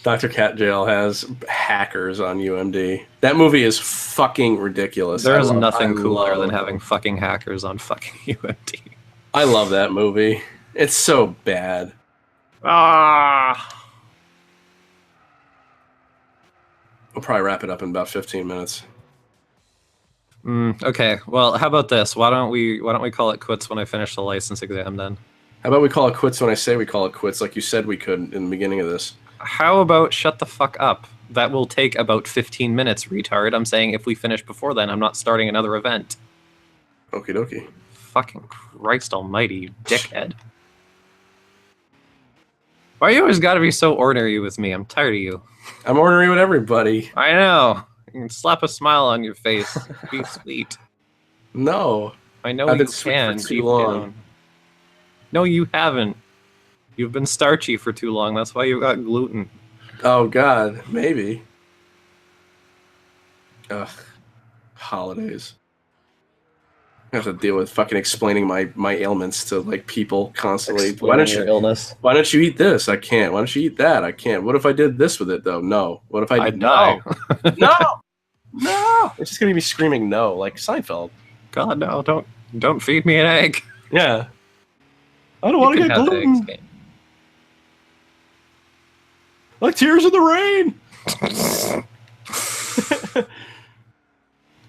Dr. Cat Jail has hackers on UMD. That movie is fucking ridiculous. There is nothing cooler than having fucking hackers on fucking UMD. I love that movie. It's so bad. We'll probably wrap it up in about 15 minutes. Okay. Well, how about this? Why don't we call it quits when I finish the license exam then? How about we call it quits when I say we call it quits, like you said we could in the beginning of this? How about shut the fuck up? That will take about 15 minutes, retard. I'm saying if we finish before then, I'm not starting another event. Okie dokie. Fucking Christ almighty, you dickhead. Why you always gotta be so ornery with me? I'm tired of you. I'm ornery with everybody. I know. You can slap a smile on your face. Be sweet. No. I know I've you been sweet can. for too deep long. down. No, you haven't. You've been starchy for too long. That's why you got gluten. Oh, God. Maybe. Ugh. Holidays. I have to deal with fucking explaining my ailments to like people constantly. Why don't you eat this? I can't. Why don't you eat that? I can't. What if I did this with it though? No. What if I did? die. No. No. It's just gonna be me screaming no, like Seinfeld. God no! Don't feed me an egg. Yeah. I don't want to get gluten. Like tears in the rain.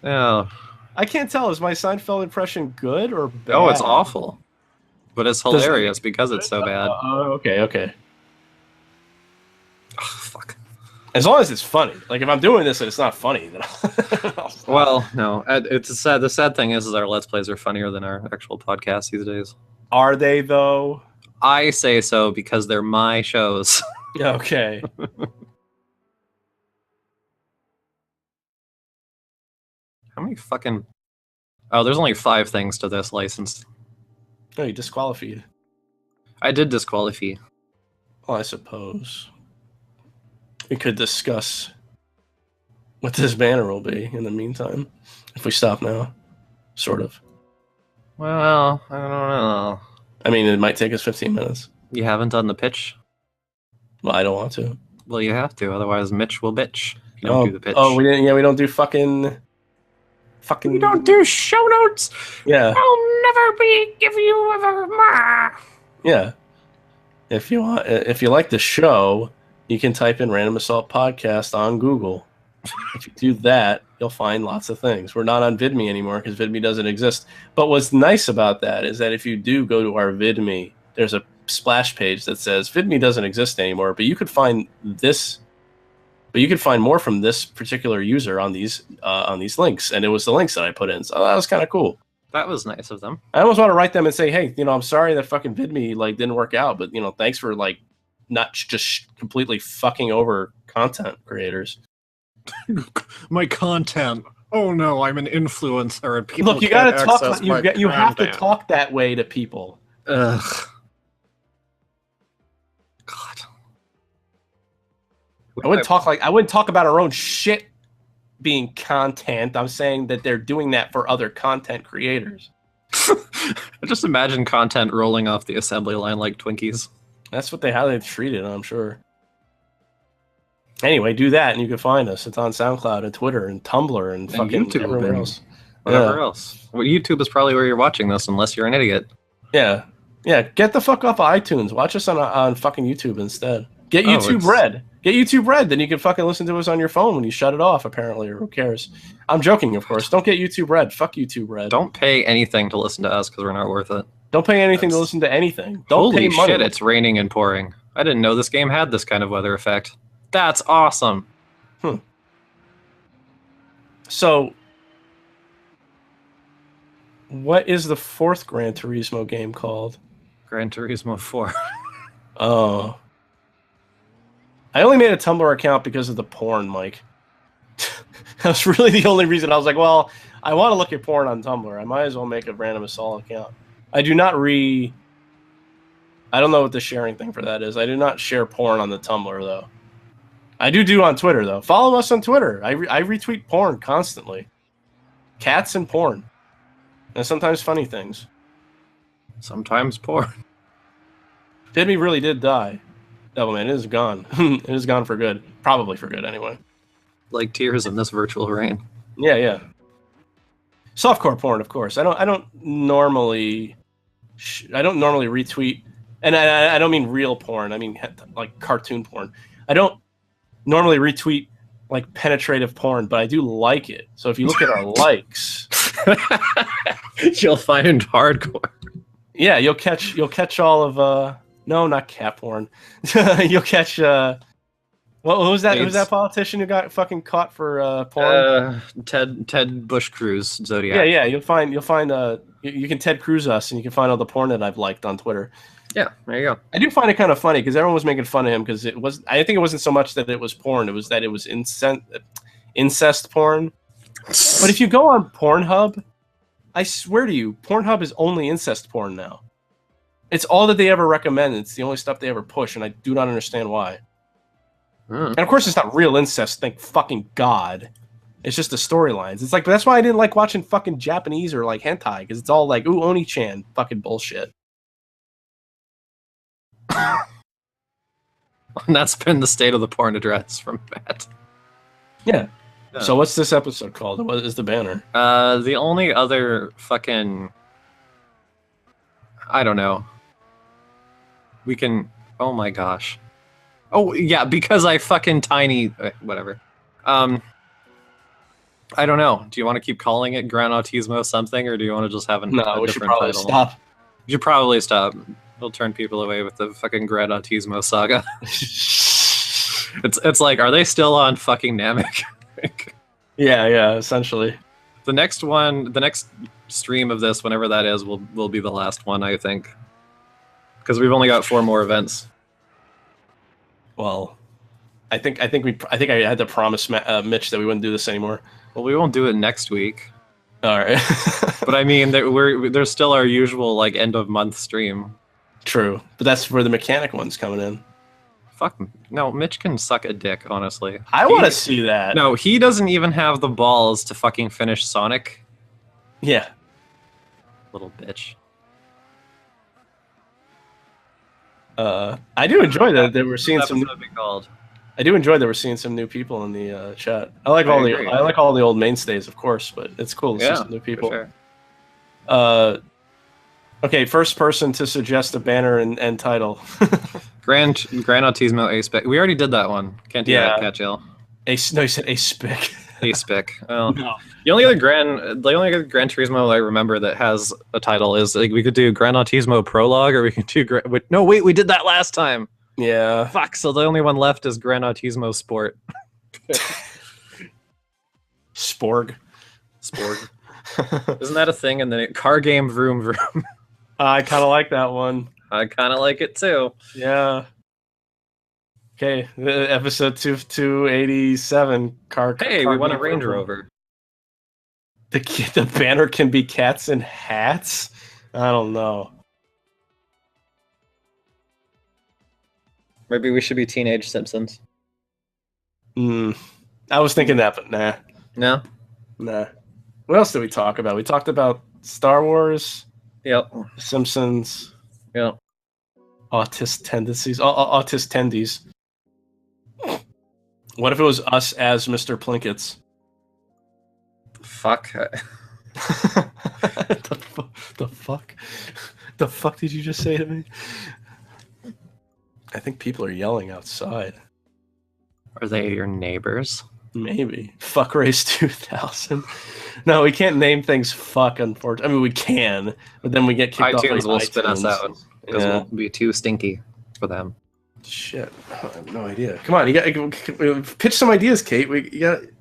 Oh. I can't tell. Is my Seinfeld impression good or bad? Oh, it's awful. But it's hilarious because it's so bad. Okay. Oh, fuck. As long as it's funny. Like, if I'm doing this and it's not funny, then I'll stop. Well, no. It's sad. The sad thing is our Let's Plays are funnier than our actual podcasts these days. Are they, though? I say so because they're my shows. Okay. How many fucking... Oh, there's only 5 things to this license. No, you disqualified. I did disqualify. Well, I suppose. We could discuss what this banner will be in the meantime. If we stop now. Sort of. Well, I don't know. I mean, it might take us 15 minutes. You haven't done the pitch? Well, I don't want to. Well, you have to, otherwise Mitch will bitch. You don't do the pitch. Oh, we didn't. Yeah, we don't do fucking. We don't do show notes. Yeah. I'll never give you ever more. Yeah. If you like the show, you can type in Random Assault Podcast on Google. If you do that, you'll find lots of things. We're not on VidMe anymore because VidMe doesn't exist. But what's nice about that is that if you do go to our VidMe, there's a splash page that says VidMe doesn't exist anymore, but you could find this. But you could find more from this particular user on these links, and it was the links that I put in. So that was kind of cool. That was nice of them. I almost want to write them and say, hey, I'm sorry that fucking VidMe didn't work out, but thanks for not just completely fucking over content creators. My content. Oh no, I'm an influencer, and people. Look, you got to talk. You have to talk that way to people. Ugh. God. I wouldn't talk about our own shit being content. I'm saying that they're doing that for other content creators. I just imagine content rolling off the assembly line like Twinkies. That's how they treat it, I'm sure. Anyway, do that and you can find us. It's on SoundCloud and Twitter and Tumblr and fucking YouTube everywhere and else. Whatever else. Well, YouTube is probably where you're watching this, unless you're an idiot. Yeah. Yeah, get the fuck off of iTunes. Watch us on fucking YouTube instead. Get YouTube Red. Get YouTube Red, then you can fucking listen to us on your phone when you shut it off, apparently, or who cares? I'm joking, of course. Don't get YouTube Red. Fuck YouTube Red. Don't pay anything to listen to us because we're not worth it. Don't pay anything to listen to anything. Don't pay money. Holy shit, it's raining and pouring. I didn't know this game had this kind of weather effect. That's awesome. So, what is the 4th Gran Turismo game called? Gran Turismo 4. Oh. I only made a Tumblr account because of the porn, Mike. That's really the only reason. I was like, well, I want to look at porn on Tumblr. I might as well make a Random Assault account. I do not I don't know what the sharing thing for that is. I do not share porn on the Tumblr, though. I do on Twitter, though. Follow us on Twitter. I retweet porn constantly. Cats and porn. And sometimes funny things. Sometimes porn. VidMe really did die. Devilman, it is gone. It is gone for good. Probably for good, anyway. Like tears in this virtual rain. Yeah. Softcore porn, of course. I don't normally retweet, and I don't mean real porn. I mean like cartoon porn. I don't normally retweet like penetrative porn, but I do like it. So if you look at our likes, you'll find hardcore. Yeah, you'll catch all of no, not cat porn. You'll catch what was that? Who's that politician who got fucking caught for porn? Ted Bush Cruz Zodiac. Yeah, you'll find you can Ted Cruz us and you can find all the porn that I've liked on Twitter. Yeah, there you go. I do find it kind of funny because everyone was making fun of him because I think it wasn't so much that it was porn, it was that it was incest porn. But if you go on Pornhub, I swear to you, Pornhub is only incest porn now. It's all that they ever recommend. It's the only stuff they ever push, and I do not understand why. And of course, it's not real incest. Thank fucking God. It's just the storylines. It's like, but that's why I didn't like watching fucking Japanese or like hentai, because it's all like, ooh, Oni-chan, fucking bullshit. And that's been the state of the porn address from Matt. Yeah. So what's this episode called? What is the banner? The only other fucking... I don't know. We can... Oh my gosh. Oh, yeah, because I fucking tiny... whatever. I don't know. Do you want to keep calling it Gran Autismo something, or do you want to just have a we different should probably title? Stop. You should probably stop. It'll turn people away with the fucking Gran Autismo saga. It's like, are they still on fucking Namek? Yeah, essentially. The next stream of this, whenever that is, will be the last one, I think. Because we've only got 4 more events. Well, I think I had to promise Mitch that we wouldn't do this anymore. Well, we won't do it next week. All right. But I mean, there's still our usual like end of month stream. True, but that's where the mechanic one's coming in. Fuck no, Mitch can suck a dick, honestly. I want to see that. No, he doesn't even have the balls to fucking finish Sonic. Yeah. Little bitch. I do enjoy that we're seeing some. I do enjoy that we're seeing some new people in the chat. I like all the old mainstays, of course, but it's cool to see some new people. For sure. Okay, first person to suggest a banner and title. Gran Autismo A-Spec. We already did that one. Can't do that, Cat Jail. No, you said A-Spec. A-Spec. Oh. No. The only other Gran Turismo I remember that has a title is like we could do Gran Autismo Prologue, or we could do no, wait, we did that last time. Yeah. Fuck. So the only one left is Gran Autismo Sport. Sporg. Isn't that a thing? And then car game vroom vroom. I kind of like that one. I kind of like it too. Yeah. Okay, episode 287. Hey, we won a Range Rover. The banner can be cats in hats? I don't know. Maybe we should be Teenage Simpsons. I was thinking that, but nah. No? Nah. What else did we talk about? We talked about Star Wars. Yep. Simpsons. Yep. Autist tendencies. Autist tendies. What if it was us as Mr. Plinkets? Fuck. The fuck? The fuck did you just say to me? I think people are yelling outside. Are they your neighbors? Maybe. Fuck Race 2000. No, we can't name things fuck, unfortunately. I mean, we can, but then we get kicked off. iTunes will spit us out because we'll be too stinky for them. Shit, I have no idea. Come on, you got pitch some ideas, Kate.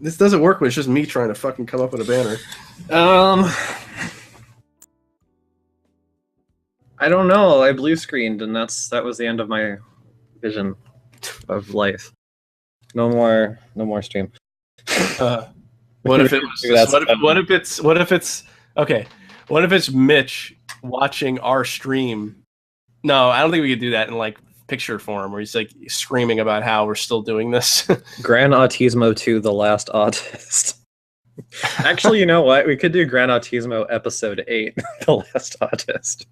This doesn't work when it's just me trying to fucking come up with a banner. I don't know. I blue screened, and that was the end of my vision of life. No more stream. What if it was? What if it's okay? What if it's Mitch watching our stream? No, I don't think we could do that in like picture form, where he's like screaming about how we're still doing this. Gran Autismo 2: The Last Autist. Actually, you know what? We could do Gran Autismo Episode 8: The Last Autist.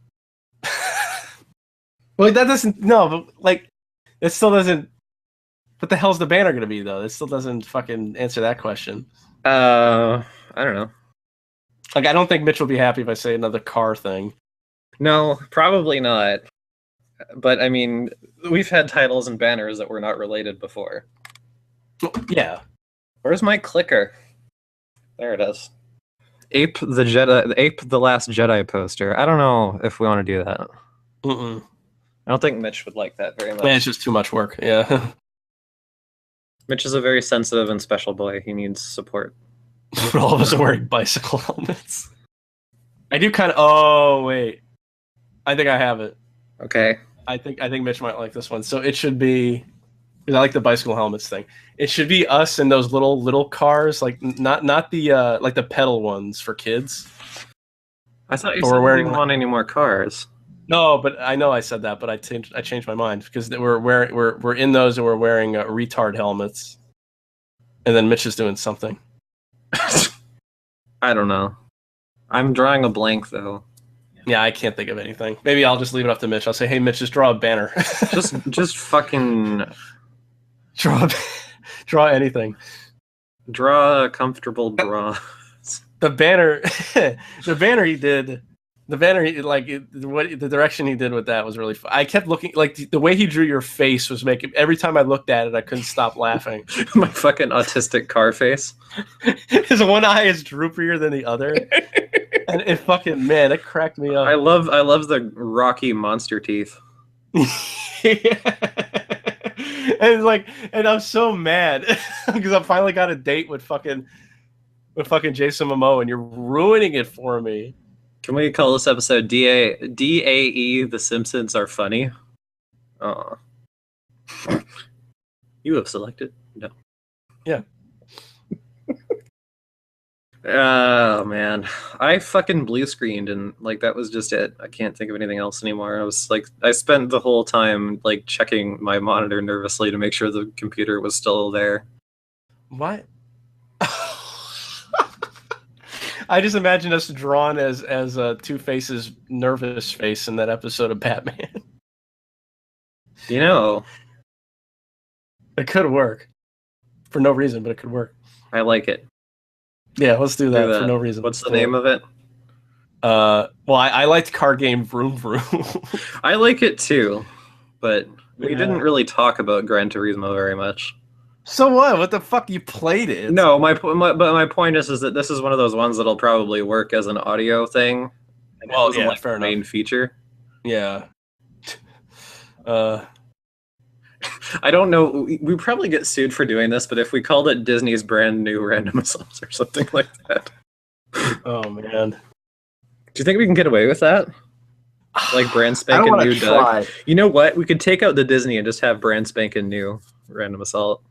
Well, that doesn't. No, but like, it still doesn't. What the hell's the banner gonna be though? It still doesn't fucking answer that question. I don't know. Like, I don't think Mitch will be happy if I say another car thing. No, probably not. But I mean, we've had titles and banners that were not related before. Yeah. Where's my clicker? There it is. Ape the Last Jedi poster. I don't know if we want to do that. Mm-mm. I don't think Mitch would like that very much. Man, it's just too much work. Yeah. Mitch is a very sensitive and special boy. He needs support. All of us are wearing bicycle helmets. I do kind of. Oh wait, I think I have it. Okay. I think Mitch might like this one. So it should be. Because I like the bicycle helmets thing. It should be us in those little cars, like not the like the pedal ones for kids. I thought you said we didn't want any more cars. No, but I know I said that, but I changed my mind because we're in those and we're wearing retard helmets, and then Mitch is doing something. I don't know. I'm drawing a blank though. Yeah, I can't think of anything. Maybe I'll just leave it up to Mitch. I'll say, "Hey, Mitch, just draw a banner." just fucking draw anything. Draw a comfortable draw. The banner he did. The banner, the direction he did with that was really fun. I kept looking, like, the way he drew your face was making, every time I looked at it, I couldn't stop laughing. My fucking autistic car face. His one eye is droopier than the other. And it fucking, man, it cracked me up. I love the rocky monster teeth. And I'm so mad because I finally got a date with fucking Jason Momoa, and you're ruining it for me. Can we call this episode DAE? The Simpsons are funny. Oh, you have selected no. Yeah. Oh man, I fucking blue screened and like that was just it. I can't think of anything else anymore. I was like, I spent the whole time like checking my monitor nervously to make sure the computer was still there. What? I just imagine us drawn as Two-Face's nervous face in that episode of Batman. You know, it could work for no reason, but it could work. I like it. Yeah, let's do that for no reason. What's the name of it? Well, I liked Card Game Vroom Vroom. I like it too, but we didn't really talk about Gran Turismo very much. So what? What the fuck? You played it? No, my point is that this is one of those ones that'll probably work as an audio thing. And well, yeah, like fair main feature. Yeah. I don't know. We probably get sued for doing this, but if we called it Disney's brand new Random Assault or something like that. Oh man. Do you think we can get away with that? Like brand spanking new Doug? You know what? We could take out the Disney and just have brand spanking new Random Assault.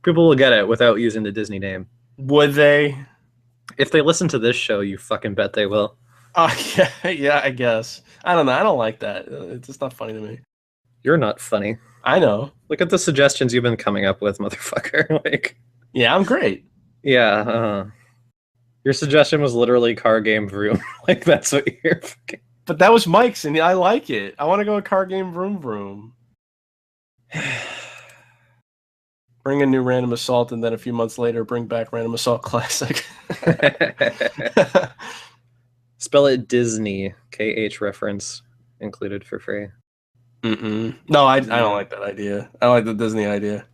People will get it without using the Disney name. Would they? If they listen to this show, you fucking bet they will. Yeah, I guess. I don't know. I don't like that. It's just not funny to me. You're not funny. I know. Look at the suggestions you've been coming up with, motherfucker. Like, yeah, I'm great. Yeah. Your suggestion was literally Car Game Vroom. Like, that's what you're fucking... But that was Mike's, and I like it. I want to go with Car Game Vroom Vroom. Bring a new Random Assault, and then a few months later, bring back Random Assault Classic. Spell it Disney. KH reference included for free. No, I don't like that idea. I like the Disney idea.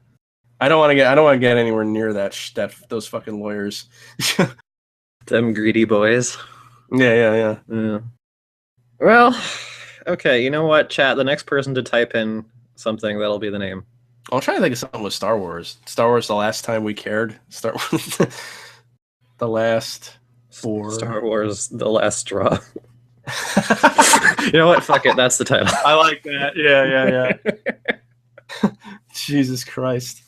I don't want to get anywhere near those fucking lawyers. Them greedy boys. Yeah. Well, okay. You know what, chat? The next person to type in something, that'll be the name. I'm trying to think of something with Star Wars. Star Wars: The Last Time We Cared. Star Wars: The Last Four. Star Wars: The Last Straw. You know what? Fuck it. That's the title. I like that. Yeah. Jesus Christ.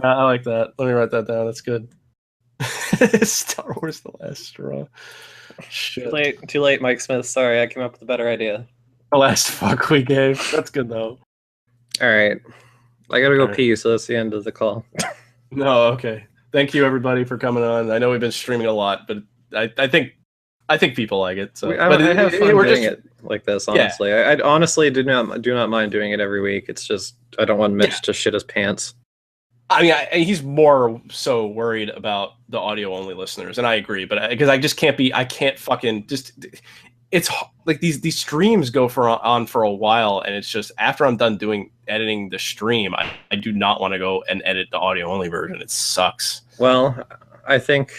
I like that. Let me write that down. That's good. Star Wars: The Last Straw. Shit. Too late, Mike Smith. Sorry, I came up with a better idea. The last fuck we gave. That's good though. All right. I gotta go pee, so that's the end of the call. No, okay. Thank you everybody for coming on. I know we've been streaming a lot, but I think people like it. So, I have fun doing it like this. Honestly, yeah. I honestly do not mind doing it every week. It's just I don't want Mitch to shit his pants. I mean, he's more so worried about the audio only listeners, and I agree. But because I just can't be, I can't fucking just. It's like these streams go on for a while, and it's just after I'm done editing the stream, I do not want to go and edit the audio only version. It sucks. Well, I think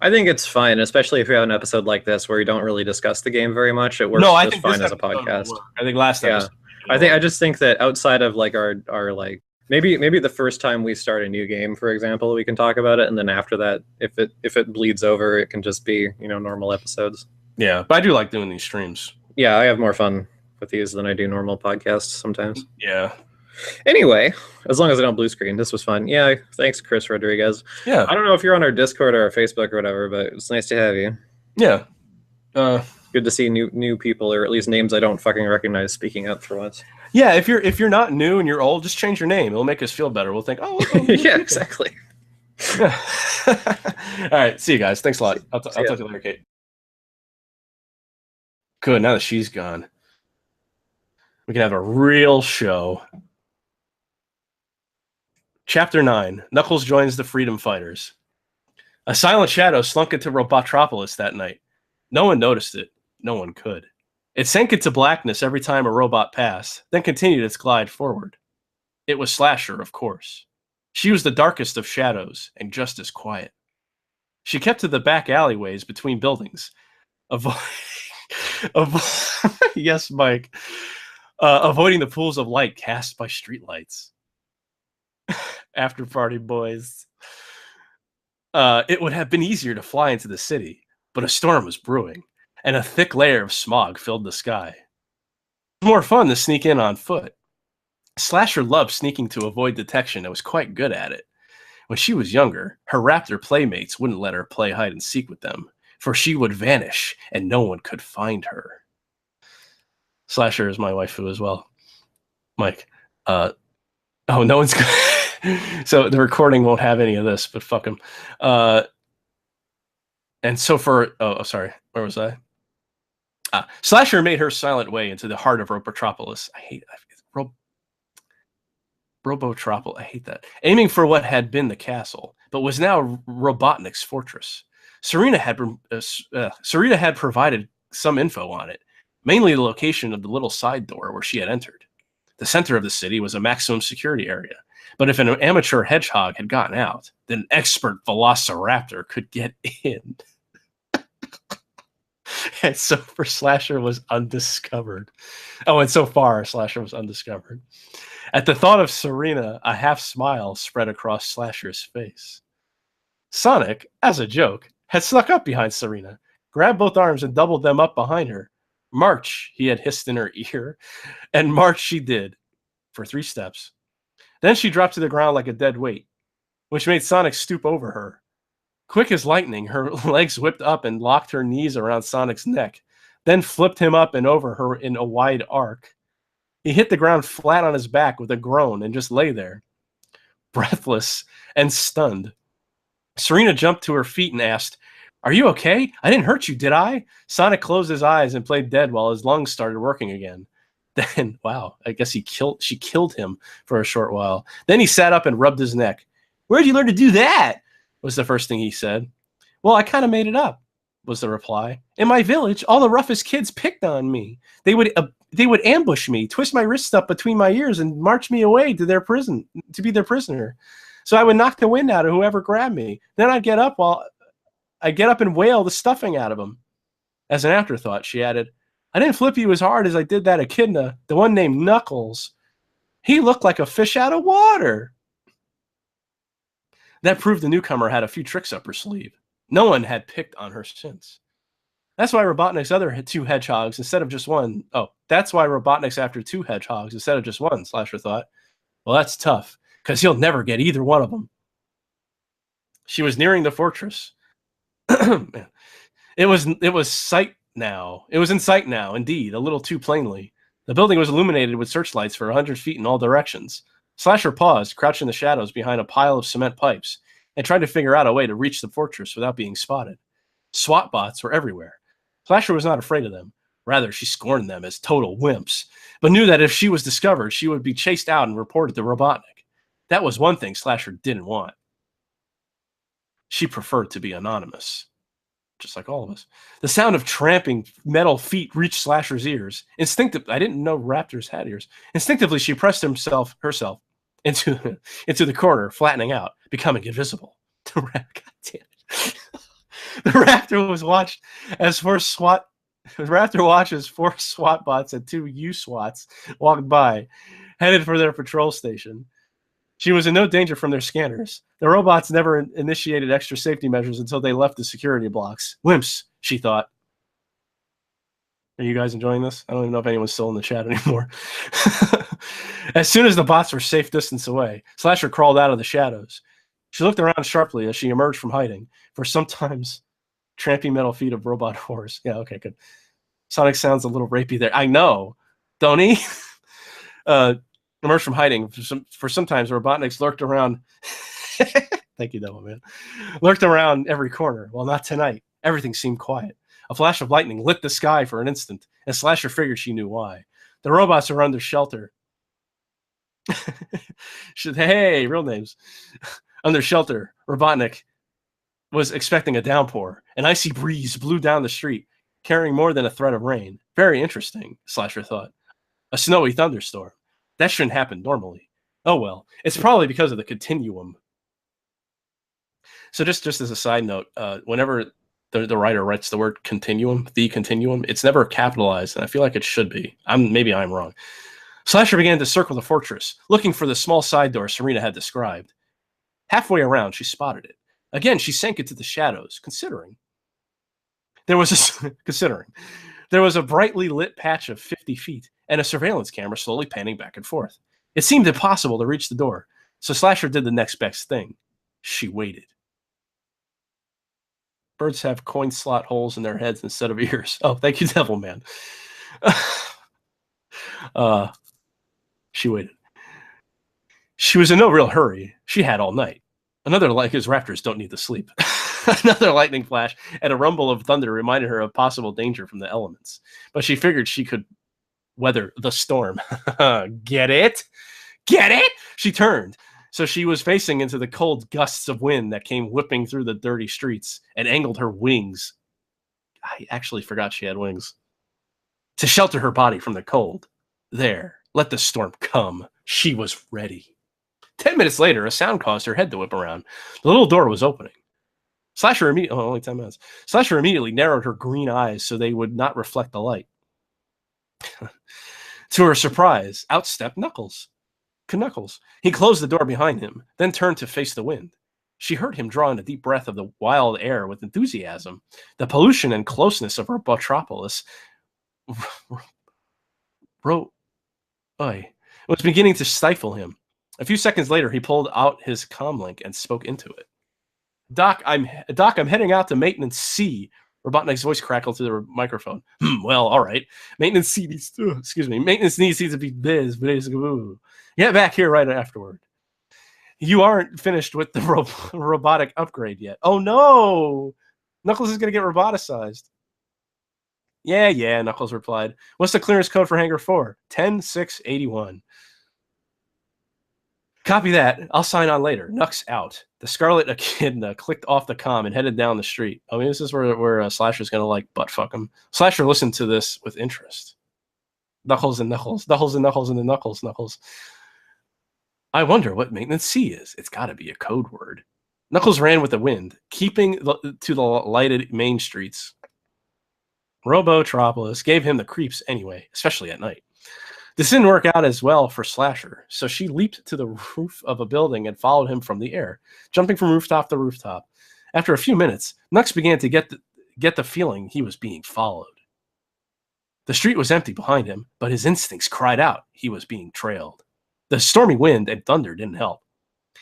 it's fine, especially if you have an episode like this where you don't really discuss the game very much. It works just fine as a podcast. I think last episode. I just think that outside of like our like maybe the first time we start a new game, for example, we can talk about it, and then after that, if it bleeds over, it can just be, you know, normal episodes. Yeah, but I do like doing these streams. Yeah, I have more fun with these than I do normal podcasts sometimes. Yeah. Anyway, as long as I don't blue screen, this was fun. Yeah, thanks, Chris Rodriguez. Yeah. I don't know if you're on our Discord or our Facebook or whatever, but it's nice to have you. Yeah. Good to see new people, or at least names I don't fucking recognize, speaking up for once. Yeah, if you're not new and you're old, just change your name. It'll make us feel better. We'll think, oh, yeah, exactly. All right, see you guys. Thanks a lot. I'll talk to you later, Kate. Good. Now that she's gone, we can have a real show. Chapter 9. Knuckles joins the Freedom Fighters. A silent shadow slunk into Robotropolis that night. No one noticed it. No one could. It sank into blackness every time a robot passed, then continued its glide forward. It was Slasher, of course. She was the darkest of shadows, and just as quiet. She kept to the back alleyways between buildings, yes, Mike, avoiding the pools of light cast by streetlights. After party boys. It would have been easier to fly into the city, but a storm was brewing, and a thick layer of smog filled the sky. It was more fun to sneak in on foot. Slasher loved sneaking to avoid detection and was quite good at it. When she was younger, her raptor playmates wouldn't let her play hide and seek with them, for she would vanish and no one could find her. Slasher is my waifu as well. Mike, oh, no one's so the recording won't have any of this, but fuck him. And so sorry, where was I? Slasher made her silent way into the heart of Robotropolis. Robotropolis. I hate that. Aiming for what had been the castle, but was now Robotnik's fortress. Serena had provided some info on it, mainly the location of the little side door where she had entered. The center of the city was a maximum security area, but if an amateur hedgehog had gotten out, then an expert velociraptor could get in. And so far, Slasher was undiscovered. Oh, and so far, Slasher was undiscovered. At the thought of Serena, a half smile spread across Slasher's face. Sonic, as a joke, had snuck up behind Serena, grabbed both arms and doubled them up behind her. March, he had hissed in her ear, and march she did, for 3 steps. Then she dropped to the ground like a dead weight, which made Sonic stoop over her. Quick as lightning, her legs whipped up and locked her knees around Sonic's neck, then flipped him up and over her in a wide arc. He hit the ground flat on his back with a groan and just lay there, breathless and stunned. Serena jumped to her feet and asked, "Are you okay? I didn't hurt you, did I?" Sonic closed his eyes and played dead while his lungs started working again. Then, wow, I guess she killed him for a short while. Then he sat up and rubbed his neck. "Where'd you learn to do that?" was the first thing he said. "Well, I kind of made it up," was the reply. "In my village, all the roughest kids picked on me. They would ambush me, twist my wrists up between my ears, and march me away to their prison to be their prisoner. So I would knock the wind out of whoever grabbed me. Then I'd get up and wail the stuffing out of them." As an afterthought, she added, "I didn't flip you as hard as I did that echidna, the one named Knuckles. He looked like a fish out of water." That proved the newcomer had a few tricks up her sleeve. No one had picked on her since. That's why Robotnik's other 2 hedgehogs instead of just one. Oh, that's why Robotnik's after 2 hedgehogs instead of just one, Slasher thought. Well, that's tough, because he'll never get either one of them. She was nearing the fortress. Man. It was sight now. It was in sight now, indeed, a little too plainly. The building was illuminated with searchlights for 100 feet in all directions. Slasher paused, crouched in the shadows behind a pile of cement pipes, and tried to figure out a way to reach the fortress without being spotted. SWAT bots were everywhere. Slasher was not afraid of them. Rather, she scorned them as total wimps, but knew that if she was discovered, she would be chased out and reported to Robotnik. That was one thing Slasher didn't want. She preferred to be anonymous. Just like all of us. The sound of tramping metal feet reached Slasher's ears. I didn't know raptors had ears. Instinctively, she pressed herself into the corner, flattening out, becoming invisible. God damn it. The Raptor was watched as four SWAT. The Raptor watches 4 SWAT bots and 2 U-SWATs walked by, headed for their patrol station. She was in no danger from their scanners. The robots never initiated extra safety measures until they left the security blocks. Wimps, she thought. Are you guys enjoying this? I don't even know if anyone's still in the chat anymore. As soon as the bots were safe distance away, Slasher crawled out of the shadows. She looked around sharply as she emerged from hiding, for sometimes tramping metal feet of robot horrors. Yeah, okay, good. Sonic sounds a little rapey there. I know, don't he? Emerged from hiding. For sometimes Robotniks lurked around. Thank you, Devil Man. Lurked around every corner. Well, not tonight. Everything seemed quiet. A flash of lightning lit the sky for an instant, and Slasher figured she knew why. The robots are under shelter. Hey, real names. Under shelter, Robotnik was expecting a downpour. An icy breeze blew down the street, carrying more than a threat of rain. Very interesting, Slasher thought. A snowy thunderstorm. That shouldn't happen normally. Oh well, it's probably because of the continuum. So just as a side note, whenever the writer writes the word continuum, the continuum, it's never capitalized, and I feel like it should be. Maybe I'm wrong. Slasher began to circle the fortress, looking for the small side door Serena had described. Halfway around, she spotted it. Again, she sank into the shadows, considering. There was a brightly lit patch of 50 feet, and a surveillance camera slowly panning back and forth. It seemed impossible to reach the door, so Slasher did the next best thing. She waited. Birds have coin slot holes in their heads instead of ears. Oh, thank you, Devil Man. She waited. She was in no real hurry. She had all night. Another like his raptors don't need to sleep. Another lightning flash and a rumble of thunder reminded her of possible danger from the elements. But she figured she could weather the storm. Get it? Get it? She turned. So she was facing into the cold gusts of wind that came whipping through the dirty streets and angled her wings. I actually forgot she had wings. To shelter her body from the cold. There, let the storm come. She was ready. 10 minutes later, a sound caused her head to whip around. The little door was opening. Only 10 minutes. Slasher immediately narrowed her green eyes so they would not reflect the light. To her surprise, out stepped Knuckles. He closed the door behind him, then turned to face the wind. She heard him draw in a deep breath of the wild air with enthusiasm. The pollution and closeness of her metropolis was beginning to stifle him. A few seconds later, he pulled out his comlink and spoke into it. Doc, I'm heading out to Maintenance C. Robotnik's voice crackled through the microphone. Well, all right. Maintenance needs to be biz. Get back here right afterward. You aren't finished with the robotic upgrade yet. Oh, no. Knuckles is going to get roboticized. Yeah, Knuckles replied. What's the clearance code for Hangar 4? 10681. Copy that. I'll sign on later. Nux out. The Scarlet Echidna clicked off the comm and headed down the street. I mean, this is where Slasher's going to, like, butt fuck him. Slasher listened to this with interest. Knuckles and Knuckles. Knuckles and Knuckles and the Knuckles. I wonder what Maintenance C is. It's got to be a code word. Knuckles ran with the wind, keeping to the lighted main streets. Robotropolis gave him the creeps anyway, especially at night. This didn't work out as well for Slasher, so she leaped to the roof of a building and followed him from the air, jumping from rooftop to rooftop. After a few minutes, Nux began to get the feeling he was being followed. The street was empty behind him, but his instincts cried out he was being trailed. The stormy wind and thunder didn't help.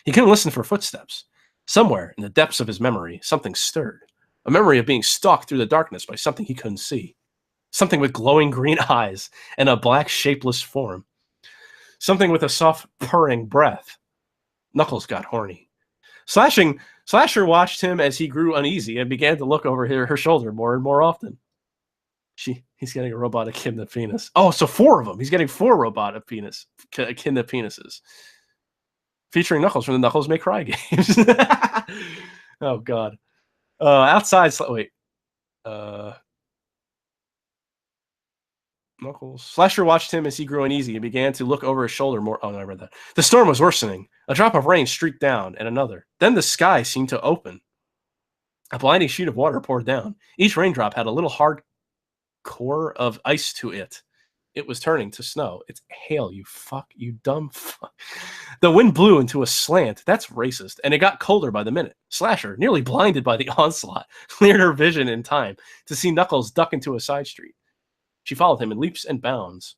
He couldn't listen for footsteps. Somewhere in the depths of his memory, something stirred. A memory of being stalked through the darkness by something he couldn't see. Something with glowing green eyes and a black shapeless form. Something with a soft purring breath. Knuckles got horny. Slasher watched him as he grew uneasy and began to look over her shoulder more and more often. He's getting a robotic echidna penis. Oh, so 4 of them. He's getting 4 robotic echidna penises. Featuring Knuckles from the Knuckles May Cry games. Oh, God. Outside... Wait. Knuckles. Slasher watched him as he grew uneasy and began to look over his shoulder more. Oh, no, I read that. The storm was worsening. A drop of rain streaked down, and another. Then the sky seemed to open. A blinding sheet of water poured down. Each raindrop had a little hard core of ice to it. It was turning to snow. It's hail, you dumb fuck. The wind blew into a slant. That's racist. And it got colder by the minute. Slasher, nearly blinded by the onslaught, cleared her vision in time to see Knuckles duck into a side street. She followed him in leaps and bounds.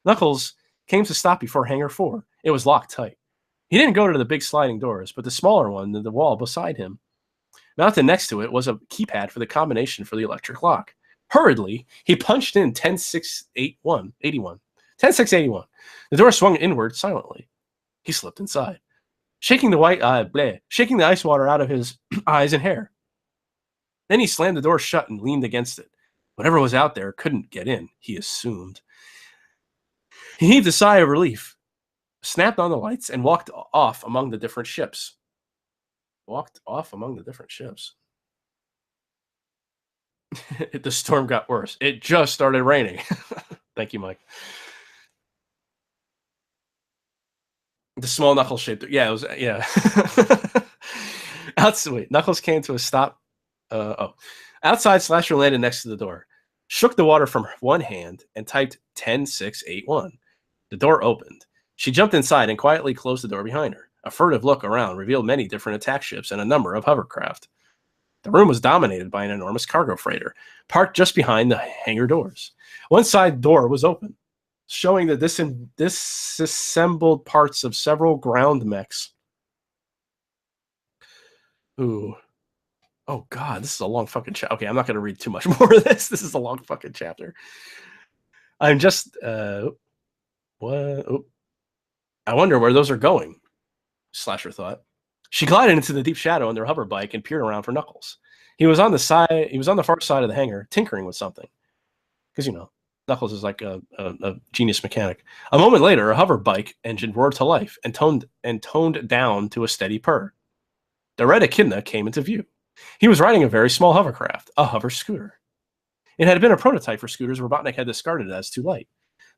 Knuckles came to stop before Hangar 4. It was locked tight. He didn't go to the big sliding doors, but the smaller one in the wall beside him. Mounted next to it was a keypad for the combination for the electric lock. Hurriedly, he punched in 10681. 10681. The door swung inward silently. He slipped inside, shaking the ice water out of his eyes and hair. Then he slammed the door shut and leaned against it. Whatever was out there couldn't get in, he assumed. He heaved a sigh of relief, snapped on the lights, and walked off among the different ships. The storm got worse. It just started raining. Thank you, Mike. The small Knuckles shaped. Yeah, it was. Yeah. Wait, Knuckles came to a stop. Outside, Slasher landed next to the door, shook the water from one hand, and typed 10681. The door opened. She jumped inside and quietly closed the door behind her. A furtive look around revealed many different attack ships and a number of hovercraft. The room was dominated by an enormous cargo freighter, parked just behind the hangar doors. One side door was open, showing the disassembled parts of several ground mechs. Ooh. Oh, God, this is a long fucking chapter. Okay, I'm not going to read too much more of this. This is a long fucking chapter. I'm just... what? Oh. I wonder where those are going, Slasher thought. She glided into the deep shadow in their hover bike and peered around for Knuckles. He was on the far side of the hangar, tinkering with something. Because, Knuckles is like a genius mechanic. A moment later, a hover bike engine roared to life and toned down to a steady purr. The red echidna came into view. He was riding a very small hovercraft, a hover scooter. It had been a prototype for scooters Robotnik had discarded it as too light.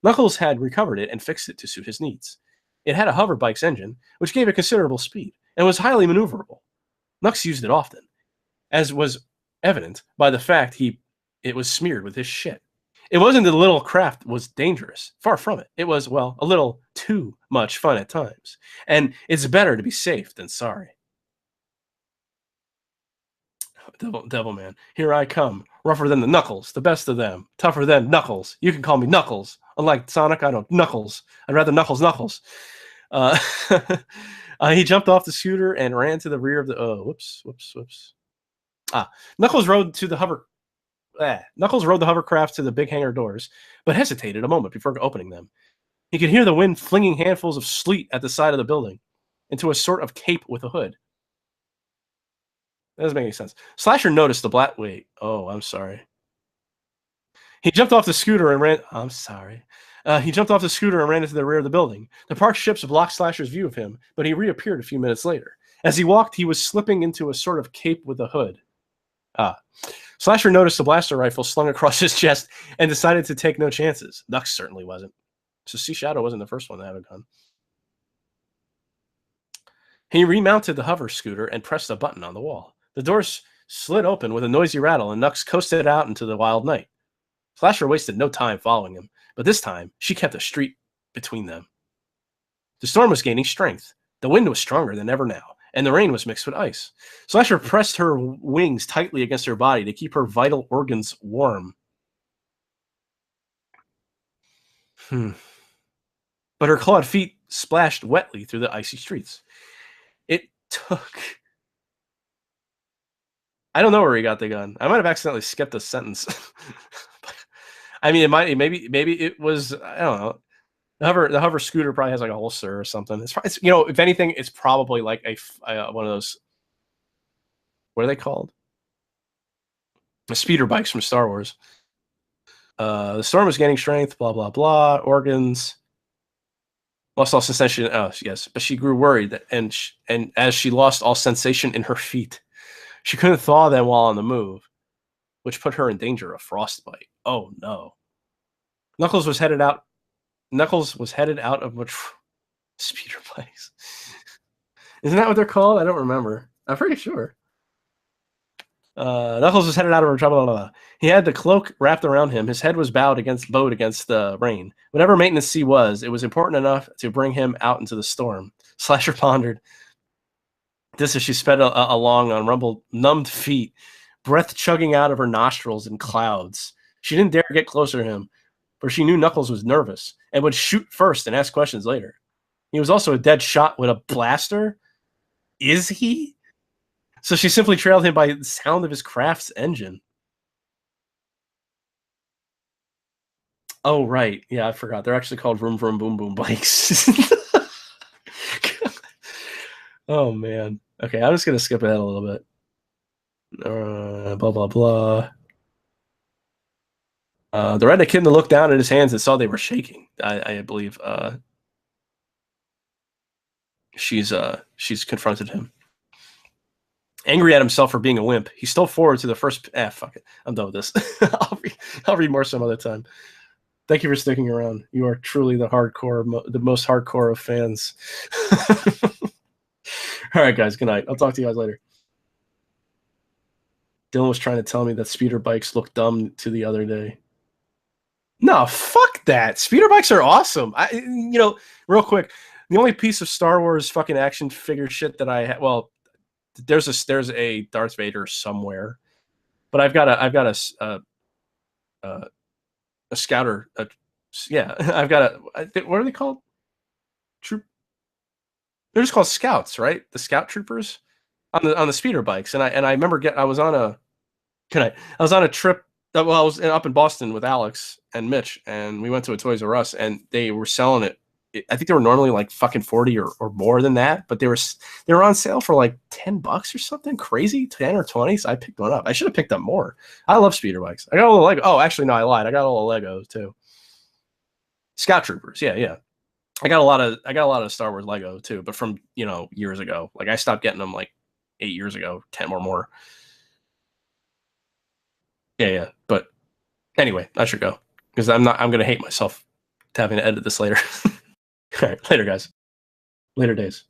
Knuckles had recovered it and fixed it to suit his needs. It had a hover bike's engine, which gave it considerable speed, and was highly maneuverable. Knux used it often, as was evident by the fact it was smeared with his shit. It wasn't that the little craft was dangerous. Far from it. It was, well, a little too much fun at times. And it's better to be safe than sorry. Devil Man, here I come. Rougher than the Knuckles, the best of them. Tougher than Knuckles. You can call me Knuckles. Unlike Sonic, I don't Knuckles. I'd rather Knuckles. He jumped off the scooter and ran to the rear of the... Oh, whoops. Knuckles rode the hovercraft to the big hangar doors, but hesitated a moment before opening them. He could hear the wind flinging handfuls of sleet at the side of the building into a sort of cape with a hood. That doesn't make any sense. Slasher noticed the black... Wait. Oh, I'm sorry. He jumped off the scooter and ran... I'm sorry. He jumped off the scooter and ran into the rear of the building. The parked ships blocked Slasher's view of him, but he reappeared a few minutes later. As he walked, he was slipping into a sort of cape with a hood. Slasher noticed the blaster rifle slung across his chest and decided to take no chances. Nux certainly wasn't. So Sea Shadow wasn't the first one to have a gun. He remounted the hover scooter and pressed a button on the wall. The doors slid open with a noisy rattle, and Nux coasted out into the wild night. Slasher wasted no time following him, but this time she kept a street between them. The storm was gaining strength. The wind was stronger than ever now, and the rain was mixed with ice. Slasher pressed her wings tightly against her body to keep her vital organs warm. But her clawed feet splashed wetly through the icy streets. It took... I don't know where he got the gun. I might have accidentally skipped a sentence. I mean, maybe it was, I don't know. The hover scooter probably has like a holster or something. It's if anything, it's probably like one of those. What are they called? The speeder bikes from Star Wars. The storm was gaining strength. Blah blah blah. Organs. Lost all sensation. Oh yes, but she grew worried and as she lost all sensation in her feet, she couldn't thaw them while on the move, which put her in danger of frostbite. Oh no! Knuckles was headed out of speeder bikes. Isn't that what they're called? I don't remember. I'm pretty sure. Knuckles was headed out of her trouble. He had the cloak wrapped around him. His head was bowed against the rain. Whatever maintenance C was, it was important enough to bring him out into the storm. Slasher pondered this as she sped along on numbed feet, breath chugging out of her nostrils in clouds. She didn't dare get closer to him, for she knew Knuckles was nervous and would shoot first and ask questions later. He was also a dead shot with a blaster. Is he? So she simply trailed him by the sound of his craft's engine. Oh, right. Yeah, I forgot. They're actually called Vroom Vroom Boom Boom bikes. Oh, man. Okay, I'm just going to skip ahead a little bit. Blah, blah, blah. The redneck kid looked down at his hands and saw they were shaking. I believe she's confronted him. Angry at himself for being a wimp, he stole forward to the first. Fuck it. I'm done with this. I'll read more some other time. Thank you for sticking around. You are truly the most hardcore of fans. All right, guys. Good night. I'll talk to you guys later. Dylan was trying to tell me that speeder bikes look dumb to the other day. No, fuck that. Speeder bikes are awesome. Real quick, the only piece of Star Wars fucking action figure shit that I have, well, there's a Darth Vader somewhere, but I've got a scouter. I've got what are they called? Troop. They're just called scouts, right? The scout troopers on the speeder bikes. And I remember I was on a trip. Well, I was up in Boston with Alex and Mitch, and we went to a Toys R Us, and they were selling it. I think they were normally like fucking 40 or more than that, but they were on sale for like $10 or something crazy, 10 or 20. So I picked one up. I should have picked up more. I love speeder bikes. I got a little Lego. Oh, actually, no, I lied. I got a little Legos too. Scout Troopers. Yeah. I got a lot of Star Wars Lego too, but from, years ago. Like I stopped getting them like 8 years ago, 10 or more. Yeah. But anyway, I should go because I'm going to hate myself having to edit this later. All right, later, guys. Later days.